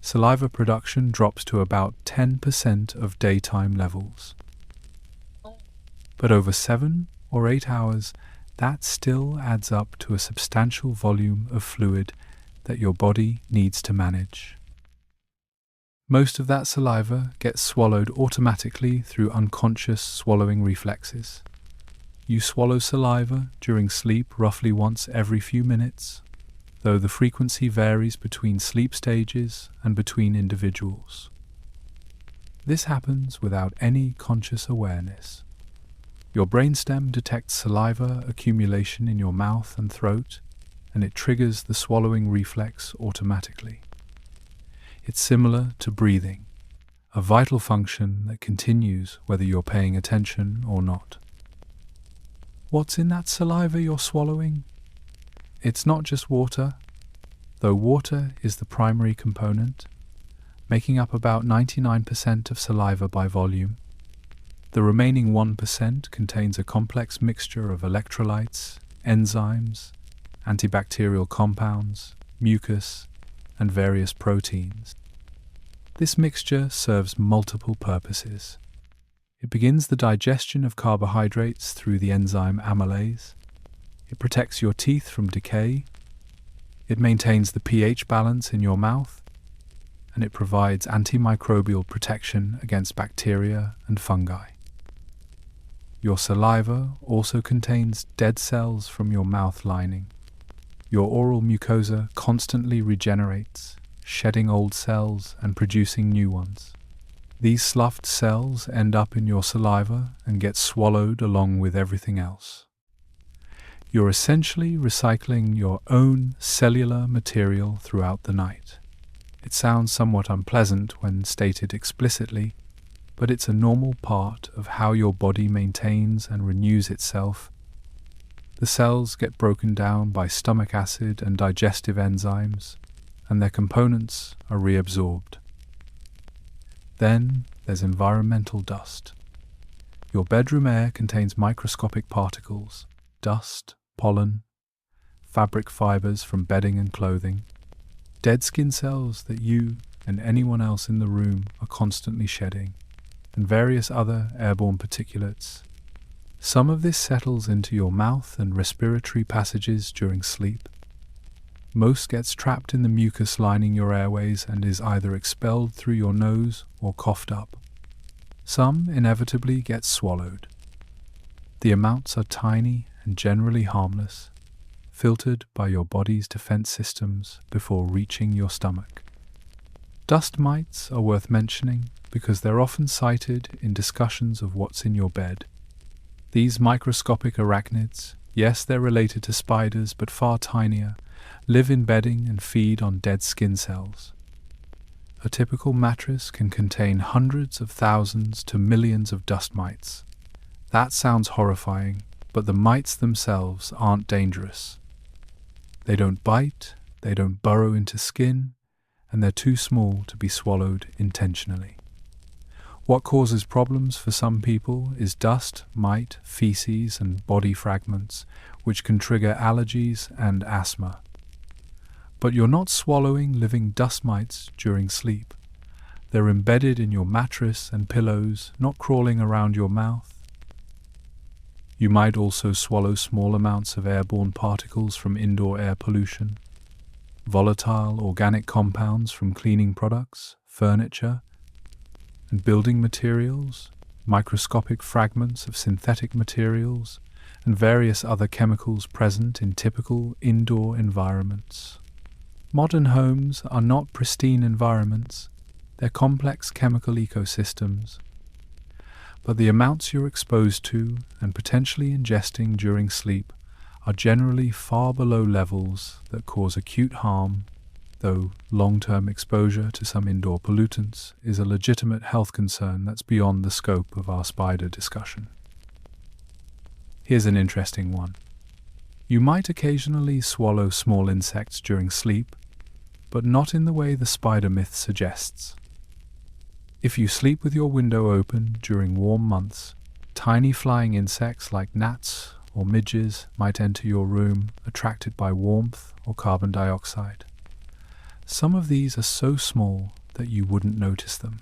saliva production drops to about 10% of daytime levels. But over 7 or 8 hours, that still adds up to a substantial volume of fluid that your body needs to manage. Most of that saliva gets swallowed automatically through unconscious swallowing reflexes. You swallow saliva during sleep roughly once every few minutes, though the frequency varies between sleep stages and between individuals. This happens without any conscious awareness. Your brainstem detects saliva accumulation in your mouth and throat, and it triggers the swallowing reflex automatically. It's similar to breathing, a vital function that continues whether you're paying attention or not. What's in that saliva you're swallowing? It's not just water, though water is the primary component, making up about 99% of saliva by volume. The remaining 1% contains a complex mixture of electrolytes, enzymes, antibacterial compounds, mucus, and various proteins. This mixture serves multiple purposes. It begins the digestion of carbohydrates through the enzyme amylase. It protects your teeth from decay. It maintains the pH balance in your mouth. And it provides antimicrobial protection against bacteria and fungi. Your saliva also contains dead cells from your mouth lining. Your oral mucosa constantly regenerates, shedding old cells and producing new ones. These sloughed cells end up in your saliva and get swallowed along with everything else. You're essentially recycling your own cellular material throughout the night. It sounds somewhat unpleasant when stated explicitly, but it's a normal part of how your body maintains and renews itself. The cells get broken down by stomach acid and digestive enzymes, and their components are reabsorbed. Then there's environmental dust. Your bedroom air contains microscopic particles, dust, pollen, fabric fibers from bedding and clothing, dead skin cells that you and anyone else in the room are constantly shedding, and various other airborne particulates. Some of this settles into your mouth and respiratory passages during sleep. Most gets trapped in the mucus lining your airways and is either expelled through your nose or coughed up. Some inevitably get swallowed. The amounts are tiny and generally harmless, filtered by your body's defense systems before reaching your stomach. Dust mites are worth mentioning because they're often cited in discussions of what's in your bed. These microscopic arachnids, yes, they're related to spiders but far tinier, live in bedding and feed on dead skin cells. A typical mattress can contain hundreds of thousands to millions of dust mites, That sounds horrifying, but the mites themselves aren't dangerous. They don't bite, they don't burrow into skin, and they're too small to be swallowed intentionally. What causes problems for some people is dust, mite, feces, and body fragments, which can trigger allergies and asthma. But you're not swallowing living dust mites during sleep. They're embedded in your mattress and pillows, not crawling around your mouth. You might also swallow small amounts of airborne particles from indoor air pollution, volatile organic compounds from cleaning products, furniture, and building materials, microscopic fragments of synthetic materials, and various other chemicals present in typical indoor environments. Modern homes are not pristine environments, they're complex chemical ecosystems. But the amounts you're exposed to and potentially ingesting during sleep are generally far below levels that cause acute harm, though long-term exposure to some indoor pollutants is a legitimate health concern that's beyond the scope of our spider discussion. Here's an interesting one. You might occasionally swallow small insects during sleep, but not in the way the spider myth suggests. If you sleep with your window open during warm months, tiny flying insects like gnats or midges might enter your room, attracted by warmth or carbon dioxide. Some of these are so small that you wouldn't notice them.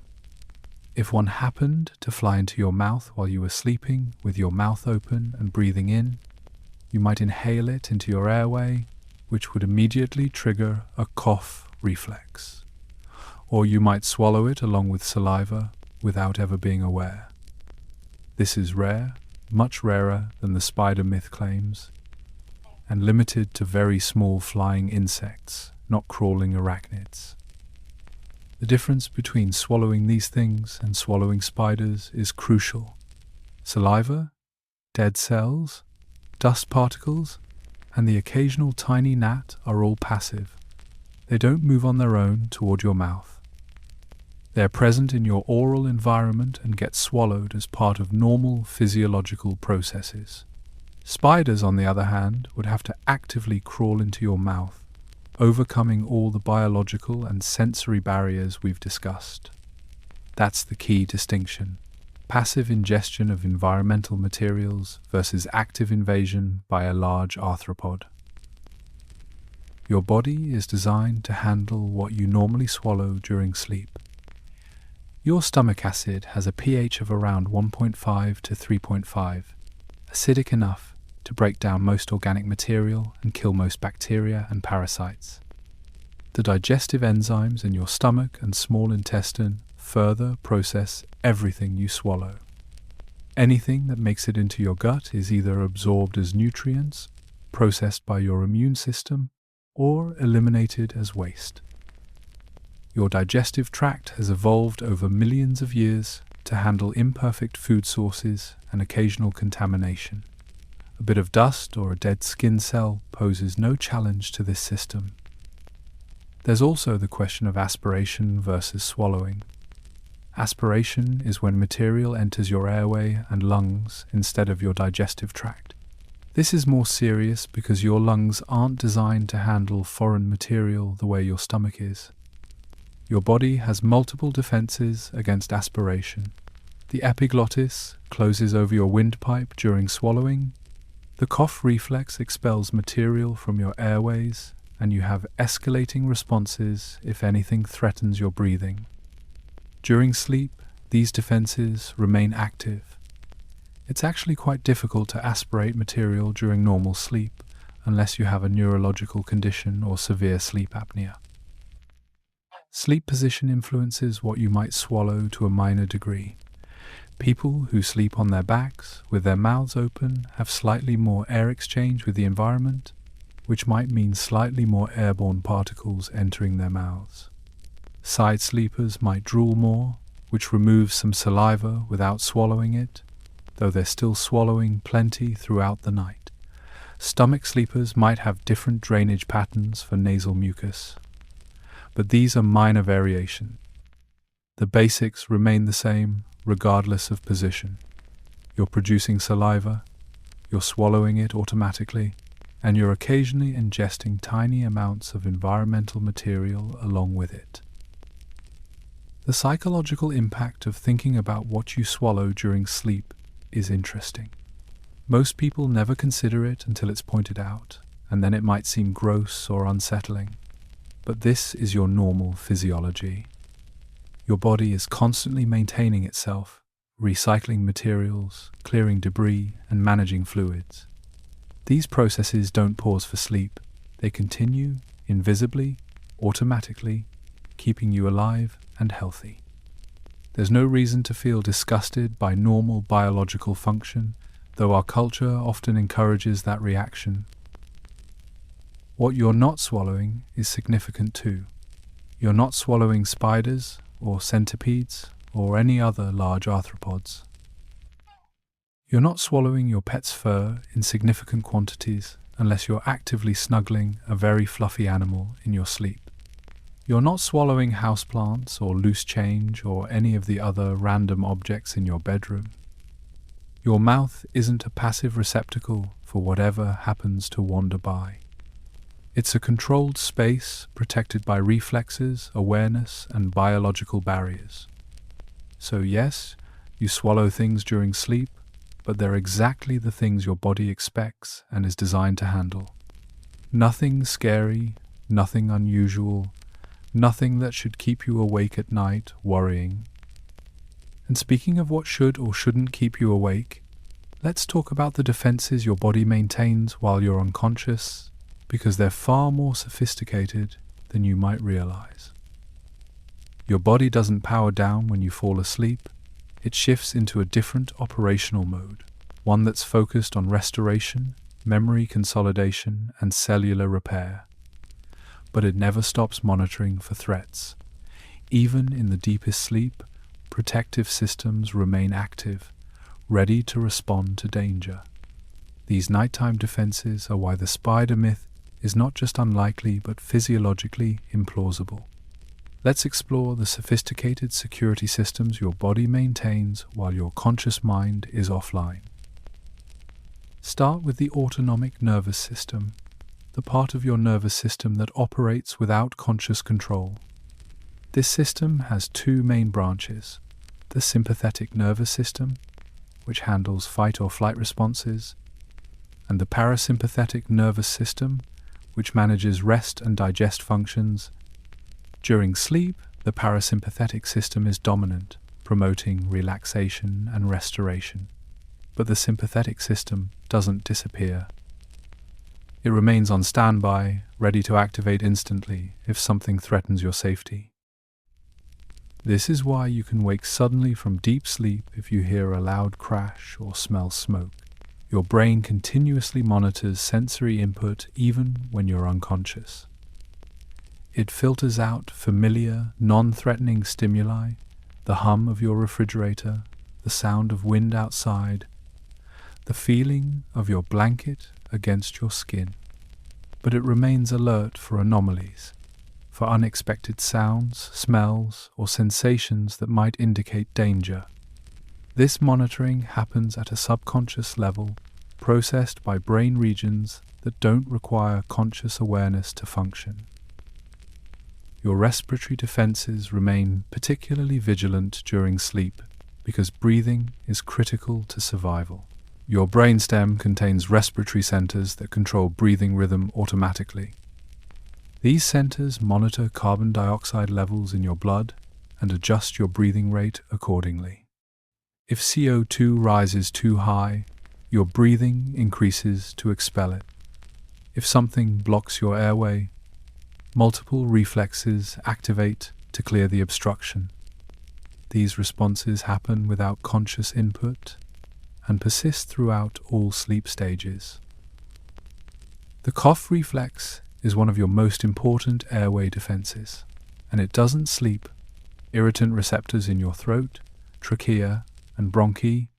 If one happened to fly into your mouth while you were sleeping with your mouth open and breathing in, you might inhale it into your airway, which would immediately trigger a cough reflex. Or you might swallow it along with saliva without ever being aware. This is rare, much rarer than the spider myth claims, and limited to very small flying insects, not crawling arachnids. The difference between swallowing these things and swallowing spiders is crucial. Saliva, dead cells, dust particles, and the occasional tiny gnat are all passive. They don't move on their own toward your mouth. They're present in your oral environment and get swallowed as part of normal physiological processes. Spiders, on the other hand, would have to actively crawl into your mouth, overcoming all the biological and sensory barriers we've discussed. That's the key distinction: passive ingestion of environmental materials versus active invasion by a large arthropod. Your body is designed to handle what you normally swallow during sleep. Your stomach acid has a pH of around 1.5 to 3.5, acidic enough to break down most organic material and kill most bacteria and parasites. The digestive enzymes in your stomach and small intestine further process everything you swallow. Anything that makes it into your gut is either absorbed as nutrients, processed by your immune system, or eliminated as waste. Your digestive tract has evolved over millions of years to handle imperfect food sources and occasional contamination. A bit of dust or a dead skin cell poses no challenge to this system. There's also the question of aspiration versus swallowing. Aspiration is when material enters your airway and lungs instead of your digestive tract. This is more serious because your lungs aren't designed to handle foreign material the way your stomach is. Your body has multiple defenses against aspiration. The epiglottis closes over your windpipe during swallowing. The cough reflex expels material from your airways, and you have escalating responses if anything threatens your breathing. During sleep, these defenses remain active. It's actually quite difficult to aspirate material during normal sleep unless you have a neurological condition or severe sleep apnea. Sleep position influences what you might swallow to a minor degree. People who sleep on their backs with their mouths open have slightly more air exchange with the environment, which might mean slightly more airborne particles entering their mouths. Side sleepers might drool more, which removes some saliva without swallowing it, though they're still swallowing plenty throughout the night. Stomach sleepers might have different drainage patterns for nasal mucus, but these are minor variations. The basics remain the same regardless of position. You're producing saliva, you're swallowing it automatically, and you're occasionally ingesting tiny amounts of environmental material along with it. The psychological impact of thinking about what you swallow during sleep is interesting. Most people never consider it until it's pointed out, and then it might seem gross or unsettling. But this is your normal physiology. Your body is constantly maintaining itself, recycling materials, clearing debris, and managing fluids. These processes don't pause for sleep. They continue, invisibly, automatically, keeping you alive and healthy. There's no reason to feel disgusted by normal biological function, though our culture often encourages that reaction. What you're not swallowing is significant too. You're not swallowing spiders or centipedes or any other large arthropods. You're not swallowing your pet's fur in significant quantities unless you're actively snuggling a very fluffy animal in your sleep. You're not swallowing houseplants or loose change or any of the other random objects in your bedroom. Your mouth isn't a passive receptacle for whatever happens to wander by. It's a controlled space protected by reflexes, awareness, and biological barriers. So yes, you swallow things during sleep, but they're exactly the things your body expects and is designed to handle. Nothing scary, nothing unusual, nothing that should keep you awake at night worrying. And speaking of what should or shouldn't keep you awake, let's talk about the defenses your body maintains while you're unconscious, because they're far more sophisticated than you might realize. Your body doesn't power down when you fall asleep. It shifts into a different operational mode, one that's focused on restoration, memory consolidation, and cellular repair. But it never stops monitoring for threats. Even in the deepest sleep, protective systems remain active, ready to respond to danger. These nighttime defenses are why the spider myth is not just unlikely but physiologically implausible. Let's explore the sophisticated security systems your body maintains while your conscious mind is offline. Start with the autonomic nervous system, the part of your nervous system that operates without conscious control. This system has two main branches: the sympathetic nervous system, which handles fight or flight responses, and the parasympathetic nervous system, which manages rest and digest functions. During sleep, the parasympathetic system is dominant, promoting relaxation and restoration. But the sympathetic system doesn't disappear. It remains on standby, ready to activate instantly if something threatens your safety. This is why you can wake suddenly from deep sleep if you hear a loud crash or smell smoke. Your brain continuously monitors sensory input even when you're unconscious. It filters out familiar, non-threatening stimuli, the hum of your refrigerator, the sound of wind outside, the feeling of your blanket against your skin. But it remains alert for anomalies, for unexpected sounds, smells, or sensations that might indicate danger. This monitoring happens at a subconscious level, processed by brain regions that don't require conscious awareness to function. Your respiratory defenses remain particularly vigilant during sleep because breathing is critical to survival. Your brainstem contains respiratory centers that control breathing rhythm automatically. These centers monitor carbon dioxide levels in your blood and adjust your breathing rate accordingly. If CO2 rises too high, your breathing increases to expel it. If something blocks your airway, multiple reflexes activate to clear the obstruction. These responses happen without conscious input and persist throughout all sleep stages. The cough reflex is one of your most important airway defenses, and it doesn't sleep. Irritant receptors in your throat, trachea, and bronchi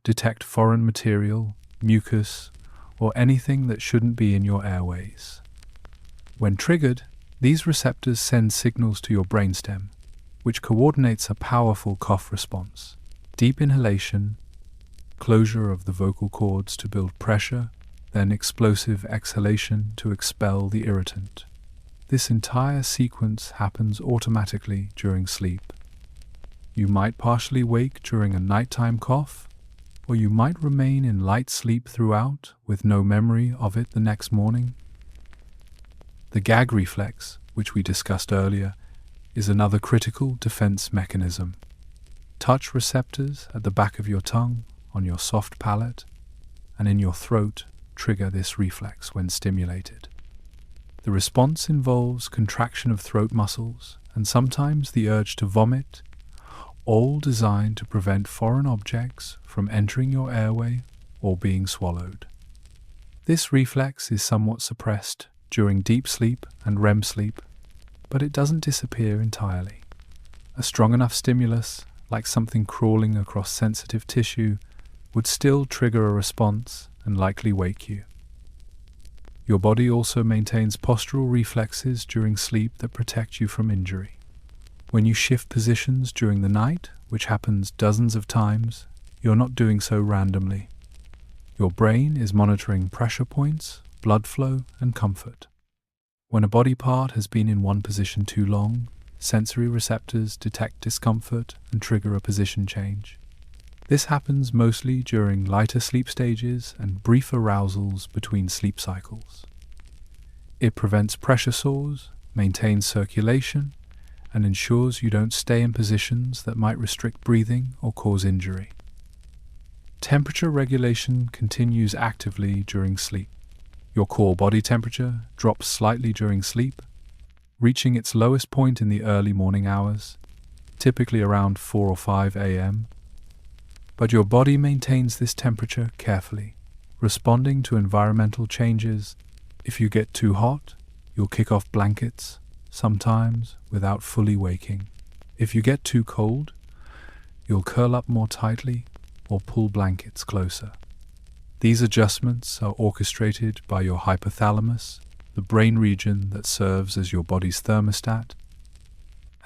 detect foreign material, mucus, or anything that shouldn't be in your airways. When triggered, these receptors send signals to your brainstem, which coordinates a powerful cough response. Deep inhalation, closure of the vocal cords to build pressure, then explosive exhalation to expel the irritant. This entire sequence happens automatically during sleep. You might partially wake during a nighttime cough, or you might remain in light sleep throughout with no memory of it the next morning. The gag reflex, which we discussed earlier, is another critical defense mechanism. Touch receptors at the back of your tongue, on your soft palate, and in your throat trigger this reflex when stimulated. The response involves contraction of throat muscles and sometimes the urge to vomit, all designed to prevent foreign objects from entering your airway or being swallowed. This reflex is somewhat suppressed during deep sleep and REM sleep, but it doesn't disappear entirely. A strong enough stimulus, like something crawling across sensitive tissue, would still trigger a response and likely wake you. Your body also maintains postural reflexes during sleep that protect you from injury. When you shift positions during the night, which happens dozens of times, you're not doing so randomly. Your brain is monitoring pressure points, blood flow, and comfort. When a body part has been in one position too long, sensory receptors detect discomfort and trigger a position change. This happens mostly during lighter sleep stages and brief arousals between sleep cycles. It prevents pressure sores, maintains circulation, and ensures you don't stay in positions that might restrict breathing or cause injury. Temperature regulation continues actively during sleep. Your core body temperature drops slightly during sleep, reaching its lowest point in the early morning hours, typically around 4 or 5 a.m. But your body maintains this temperature carefully, responding to environmental changes. If you get too hot, you'll kick off blankets, sometimes without fully waking. If you get too cold, you'll curl up more tightly or pull blankets closer. These adjustments are orchestrated by your hypothalamus, the brain region that serves as your body's thermostat,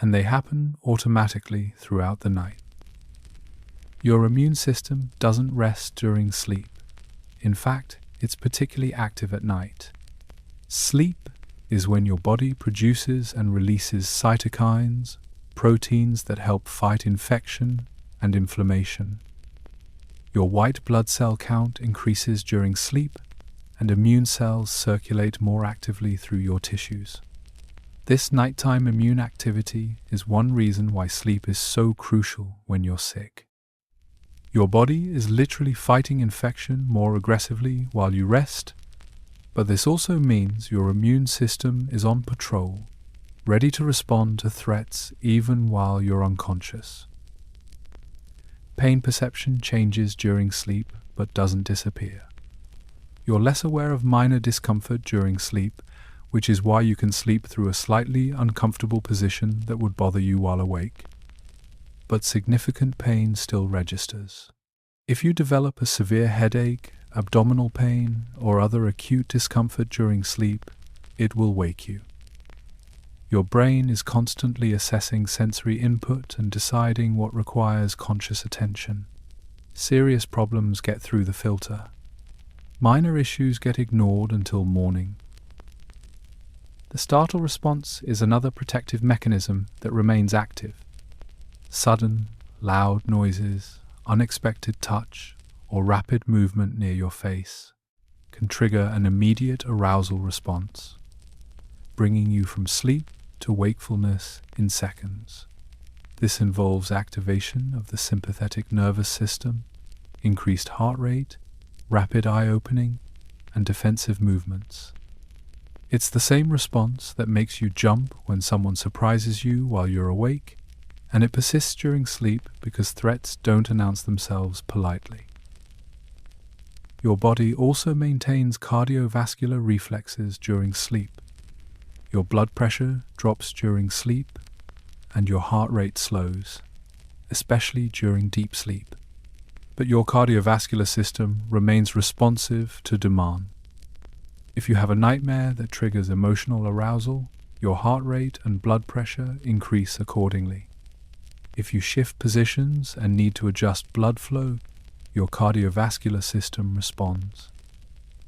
and they happen automatically throughout the night. Your immune system doesn't rest during sleep. In fact, it's particularly active at night. Sleep is when your body produces and releases cytokines, proteins that help fight infection and inflammation. Your white blood cell count increases during sleep, and immune cells circulate more actively through your tissues. This nighttime immune activity is one reason why sleep is so crucial when you're sick. Your body is literally fighting infection more aggressively while you rest, but this also means your immune system is on patrol, ready to respond to threats even while you're unconscious. Pain perception changes during sleep but doesn't disappear. You're less aware of minor discomfort during sleep, which is why you can sleep through a slightly uncomfortable position that would bother you while awake. But significant pain still registers. If you develop a severe headache, abdominal pain, or other acute discomfort during sleep, it will wake you. Your brain is constantly assessing sensory input and deciding what requires conscious attention. Serious problems get through the filter. Minor issues get ignored until morning. The startle response is another protective mechanism that remains active. Sudden, loud noises, unexpected touch, or rapid movement near your face can trigger an immediate arousal response, bringing you from sleep to wakefulness in seconds. This involves activation of the sympathetic nervous system, increased heart rate, rapid eye opening, and defensive movements. It's the same response that makes you jump when someone surprises you while you're awake, and it persists during sleep because threats don't announce themselves politely. Your body also maintains cardiovascular reflexes during sleep. Your blood pressure drops during sleep, and your heart rate slows, especially during deep sleep. But your cardiovascular system remains responsive to demand. If you have a nightmare that triggers emotional arousal, your heart rate and blood pressure increase accordingly. If you shift positions and need to adjust blood flow, your cardiovascular system responds.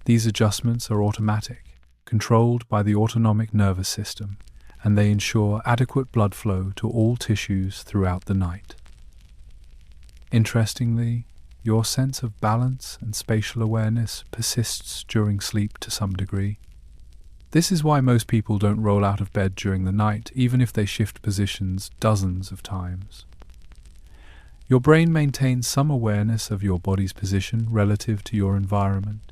These adjustments are automatic, controlled by the autonomic nervous system, and they ensure adequate blood flow to all tissues throughout the night. Interestingly, your sense of balance and spatial awareness persists during sleep to some degree. This is why most people don't roll out of bed during the night, even if they shift positions dozens of times. Your brain maintains some awareness of your body's position relative to your environment.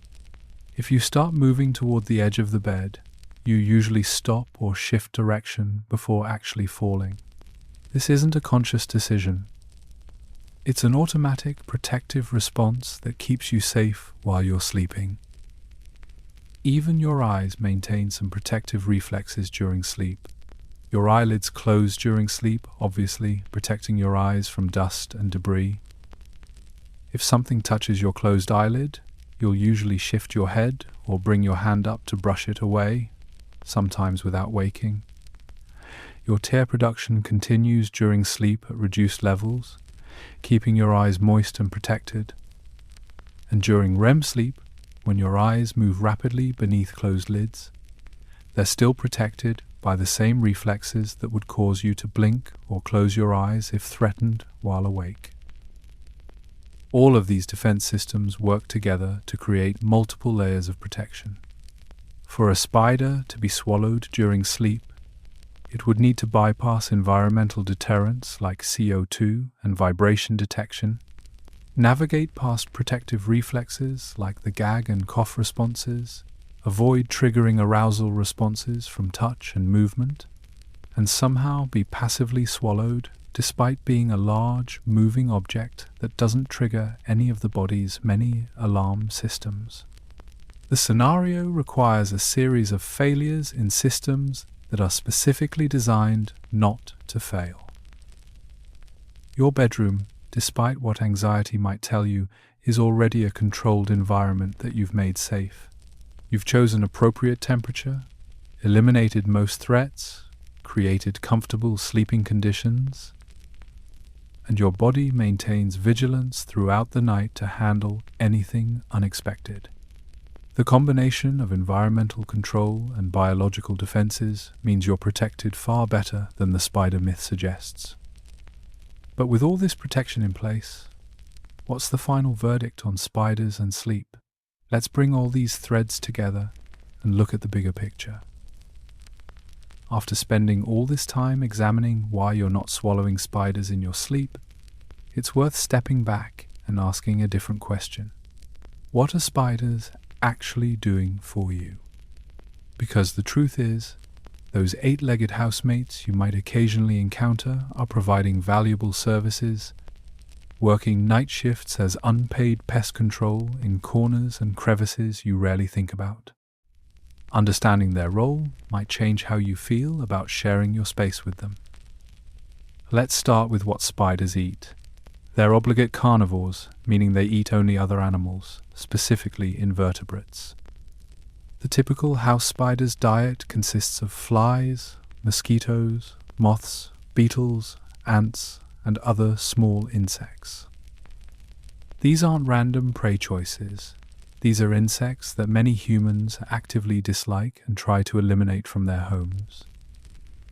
If you start moving toward the edge of the bed, you usually stop or shift direction before actually falling. This isn't a conscious decision. It's an automatic protective response that keeps you safe while you're sleeping. Even your eyes maintain some protective reflexes during sleep. Your eyelids close during sleep, obviously, protecting your eyes from dust and debris. If something touches your closed eyelid, you'll usually shift your head or bring your hand up to brush it away, sometimes without waking. Your tear production continues during sleep at reduced levels, keeping your eyes moist and protected. And during REM sleep, when your eyes move rapidly beneath closed lids, they're still protected by the same reflexes that would cause you to blink or close your eyes if threatened while awake. All of these defense systems work together to create multiple layers of protection. For a spider to be swallowed during sleep, it would need to bypass environmental deterrents like CO2 and vibration detection, navigate past protective reflexes like the gag and cough responses, avoid triggering arousal responses from touch and movement, and somehow be passively swallowed despite being a large, moving object that doesn't trigger any of the body's many alarm systems. The scenario requires a series of failures in systems that are specifically designed not to fail. Your bedroom, despite what anxiety might tell you, is already a controlled environment that you've made safe. You've chosen appropriate temperature, eliminated most threats, created comfortable sleeping conditions, and your body maintains vigilance throughout the night to handle anything unexpected. The combination of environmental control and biological defenses means you're protected far better than the spider myth suggests. But with all this protection in place, what's the final verdict on spiders and sleep? Let's bring all these threads together and look at the bigger picture. After spending all this time examining why you're not swallowing spiders in your sleep, it's worth stepping back and asking a different question. What are spiders actually doing for you? Because the truth is, those 8-legged housemates you might occasionally encounter are providing valuable services, working night shifts as unpaid pest control in corners and crevices you rarely think about. Understanding their role might change how you feel about sharing your space with them. Let's start with what spiders eat. They're obligate carnivores, meaning they eat only other animals, specifically invertebrates. The typical house spider's diet consists of flies, mosquitoes, moths, beetles, ants, and other small insects. These aren't random prey choices. These are insects that many humans actively dislike and try to eliminate from their homes.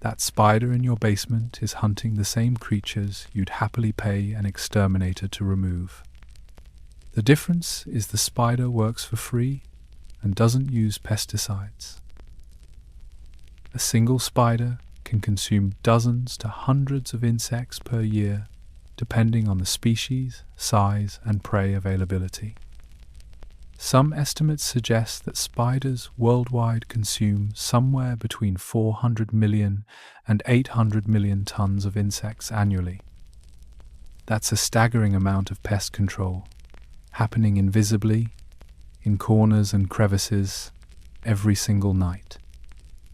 That spider in your basement is hunting the same creatures you'd happily pay an exterminator to remove. The difference is the spider works for free and doesn't use pesticides. A single spider can consume dozens to hundreds of insects per year, depending on the species, size, and prey availability. Some estimates suggest that spiders worldwide consume somewhere between 400 million and 800 million tons of insects annually. That's a staggering amount of pest control, happening invisibly, in corners and crevices, every single night.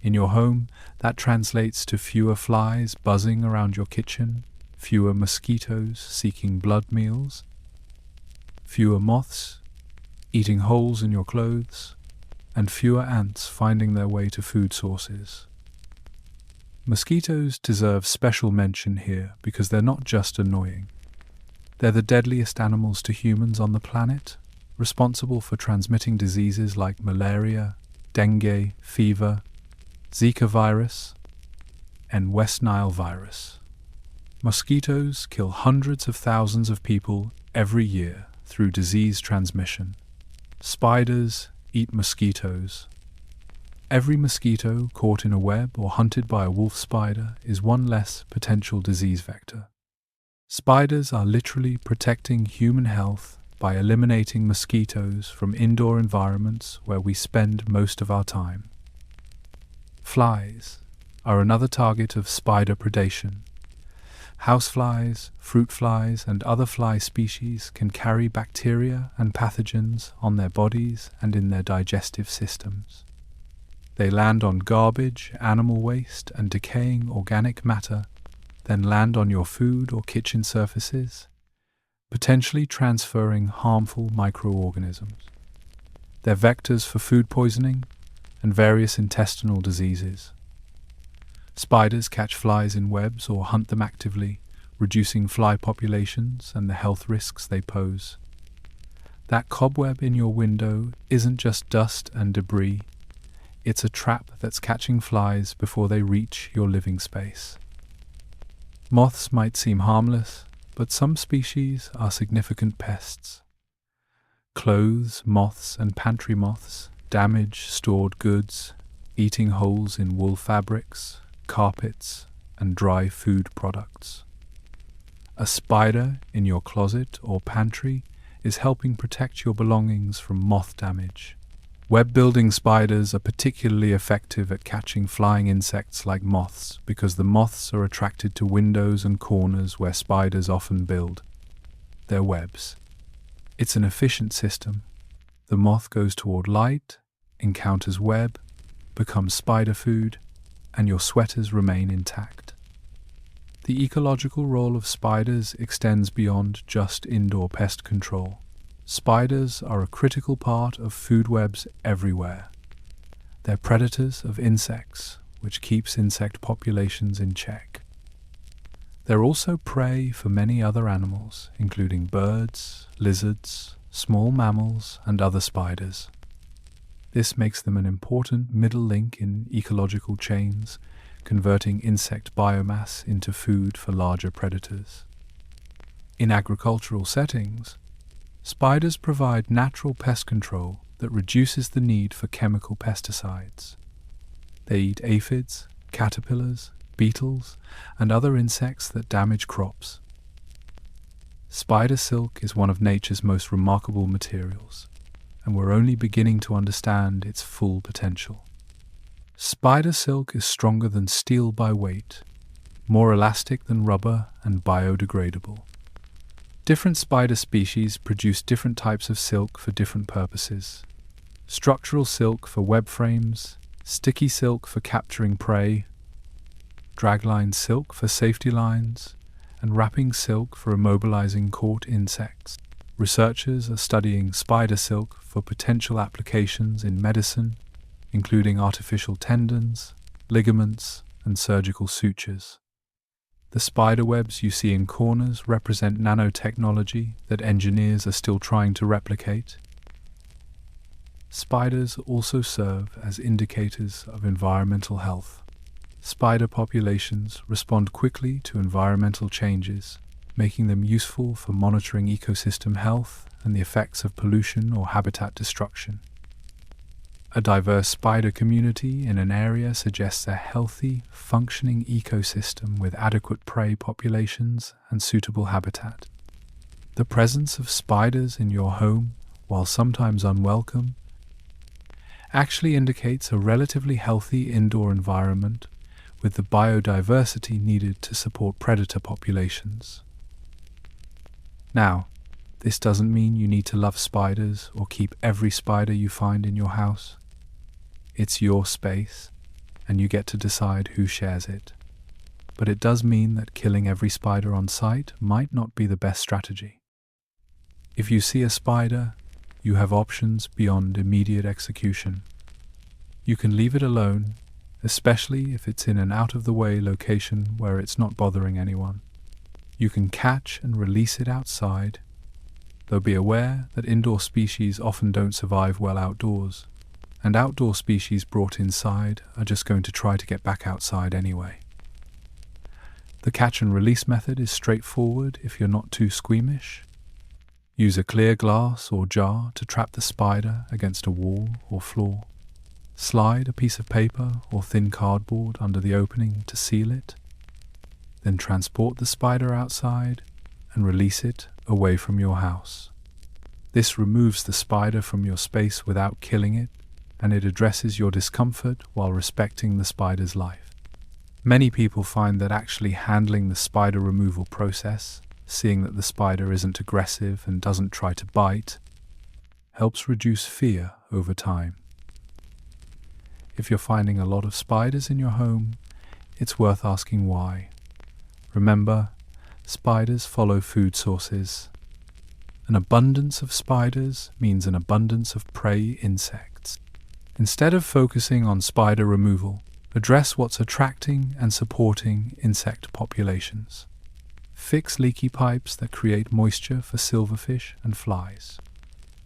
In your home, that translates to fewer flies buzzing around your kitchen, fewer mosquitoes seeking blood meals, fewer moths eating holes in your clothes, and fewer ants finding their way to food sources. Mosquitoes deserve special mention here because they're not just annoying. They're the deadliest animals to humans on the planet, responsible for transmitting diseases like malaria, dengue, fever, Zika virus, and West Nile virus. Mosquitoes kill hundreds of thousands of people every year through disease transmission. Spiders eat mosquitoes. Every mosquito caught in a web or hunted by a wolf spider is one less potential disease vector. Spiders are literally protecting human health by eliminating mosquitoes from indoor environments where we spend most of our time. Flies are another target of spider predation. Houseflies, fruit flies, and other fly species can carry bacteria and pathogens on their bodies and in their digestive systems. They land on garbage, animal waste, and decaying organic matter, then land on your food or kitchen surfaces, potentially transferring harmful microorganisms. They're vectors for food poisoning and various intestinal diseases. Spiders catch flies in webs or hunt them actively, reducing fly populations and the health risks they pose. That cobweb in your window isn't just dust and debris, it's a trap that's catching flies before they reach your living space. Moths might seem harmless, but some species are significant pests. Clothes moths and pantry moths damage stored goods, eating holes in wool fabrics, carpets, and dry food products. A spider in your closet or pantry is helping protect your belongings from moth damage. Web-building spiders are particularly effective at catching flying insects like moths because the moths are attracted to windows and corners where spiders often build their webs. It's an efficient system. The moth goes toward light, encounters web, becomes spider food, and your sweaters remain intact. The ecological role of spiders extends beyond just indoor pest control. Spiders are a critical part of food webs everywhere. They're predators of insects, which keeps insect populations in check. They're also prey for many other animals, including birds, lizards, small mammals, and other spiders. This makes them an important middle link in ecological chains, converting insect biomass into food for larger predators. In agricultural settings, spiders provide natural pest control that reduces the need for chemical pesticides. They eat aphids, caterpillars, beetles, and other insects that damage crops. Spider silk is one of nature's most remarkable materials, and we're only beginning to understand its full potential. Spider silk is stronger than steel by weight, more elastic than rubber, and biodegradable. Different spider species produce different types of silk for different purposes. Structural silk for web frames, sticky silk for capturing prey, dragline silk for safety lines, and wrapping silk for immobilizing caught insects. Researchers are studying spider silk for potential applications in medicine, including artificial tendons, ligaments, and surgical sutures. The spider webs you see in corners represent nanotechnology that engineers are still trying to replicate. Spiders also serve as indicators of environmental health. Spider populations respond quickly to environmental changes, making them useful for monitoring ecosystem health and the effects of pollution or habitat destruction. A diverse spider community in an area suggests a healthy, functioning ecosystem with adequate prey populations and suitable habitat. The presence of spiders in your home, while sometimes unwelcome, actually indicates a relatively healthy indoor environment with the biodiversity needed to support predator populations. Now, this doesn't mean you need to love spiders or keep every spider you find in your house. It's your space, and you get to decide who shares it. But it does mean that killing every spider on sight might not be the best strategy. If you see a spider, you have options beyond immediate execution. You can leave it alone, especially if it's in an out-of-the-way location where it's not bothering anyone. You can catch and release it outside, though be aware that indoor species often don't survive well outdoors, and outdoor species brought inside are just going to try to get back outside anyway. The catch and release method is straightforward if you're not too squeamish. Use a clear glass or jar to trap the spider against a wall or floor. Slide a piece of paper or thin cardboard under the opening to seal it. Then transport the spider outside and release it away from your house. This removes the spider from your space without killing it, and it addresses your discomfort while respecting the spider's life. Many people find that actually handling the spider removal process, seeing that the spider isn't aggressive and doesn't try to bite, helps reduce fear over time. If you're finding a lot of spiders in your home, it's worth asking why. Remember, spiders follow food sources. An abundance of spiders means an abundance of prey insects. Instead of focusing on spider removal, address what's attracting and supporting insect populations. Fix leaky pipes that create moisture for silverfish and flies.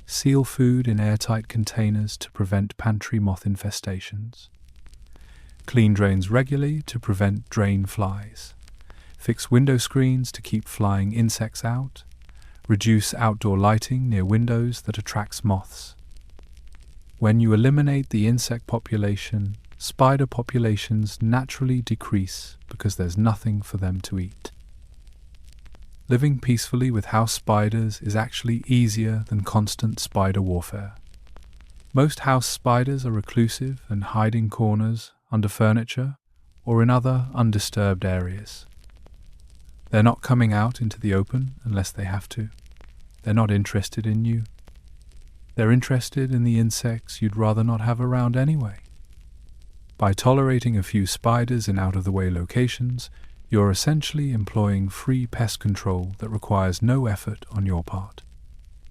Seal food in airtight containers to prevent pantry moth infestations. Clean drains regularly to prevent drain flies. Fix window screens to keep flying insects out. Reduce outdoor lighting near windows that attracts moths. When you eliminate the insect population, spider populations naturally decrease because there's nothing for them to eat. Living peacefully with house spiders is actually easier than constant spider warfare. Most house spiders are reclusive and hide in corners, under furniture, or in other undisturbed areas. They're not coming out into the open unless they have to. They're not interested in you. They're interested in the insects you'd rather not have around anyway. By tolerating a few spiders in out-of-the-way locations, you're essentially employing free pest control that requires no effort on your part.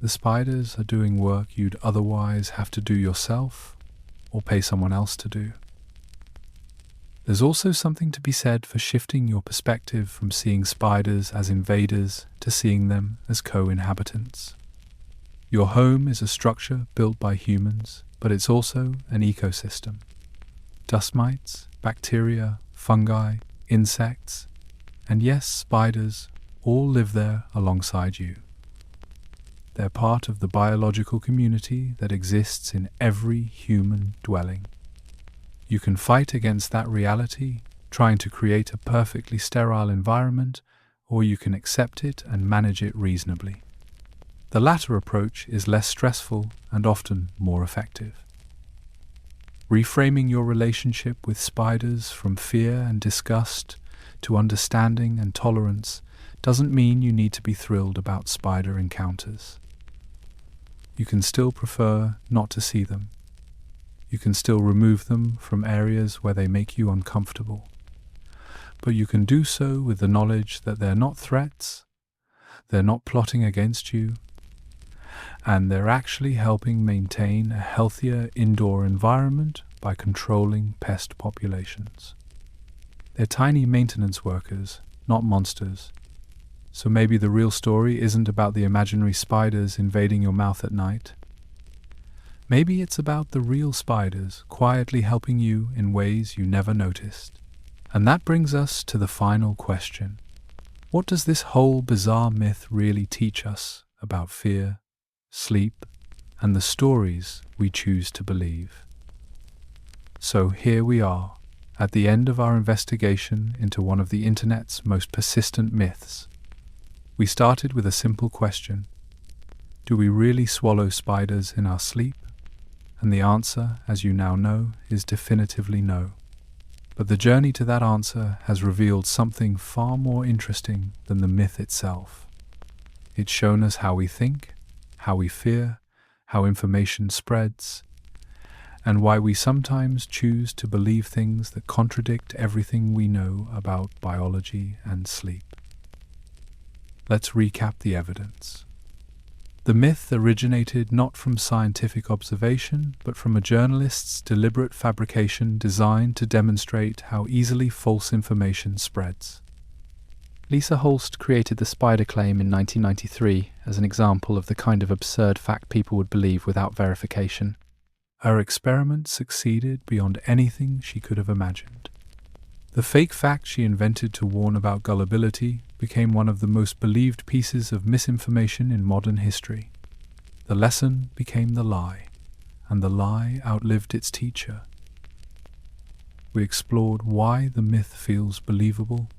The spiders are doing work you'd otherwise have to do yourself or pay someone else to do. There's also something to be said for shifting your perspective from seeing spiders as invaders to seeing them as co-inhabitants. Your home is a structure built by humans, but it's also an ecosystem. Dust mites, bacteria, fungi, insects, and yes, spiders, all live there alongside you. They're part of the biological community that exists in every human dwelling. You can fight against that reality, trying to create a perfectly sterile environment, or you can accept it and manage it reasonably. The latter approach is less stressful and often more effective. Reframing your relationship with spiders from fear and disgust to understanding and tolerance doesn't mean you need to be thrilled about spider encounters. You can still prefer not to see them. You can still remove them from areas where they make you uncomfortable. But you can do so with the knowledge that they're not threats, they're not plotting against you, and they're actually helping maintain a healthier indoor environment by controlling pest populations. They're tiny maintenance workers, not monsters. So maybe the real story isn't about the imaginary spiders invading your mouth at night. Maybe it's about the real spiders quietly helping you in ways you never noticed. And that brings us to the final question. What does this whole bizarre myth really teach us about fear, sleep, and the stories we choose to believe? So here we are, at the end of our investigation into one of the internet's most persistent myths. We started with a simple question. Do we really swallow spiders in our sleep? And the answer, as you now know, is definitively no. But the journey to that answer has revealed something far more interesting than the myth itself. It's shown us how we think, how we fear, how information spreads, and why we sometimes choose to believe things that contradict everything we know about biology and sleep. Let's recap the evidence. The myth originated not from scientific observation, but from a journalist's deliberate fabrication designed to demonstrate how easily false information spreads. Lisa Holst created the spider claim in 1993 as an example of the kind of absurd fact people would believe without verification. Her experiment succeeded beyond anything she could have imagined. The fake fact she invented to warn about gullibility became one of the most believed pieces of misinformation in modern history. The lesson became the lie, and the lie outlived its teacher. We explored why the myth feels believable.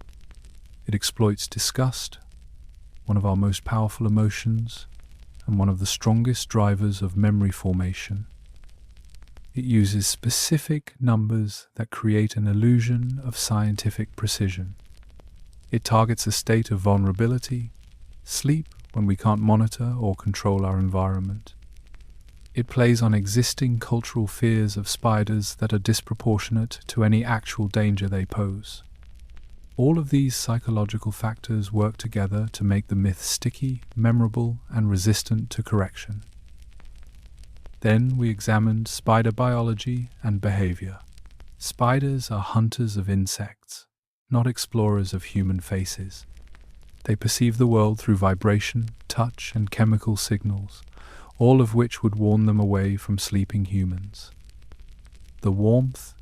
It exploits disgust, one of our most powerful emotions, and one of the strongest drivers of memory formation. It uses specific numbers that create an illusion of scientific precision. It targets a state of vulnerability, sleep, when we can't monitor or control our environment. It plays on existing cultural fears of spiders that are disproportionate to any actual danger they pose. All of these psychological factors work together to make the myth sticky, memorable, and resistant to correction. Then we examined spider biology and behavior. Spiders are hunters of insects, not explorers of human faces. They perceive the world through vibration, touch, and chemical signals, all of which would warn them away from sleeping humans. The warmth,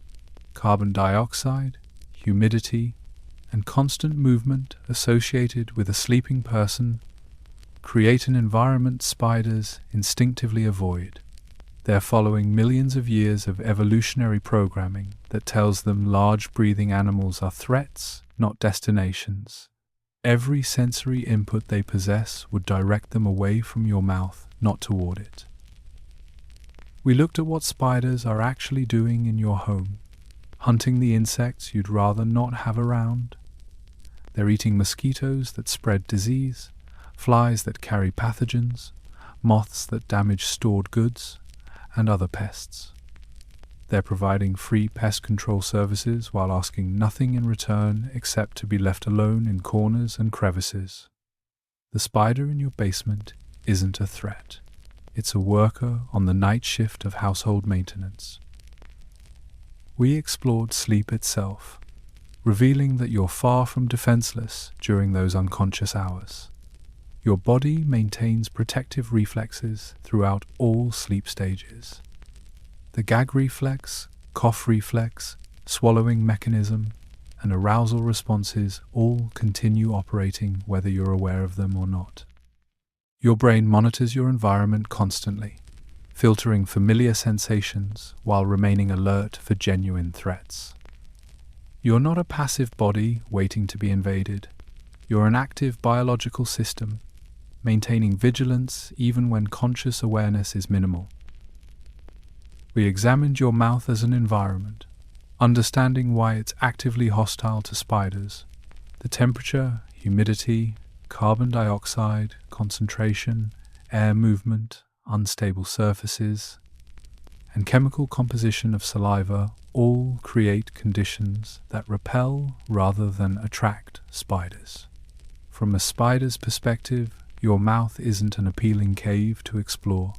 carbon dioxide, humidity, and constant movement associated with a sleeping person create an environment spiders instinctively avoid. They're following millions of years of evolutionary programming that tells them large breathing animals are threats, not destinations. Every sensory input they possess would direct them away from your mouth, not toward it. We looked at what spiders are actually doing in your home, hunting the insects you'd rather not have around. They're eating mosquitoes that spread disease, flies that carry pathogens, moths that damage stored goods, and other pests. They're providing free pest control services while asking nothing in return except to be left alone in corners and crevices. The spider in your basement isn't a threat. It's a worker on the night shift of household maintenance. We explored sleep itself, revealing that you're far from defenseless during those unconscious hours. Your body maintains protective reflexes throughout all sleep stages. The gag reflex, cough reflex, swallowing mechanism, and arousal responses all continue operating whether you're aware of them or not. Your brain monitors your environment constantly, filtering familiar sensations while remaining alert for genuine threats. You're not a passive body waiting to be invaded. You're an active biological system, maintaining vigilance even when conscious awareness is minimal. We examined your mouth as an environment, understanding why it's actively hostile to spiders. The temperature, humidity, carbon dioxide, concentration, air movement, unstable surfaces, and chemical composition of saliva all create conditions that repel rather than attract spiders. From a spider's perspective, your mouth isn't an appealing cave to explore.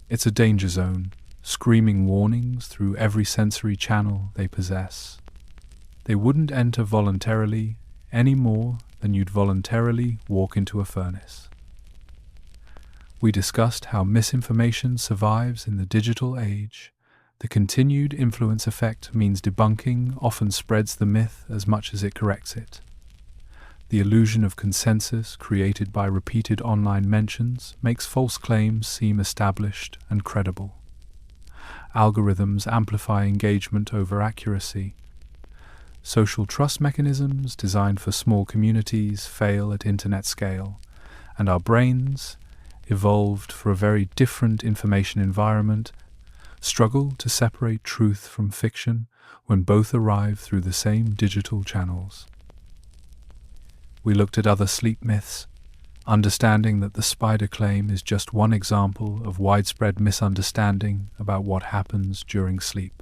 It's a danger zone, screaming warnings through every sensory channel they possess. They wouldn't enter voluntarily any more than you'd voluntarily walk into a furnace. We discussed how misinformation survives in the digital age. The continued influence effect means debunking often spreads the myth as much as it corrects it. The illusion of consensus created by repeated online mentions makes false claims seem established and credible. Algorithms amplify engagement over accuracy. Social trust mechanisms designed for small communities fail at internet scale, and our brains, evolved for a very different information environment, struggle to separate truth from fiction when both arrive through the same digital channels. We looked at other sleep myths, understanding that the spider claim is just one example of widespread misunderstanding about what happens during sleep.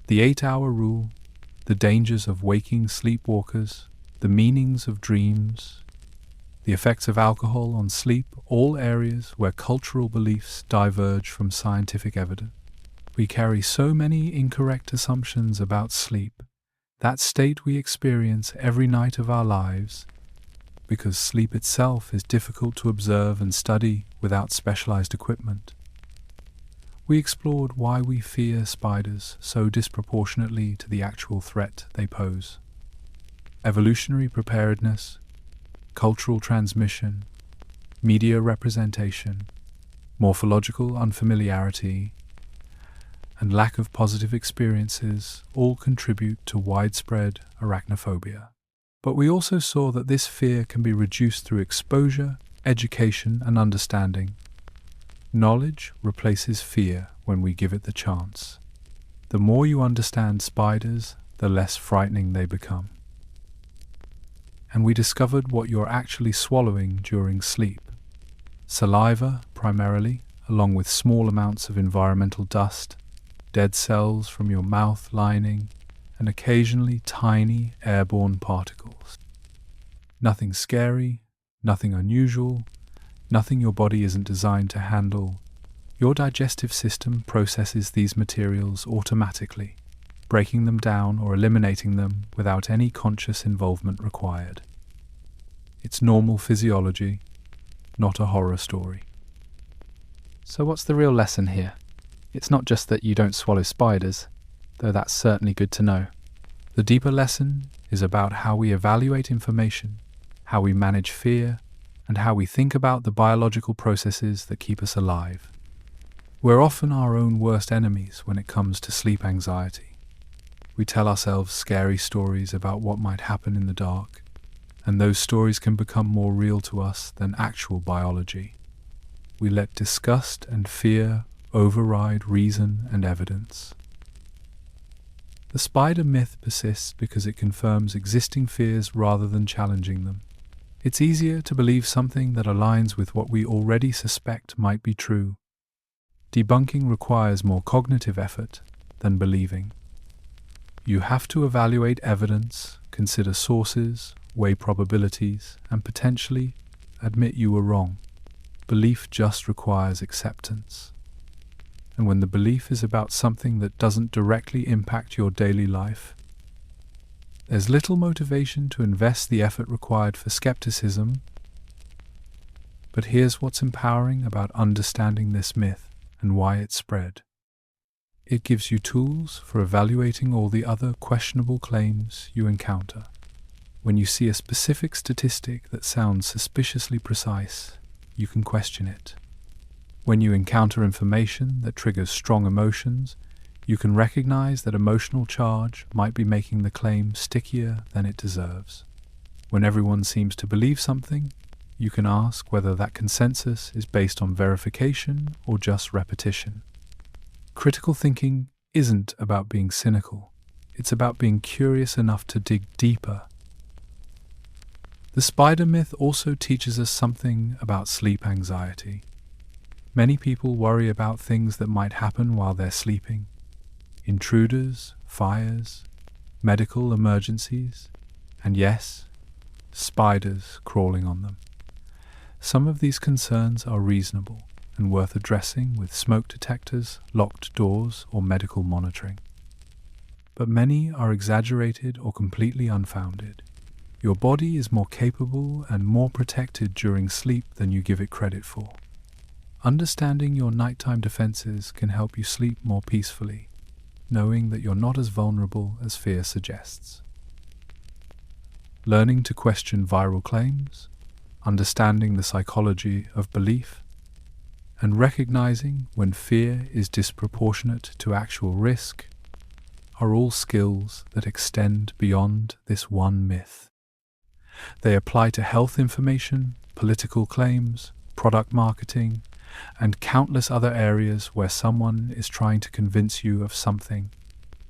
The 8-hour rule, the dangers of waking sleepwalkers, the meanings of dreams, the effects of alcohol on sleep, all areas where cultural beliefs diverge from scientific evidence. We carry so many incorrect assumptions about sleep, that state we experience every night of our lives, because sleep itself is difficult to observe and study without specialized equipment. We explored why we fear spiders so disproportionately to the actual threat they pose. Evolutionary preparedness, cultural transmission, media representation, morphological unfamiliarity, and lack of positive experiences all contribute to widespread arachnophobia. But we also saw that this fear can be reduced through exposure, education, and understanding. Knowledge replaces fear when we give it the chance. The more you understand spiders, the less frightening they become. And we discovered what you're actually swallowing during sleep. Saliva, primarily, along with small amounts of environmental dust, dead cells from your mouth lining, and occasionally tiny airborne particles. Nothing scary, nothing unusual, nothing your body isn't designed to handle. Your digestive system processes these materials automatically, breaking them down or eliminating them without any conscious involvement required. It's normal physiology, not a horror story. So what's the real lesson here? It's not just that you don't swallow spiders, though that's certainly good to know. The deeper lesson is about how we evaluate information, how we manage fear, and how we think about the biological processes that keep us alive. We're often our own worst enemies when it comes to sleep anxiety. We tell ourselves scary stories about what might happen in the dark, and those stories can become more real to us than actual biology. We let disgust and fear override reason and evidence. The spider myth persists because it confirms existing fears rather than challenging them. It's easier to believe something that aligns with what we already suspect might be true. Debunking requires more cognitive effort than believing. You have to evaluate evidence, consider sources, weigh probabilities, and potentially admit you were wrong. Belief just requires acceptance. And when the belief is about something that doesn't directly impact your daily life, there's little motivation to invest the effort required for skepticism. But here's what's empowering about understanding this myth and why it spread. It gives you tools for evaluating all the other questionable claims you encounter. When you see a specific statistic that sounds suspiciously precise, you can question it. When you encounter information that triggers strong emotions, you can recognize that emotional charge might be making the claim stickier than it deserves. When everyone seems to believe something, you can ask whether that consensus is based on verification or just repetition. Critical thinking isn't about being cynical. It's about being curious enough to dig deeper. The spider myth also teaches us something about sleep anxiety. Many people worry about things that might happen while they're sleeping. Intruders, fires, medical emergencies, and yes, spiders crawling on them. Some of these concerns are reasonable and worth addressing with smoke detectors, locked doors, or medical monitoring. But many are exaggerated or completely unfounded. Your body is more capable and more protected during sleep than you give it credit for. Understanding your nighttime defenses can help you sleep more peacefully, knowing that you're not as vulnerable as fear suggests. Learning to question viral claims, understanding the psychology of belief, and recognizing when fear is disproportionate to actual risk are all skills that extend beyond this one myth. They apply to health information, political claims, product marketing, and countless other areas where someone is trying to convince you of something.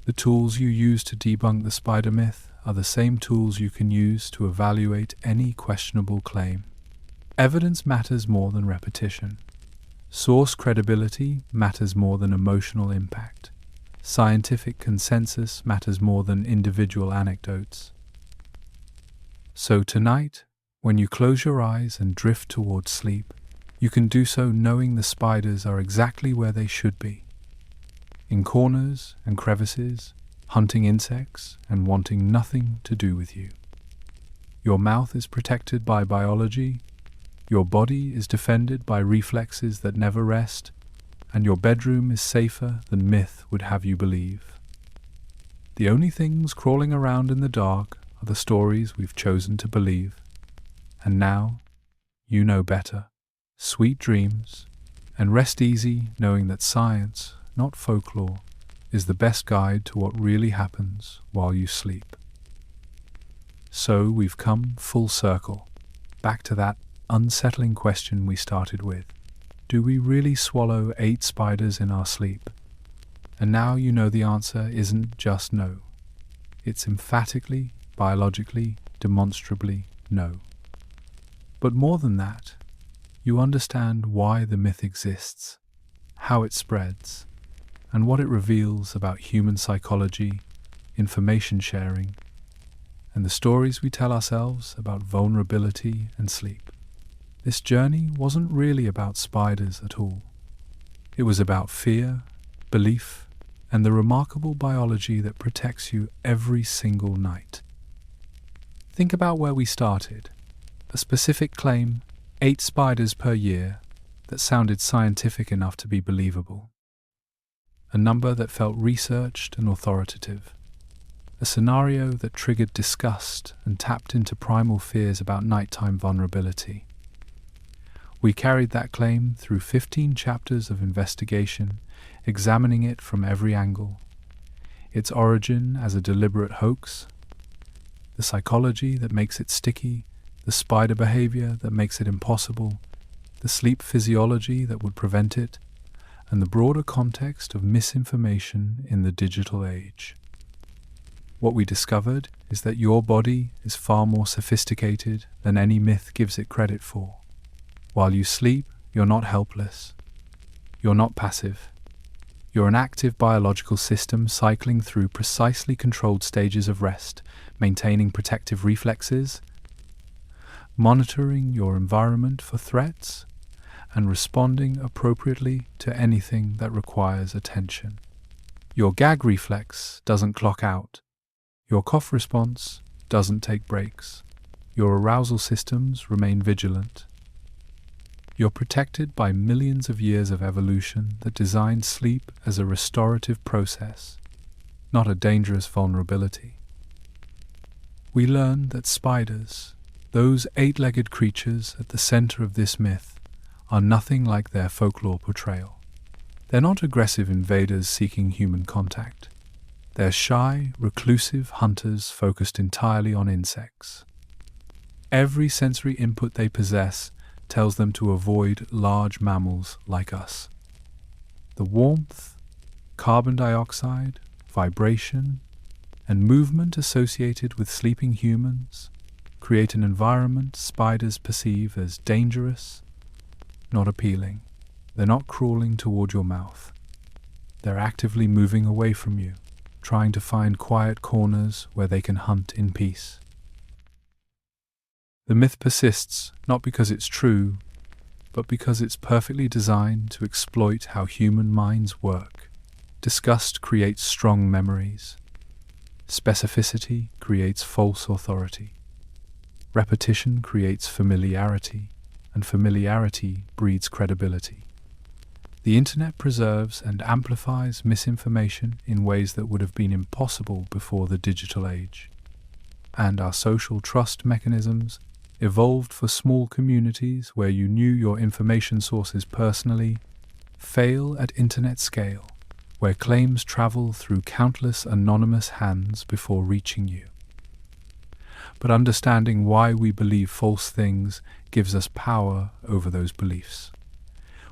The tools you use to debunk the spider myth are the same tools you can use to evaluate any questionable claim. Evidence matters more than repetition. Source credibility matters more than emotional impact. Scientific consensus matters more than individual anecdotes. So tonight, when you close your eyes and drift towards sleep, you can do so knowing the spiders are exactly where they should be. In corners and crevices, hunting insects and wanting nothing to do with you. Your mouth is protected by biology, your body is defended by reflexes that never rest, and your bedroom is safer than myth would have you believe. The only things crawling around in the dark are the stories we've chosen to believe. And now, you know better. Sweet dreams, and rest easy knowing that science, not folklore, is the best guide to what really happens while you sleep. So we've come full circle, back to that unsettling question we started with. Do we really swallow 8 spiders in our sleep? And now you know the answer isn't just no. It's emphatically, biologically, demonstrably no. But more than that, you understand why the myth exists, how it spreads, and what it reveals about human psychology, information sharing, and the stories we tell ourselves about vulnerability and sleep. This journey wasn't really about spiders at all. It was about fear, belief, and the remarkable biology that protects you every single night. Think about where we started. A specific claim, 8 spiders per year, that sounded scientific enough to be believable. A number that felt researched and authoritative. A scenario that triggered disgust and tapped into primal fears about nighttime vulnerability. We carried that claim through 15 chapters of investigation, examining it from every angle. Its origin as a deliberate hoax, the psychology that makes it sticky, the spider behavior that makes it impossible, the sleep physiology that would prevent it, and the broader context of misinformation in the digital age. What we discovered is that your body is far more sophisticated than any myth gives it credit for. While you sleep, you're not helpless. You're not passive. You're an active biological system cycling through precisely controlled stages of rest, maintaining protective reflexes, monitoring your environment for threats, and responding appropriately to anything that requires attention. Your gag reflex doesn't clock out. Your cough response doesn't take breaks. Your arousal systems remain vigilant. You're protected by millions of years of evolution that designed sleep as a restorative process, not a dangerous vulnerability. We learned that spiders, those 8-legged creatures at the center of this myth, are nothing like their folklore portrayal. They're not aggressive invaders seeking human contact. They're shy, reclusive hunters focused entirely on insects. Every sensory input they possess tells them to avoid large mammals like us. The warmth, carbon dioxide, vibration, and movement associated with sleeping humans create an environment spiders perceive as dangerous, not appealing. They're not crawling toward your mouth. They're actively moving away from you, trying to find quiet corners where they can hunt in peace. The myth persists not because it's true, but because it's perfectly designed to exploit how human minds work. Disgust creates strong memories. Specificity creates false authority. Repetition creates familiarity, and familiarity breeds credibility. The internet preserves and amplifies misinformation in ways that would have been impossible before the digital age. And our social trust mechanisms evolved for small communities where you knew your information sources personally, fail at internet scale, where claims travel through countless anonymous hands before reaching you. But understanding why we believe false things gives us power over those beliefs.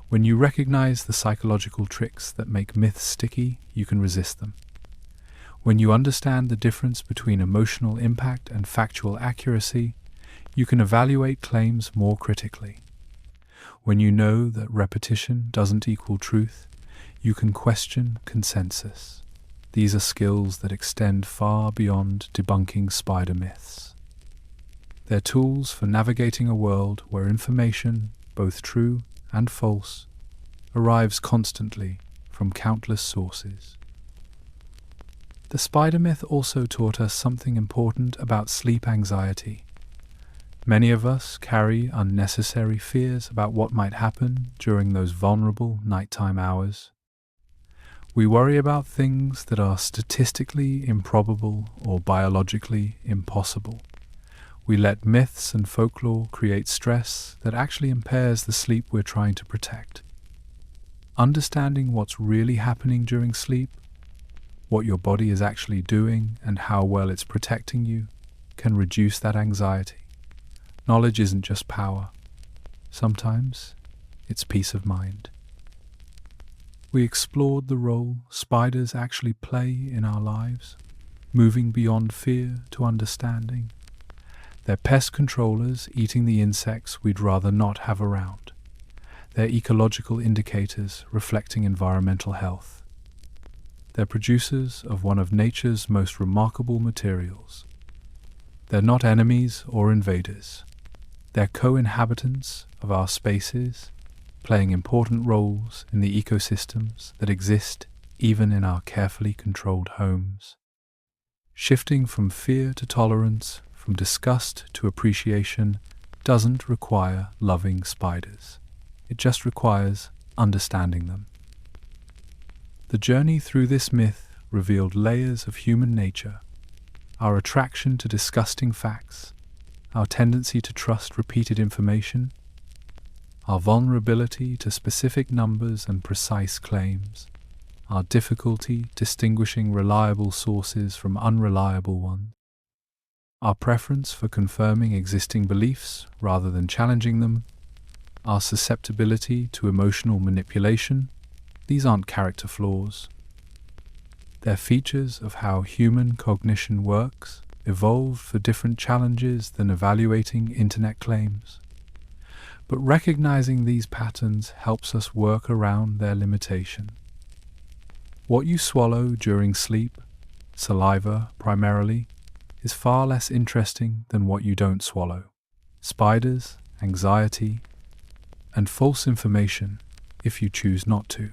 When you recognize the psychological tricks that make myths sticky, you can resist them. When you understand the difference between emotional impact and factual accuracy, you can evaluate claims more critically. When you know that repetition doesn't equal truth, you can question consensus. These are skills that extend far beyond debunking spider myths. They're tools for navigating a world where information, both true and false, arrives constantly from countless sources. The spider myth also taught us something important about sleep anxiety. Many of us carry unnecessary fears about what might happen during those vulnerable nighttime hours. We worry about things that are statistically improbable or biologically impossible. We let myths and folklore create stress that actually impairs the sleep we're trying to protect. Understanding what's really happening during sleep, what your body is actually doing, and how well it's protecting you, can reduce that anxiety. Knowledge isn't just power. Sometimes it's peace of mind. We explored the role spiders actually play in our lives, moving beyond fear to understanding. They're pest controllers eating the insects we'd rather not have around. They're ecological indicators reflecting environmental health. They're producers of one of nature's most remarkable materials. They're not enemies or invaders. They're co-inhabitants of our spaces, playing important roles in the ecosystems that exist even in our carefully controlled homes. Shifting from fear to tolerance, from disgust to appreciation, doesn't require loving spiders. It just requires understanding them. The journey through this myth revealed layers of human nature, our attraction to disgusting facts, our tendency to trust repeated information, our vulnerability to specific numbers and precise claims, our difficulty distinguishing reliable sources from unreliable ones, our preference for confirming existing beliefs rather than challenging them, our susceptibility to emotional manipulation. These aren't character flaws. They're features of how human cognition works, evolved for different challenges than evaluating internet claims. But recognizing these patterns helps us work around their limitation. What you swallow during sleep, saliva primarily, is far less interesting than what you don't swallow. Spiders, anxiety, and false information if you choose not to.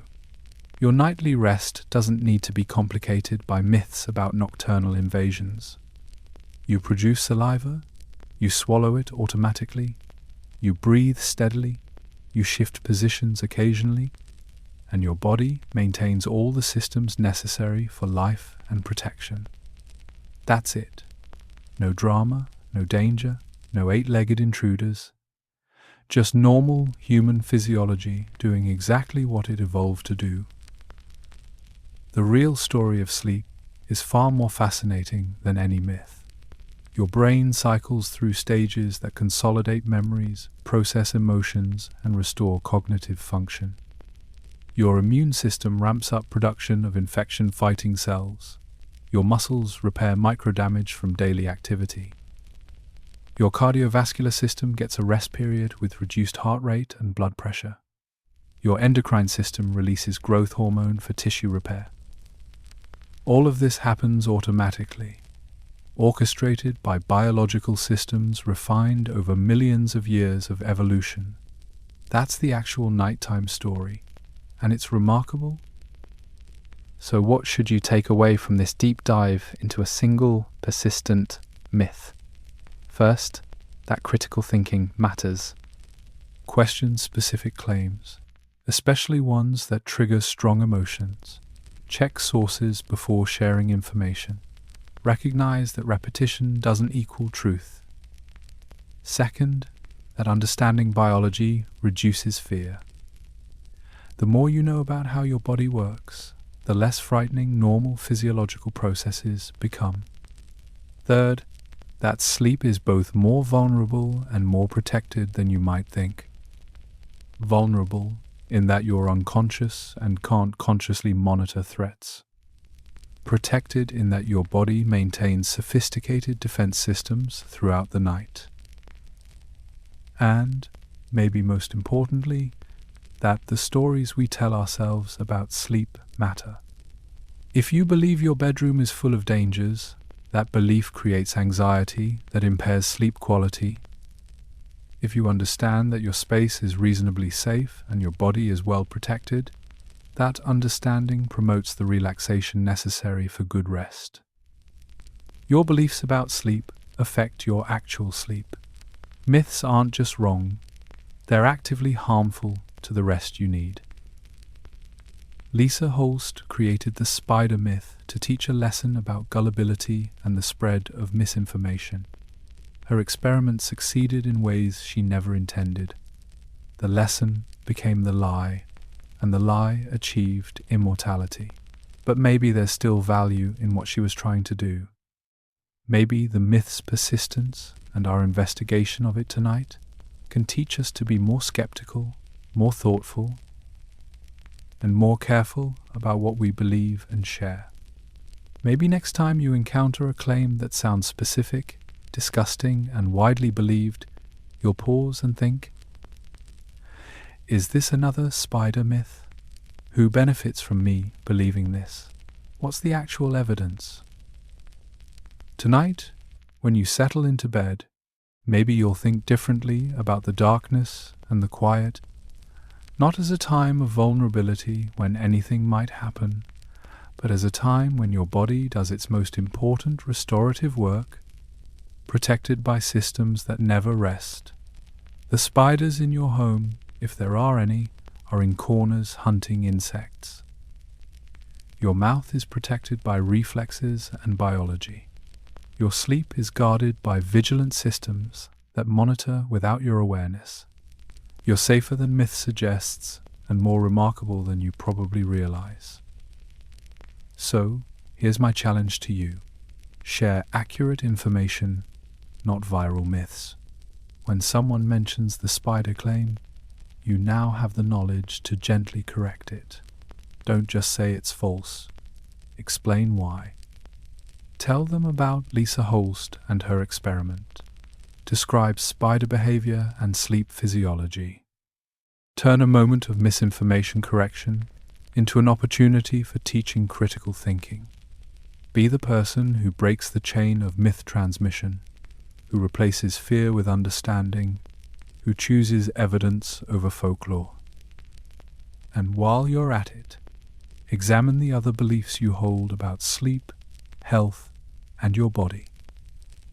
Your nightly rest doesn't need to be complicated by myths about nocturnal invasions. You produce saliva, you swallow it automatically, you breathe steadily, you shift positions occasionally, and your body maintains all the systems necessary for life and protection. That's it. No drama, no danger, no eight-legged intruders. Just normal human physiology doing exactly what it evolved to do. The real story of sleep is far more fascinating than any myth. Your brain cycles through stages that consolidate memories, process emotions, and restore cognitive function. Your immune system ramps up production of infection-fighting cells. Your muscles repair microdamage from daily activity. Your cardiovascular system gets a rest period with reduced heart rate and blood pressure. Your endocrine system releases growth hormone for tissue repair. All of this happens automatically, orchestrated by biological systems refined over millions of years of evolution. That's the actual nighttime story, and it's remarkable. So what should you take away from this deep dive into a single, persistent myth? First, that critical thinking matters. Question specific claims, especially ones that trigger strong emotions. Check sources before sharing information. Recognize that repetition doesn't equal truth. Second, that understanding biology reduces fear. The more you know about how your body works, the less frightening normal physiological processes become. Third, that sleep is both more vulnerable and more protected than you might think. Vulnerable in that you're unconscious and can't consciously monitor threats. Protected in that your body maintains sophisticated defense systems throughout the night. And, maybe most importantly, that the stories we tell ourselves about sleep matter. If you believe your bedroom is full of dangers, that belief creates anxiety that impairs sleep quality. If you understand that your space is reasonably safe and your body is well protected, that understanding promotes the relaxation necessary for good rest. Your beliefs about sleep affect your actual sleep. Myths aren't just wrong, they're actively harmful to the rest you need. Lisa Holst created the spider myth to teach a lesson about gullibility and the spread of misinformation. Her experiment succeeded in ways she never intended. The lesson became the lie, and the lie achieved immortality. But maybe there's still value in what she was trying to do. Maybe the myth's persistence and our investigation of it tonight can teach us to be more skeptical, more thoughtful, and more careful about what we believe and share. Maybe next time you encounter a claim that sounds specific, disgusting, and widely believed, you'll pause and think, is this another spider myth? Who benefits from me believing this? What's the actual evidence? Tonight, when you settle into bed, maybe you'll think differently about the darkness and the quiet, not as a time of vulnerability when anything might happen, but as a time when your body does its most important restorative work, protected by systems that never rest. The spiders in your home, if there are any, are in corners hunting insects. Your mouth is protected by reflexes and biology. Your sleep is guarded by vigilant systems that monitor without your awareness. You're safer than myth suggests and more remarkable than you probably realize. So, here's my challenge to you. Share accurate information, not viral myths. When someone mentions the spider claim, you now have the knowledge to gently correct it. Don't just say it's false. Explain why. Tell them about Lisa Holst and her experiment. Describe spider behavior and sleep physiology. Turn a moment of misinformation correction into an opportunity for teaching critical thinking. Be the person who breaks the chain of myth transmission, who replaces fear with understanding, who chooses evidence over folklore. And while you're at it, examine the other beliefs you hold about sleep, health, and your body.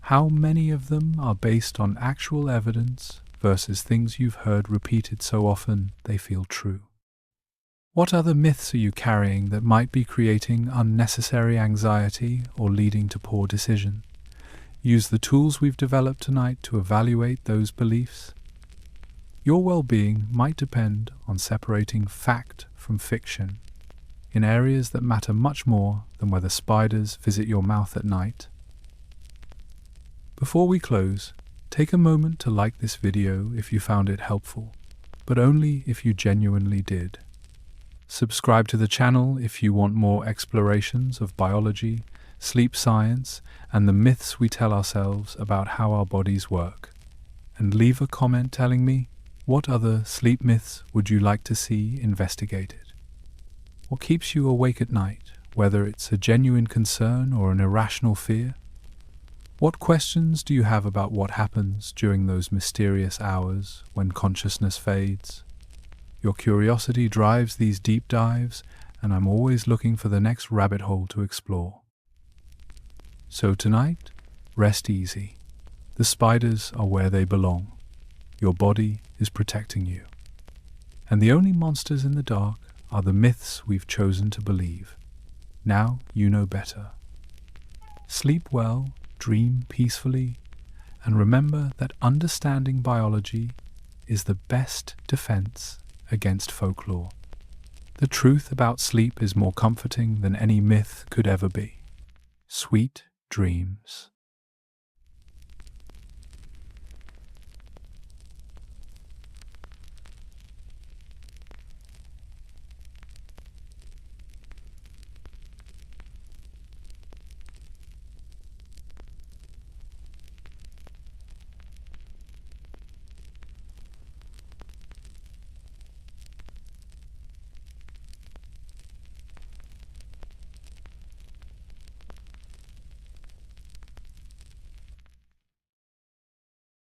How many of them are based on actual evidence versus things you've heard repeated so often they feel true? What other myths are you carrying that might be creating unnecessary anxiety or leading to poor decision? Use the tools we've developed tonight to evaluate those beliefs. Your well-being might depend on separating fact from fiction in areas that matter much more than whether spiders visit your mouth at night. Before we close, take a moment to like this video if you found it helpful, but only if you genuinely did. Subscribe to the channel if you want more explorations of biology, sleep science, and the myths we tell ourselves about how our bodies work. And leave a comment telling me, what other sleep myths would you like to see investigated? What keeps you awake at night, whether it's a genuine concern or an irrational fear? What questions do you have about what happens during those mysterious hours when consciousness fades? Your curiosity drives these deep dives, and I'm always looking for the next rabbit hole to explore. So tonight, rest easy. The spiders are where they belong. Your body is protecting you. And the only monsters in the dark are the myths we've chosen to believe. Now you know better. Sleep well, dream peacefully, and remember that understanding biology is the best defense against folklore. The truth about sleep is more comforting than any myth could ever be. Sweet dreams.